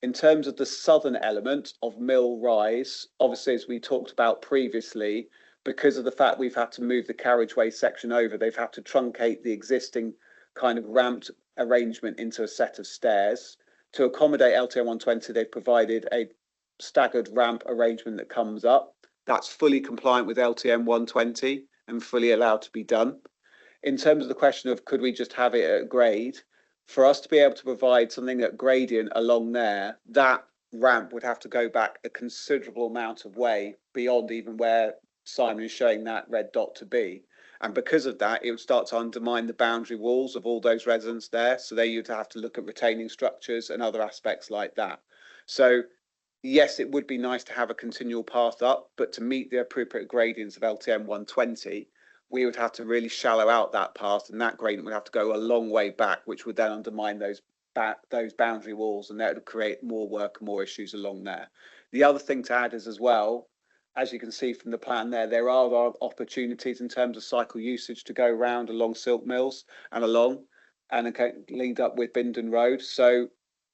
In terms of the southern element of Mill Rise, obviously, as we talked about previously, because of the fact we've had to move the carriageway section over, they've had to truncate the existing kind of ramped arrangement into a set of stairs. To accommodate LTM 120, they've provided a staggered ramp arrangement that comes up. That's fully compliant with LTM 120 and fully allowed to be done. In terms of the question of could we just have it at grade, for us to be able to provide something at gradient along there, that ramp would have to go back a considerable amount of way beyond even where Simon is showing that red dot to be. And because of that, it would start to undermine the boundary walls of all those residents there. So there you'd have to look at retaining structures and other aspects like that. So yes, it would be nice to have a continual path up, but to meet the appropriate gradients of LTM 120, we would have to really shallow out that path, and that gradient would have to go a long way back, which would then undermine those boundary walls, and that would create more work and more issues along there. The other thing to add is as well, as you can see from the plan there are opportunities in terms of cycle usage to go around along Silk Mills and along and lead up with Bindon Road. So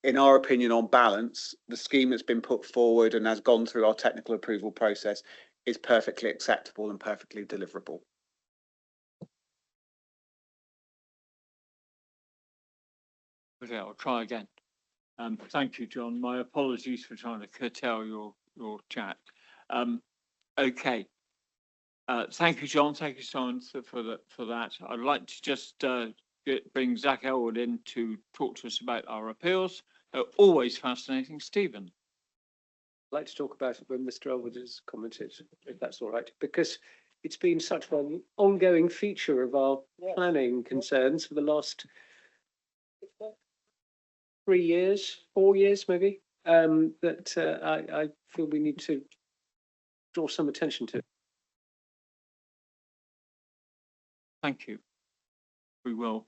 in our opinion, on balance, the scheme that's been put forward and has gone through our technical approval process is perfectly acceptable and perfectly deliverable. Okay, I'll try again. Thank you, John. My apologies for trying to curtail your chat. Okay. Thank you, John. Thank you, Simon, for that. I'd like to just bring Zach Elwood in to talk to us about our appeals. They're always fascinating. Stephen. I'd like to talk about it when Mr. Elwood has commented, if that's all right, because it's been such an ongoing feature of our planning concerns for the last 3 years, 4 years maybe, that I feel we need to draw some attention to. Thank you. We will.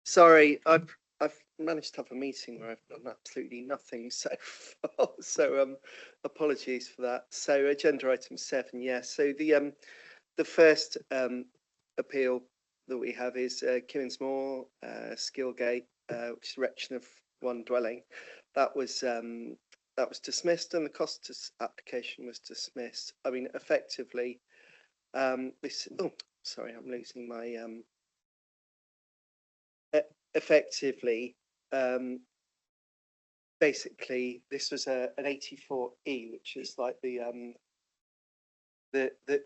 Sorry, I've managed to have a meeting where I've done absolutely nothing so far. So apologies for that. So agenda item 7, yes. So the first appeal that we have is Kimmins-Moor, Skillgate, which is erection of one dwelling. That was dismissed, and the cost application was dismissed. I mean, effectively, this. Oh, sorry, I'm losing my. Effectively, basically, this was an 84E, which is like the it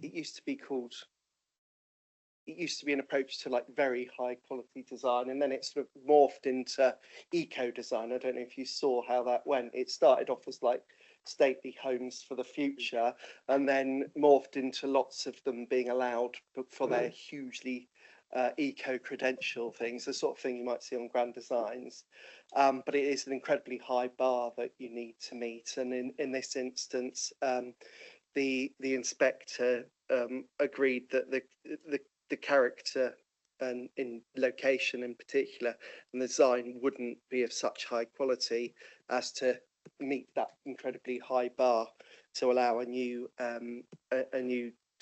used to be called. It used to be an approach to like very high quality design, and then it sort of morphed into eco design. I don't know if you saw how that went. It started off as like stately homes for the future, and then morphed into lots of them being allowed for their hugely eco credential things, the sort of thing you might see on grand designs. But it is an incredibly high bar that you need to meet, and in this instance, the inspector agreed that the character and in location in particular and the design wouldn't be of such high quality as to meet that incredibly high bar to allow a new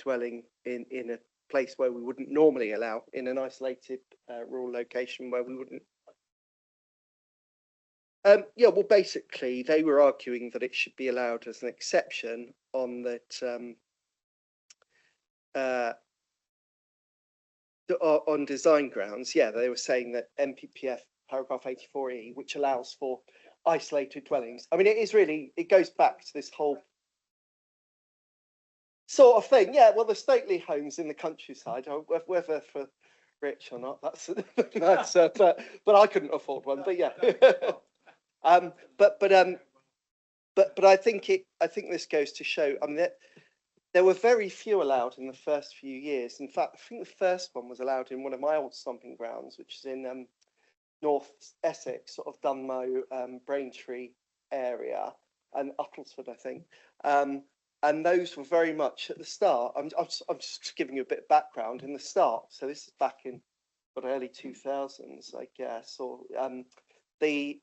dwelling in a place where we wouldn't normally allow, in an isolated rural location where we wouldn't. Yeah, well, basically they were arguing that it should be allowed as an exception on that on design grounds. Yeah, they were saying that NPPF paragraph 84E, which allows for isolated dwellings. I mean, it goes back to this whole sort of thing. Yeah, well, the stately homes in the countryside, whether for rich or not, that's but I couldn't afford one. But yeah, but I think this goes to show. I mean, there were very few allowed in the first few years. In fact, I think the first one was allowed in one of my old stomping grounds, which is in North Essex, sort of Dunmow, Braintree area, and Uttlesford, I think. And those were very much at the start. I'm just giving you a bit of background in the start. So this is back in the early 2000s, I guess. Or they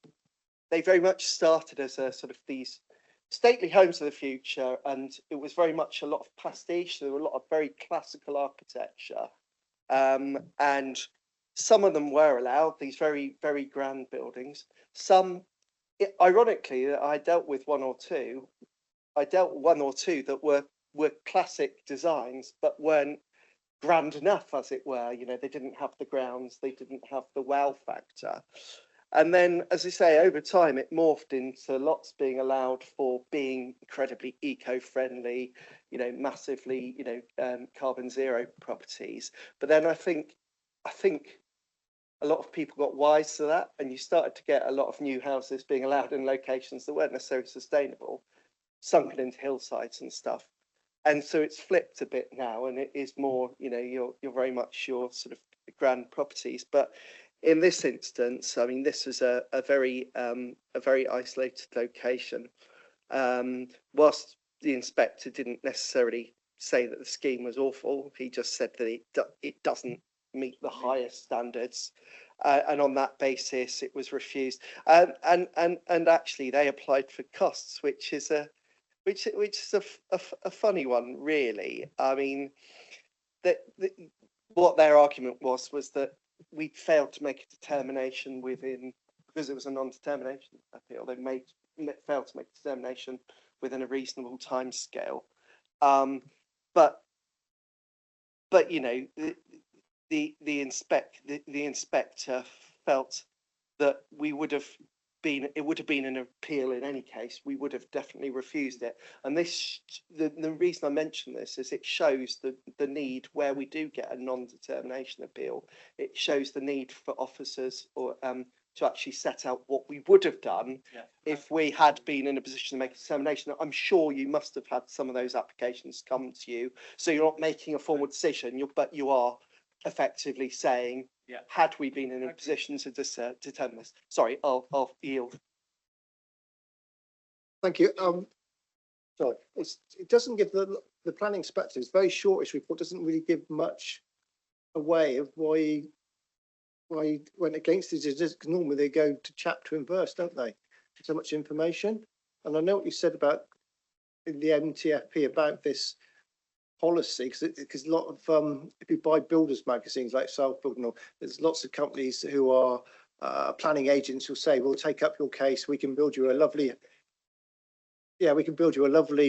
very much started as a sort of these stately homes of the future, and it was very much a lot of pastiche. There were a lot of very classical architecture, and some of them were allowed, these very, very grand buildings. Some, ironically, I dealt with one or two I dealt with one or two that were classic designs, but weren't grand enough, as it were. You know, they didn't have the grounds, they didn't have the wow factor. And then, as I say, over time, it morphed into lots being allowed for being incredibly eco-friendly, you know, massively, you know, carbon zero properties. But then I think a lot of people got wise to that, and you started to get a lot of new houses being allowed in locations that weren't necessarily sustainable, sunken into hillsides and stuff. And so it's flipped a bit now, and it is more, you know, you're very much your sort of grand properties. But in this instance, I mean, this was a very isolated location. Whilst the inspector didn't necessarily say that the scheme was awful, he just said that it doesn't meet the highest standards, and on that basis, it was refused. And actually, they applied for costs, which is a funny one, really. I mean, what their argument was that we failed to make a determination within, because it was a non-determination appeal. They failed to make a determination within a reasonable time scale. But you know, the inspector felt that it would have been an appeal in any case. We would have definitely refused it. And this, the reason I mention this is it shows the need where we do get a non-determination appeal. It shows the need for officers or to actually set out what we would have done if we had been in a position to make a determination. I'm sure you must have had some of those applications come to you. So you're not making a formal decision, but you are effectively saying, had we been in a position to determine this. Sorry, I'll yield. Thank you. Sorry, it doesn't give the planning inspector, it's very shortish report, doesn't really give much away of why he went against it. Because normally they go to chapter and verse, don't they? So much information. And I know what you said about in the MTFP about this policy, because a lot of if you buy builders magazines like Self Building, there's lots of companies who are planning agents who say, we'll take up your case, we can build you a lovely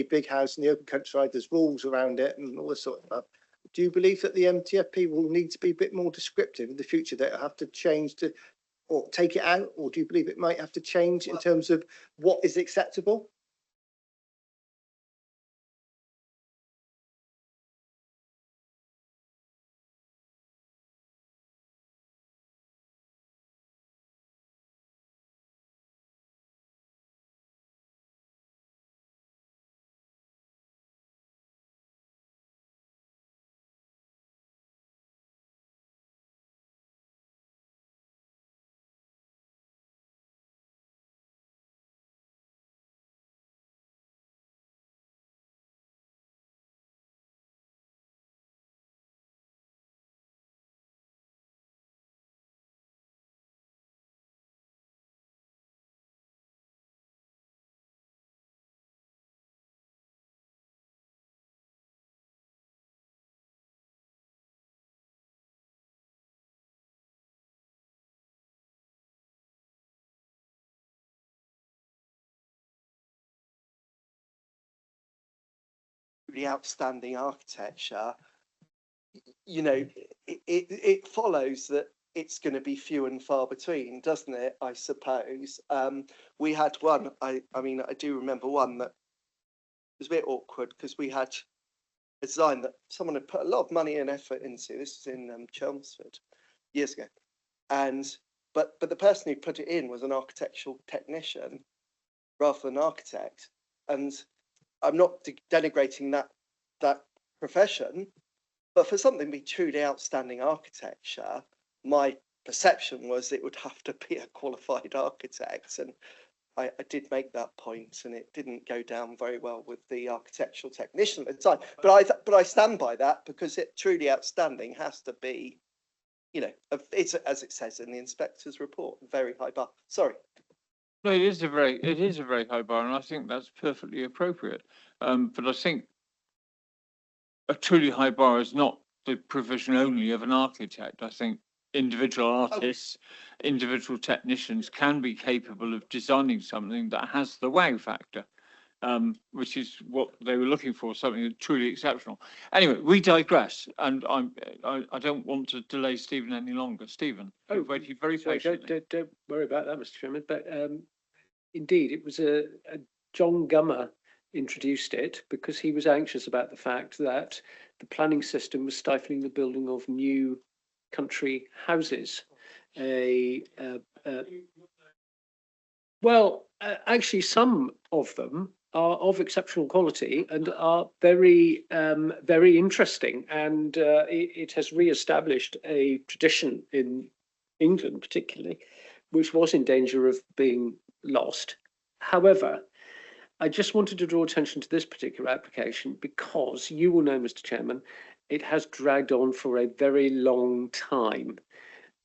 big house in the open countryside, there's rules around it and all this sort of stuff. Do you believe that the MTFP will need to be a bit more descriptive in the future, that it'll have to change to or take it out, or do you believe it might have to change in terms of what is acceptable? The outstanding architecture, you know, it follows that it's going to be few and far between, doesn't it? I suppose. We had one. I mean, I do remember one that was a bit awkward because we had a design that someone had put a lot of money and effort into. This was in Chelmsford years ago, but the person who put it in was an architectural technician rather than an architect, and I'm not denigrating that profession, but for something to be truly outstanding architecture, my perception was it would have to be a qualified architect, and I did make that point, and it didn't go down very well with the architectural technician at the time. But I stand by that, because it truly outstanding has to be, you know, it's, as it says in the inspector's report, very high bar. Sorry. No, it is a very high bar, and I think that's perfectly appropriate. But I think a truly high bar is not the provision only of an architect. I think individual artists, individual technicians can be capable of designing something that has the wow factor. which is what they were looking for, something truly exceptional. Anyway, we digress, and I don't want to delay Stephen any longer. Stephen, you've waited very Sorry, patiently. don't worry about that, Mr. Chairman, but indeed, it was a John Gummer introduced it because he was anxious about the fact that the planning system was stifling the building of new country houses. Actually, some of them are of exceptional quality and are very, very interesting. And it has re-established a tradition in England, particularly, which was in danger of being lost. However, I just wanted to draw attention to this particular application because you will know, Mr. Chairman, it has dragged on for a very long time.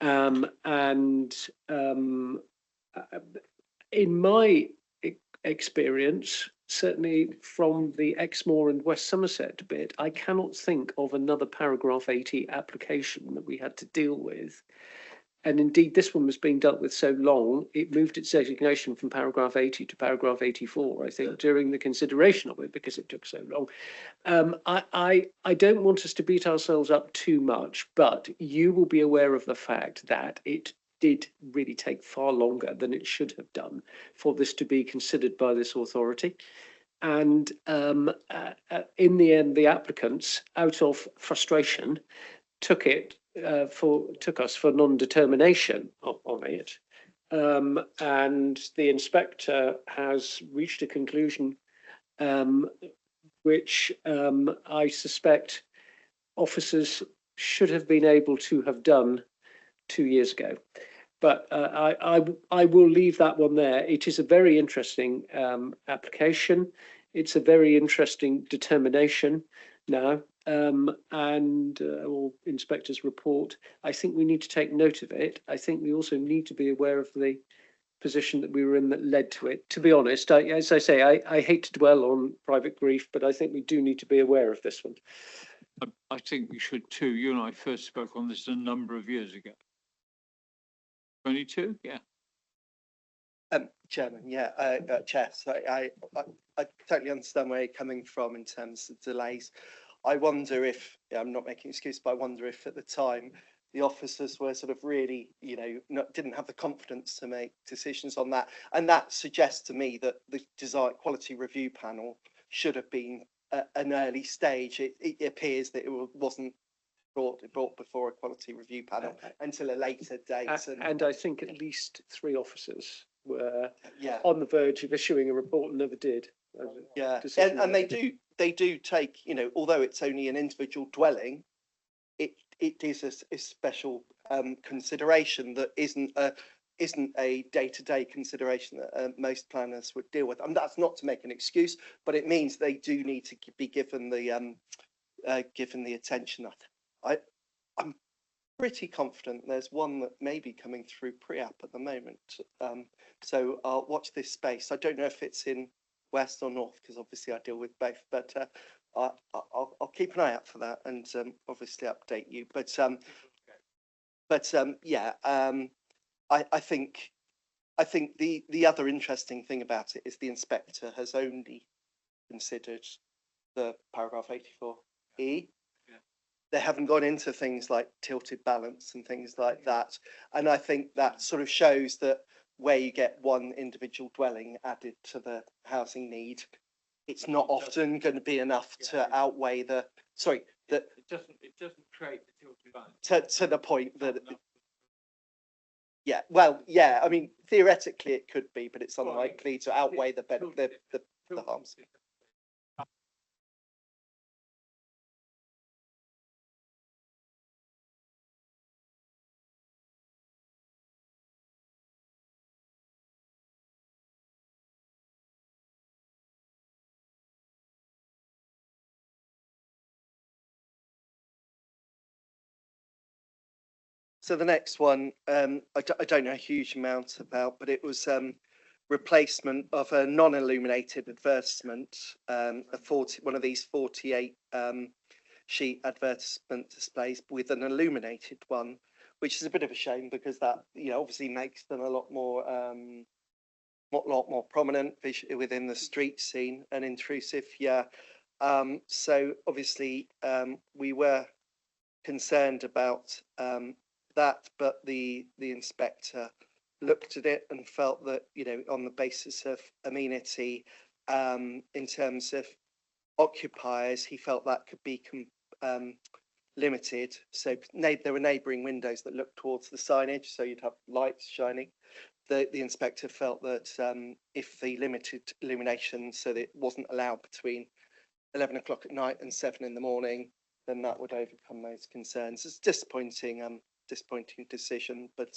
In my experience, certainly from the Exmoor and West Somerset bit, I cannot think of another paragraph 80 application that we had to deal with. And indeed, this one was being dealt with so long, it moved its designation from paragraph 80 to paragraph 84, I think, during the consideration of it, because it took so long. I don't want us to beat ourselves up too much, but you will be aware of the fact that it did really take far longer than it should have done for this to be considered by this authority. And in the end, the applicants, out of frustration, took us for non-determination on it. And the inspector has reached a conclusion which I suspect officers should have been able to have done 2 years ago. But I will leave that one there. It is a very interesting application. It's a very interesting determination now. Or inspector's report. I think we need to take note of it. I think we also need to be aware of the position that we were in that led to it. To be honest, as I say, I hate to dwell on private grief, but I think we do need to be aware of this one. I think we should too. You and I first spoke on this a number of years ago. 22, yeah. Chairman, Chair, so I totally understand where you're coming from in terms of delays. I wonder if, I'm not making an excuse, but I wonder if at the time the officers were sort of really, didn't have the confidence to make decisions on that. And that suggests to me that the design quality review panel should have been at an early stage. It appears that it wasn't brought before a quality review panel until a later date. And I think at least 3 officers were on the verge of issuing a report and never did. And they do take, although it's only an individual dwelling, it is a special consideration that isn't a day-to-day consideration that most planners would deal with. And that's not to make an excuse, but it means they do need to be given the attention. I'm pretty confident there's one that may be coming through pre-app at the moment. So I'll watch this space. I don't know if it's in West or North, because obviously I deal with both, but I'll keep an eye out for that and obviously update you. I think the other interesting thing about it is the inspector has only considered the paragraph 84E. They haven't gone into things like tilted balance and things like that. And I think that sort of shows that where you get one individual dwelling added to the housing need, it's not often going to be enough to outweigh it doesn't create the tilted balance to the point that I mean theoretically it could be, but it's unlikely to outweigh the harms. So the next one, I don't know a huge amount about, but it was replacement of a non-illuminated advertisement, one of these 48 sheet advertisement displays with an illuminated one, which is a bit of a shame because that obviously makes them a lot more lot more prominent within the street scene and intrusive. Yeah. So obviously, we were concerned about that, but the inspector looked at it and felt that, you know, on the basis of amenity, in terms of occupiers, he felt that could be limited. So there were neighbouring windows that looked towards the signage, so you'd have lights shining. The inspector felt that if the limited illumination, so that it wasn't allowed between 11 o'clock at night and 7 in the morning, then that would overcome those concerns. It's disappointing decision, but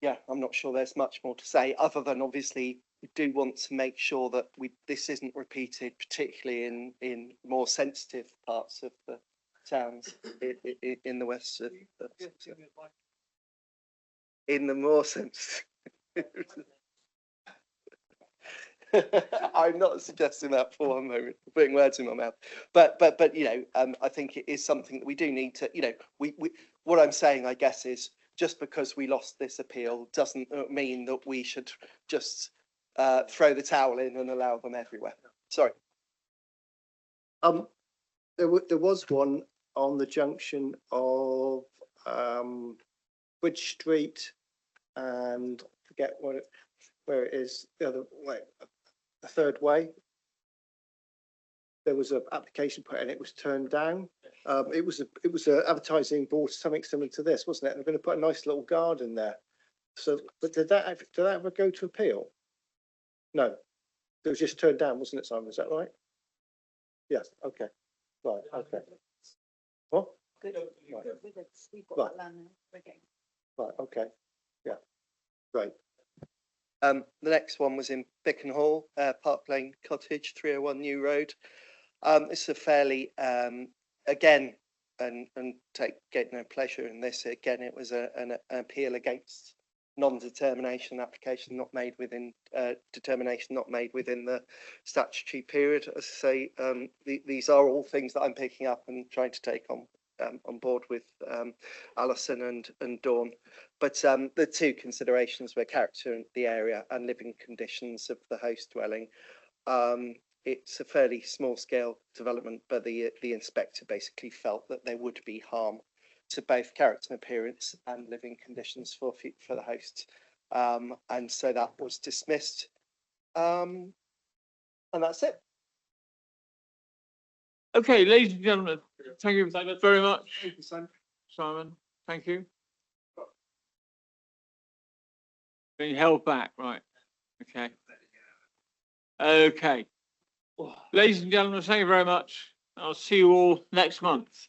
yeah, I'm not sure there's much more to say, other than obviously we do want to make sure that this isn't repeated, particularly in more sensitive parts of the towns in the west of in the more sensitive. I'm not suggesting that for one moment, putting words in my mouth, but you know, I think it is something that we do need to, you know, we what I'm saying, I guess, is just because we lost this appeal doesn't mean that we should just throw the towel in and allow them everywhere. Sorry. There was one on the junction of Bridge Street and forget where it is, the other way, the third way. There was an application put in, it was turned down. It was a advertising board, something similar to this, wasn't it? They're going to put a nice little garden there. So, but did that ever go to appeal? No, it was just turned down, wasn't it, Simon? Is that right? Yes. Okay. Right. Okay. What? Good. Right. Good with it. We've got Right. that land now. We're getting. Right. Okay. Yeah. Great. The next one was in Bickenhall, Park Lane Cottage, 301 New Road. It's a fairly, again, and get no pleasure in this. Again, it was an appeal against non-determination application not made within determination not made within the statutory period. As I say, these are all things that I'm picking up and trying to take on board with Alison and Dawn. But the two considerations were character in the area and living conditions of the host dwelling. It's a fairly small scale development, but the inspector basically felt that there would be harm to both character and appearance and living conditions for the host. And so that was dismissed. And that's it. Okay, ladies and gentlemen, thank you very much. Simon, thank you. Being held back, right? Okay. Okay. Ladies and gentlemen, thank you very much. I'll see you all next month.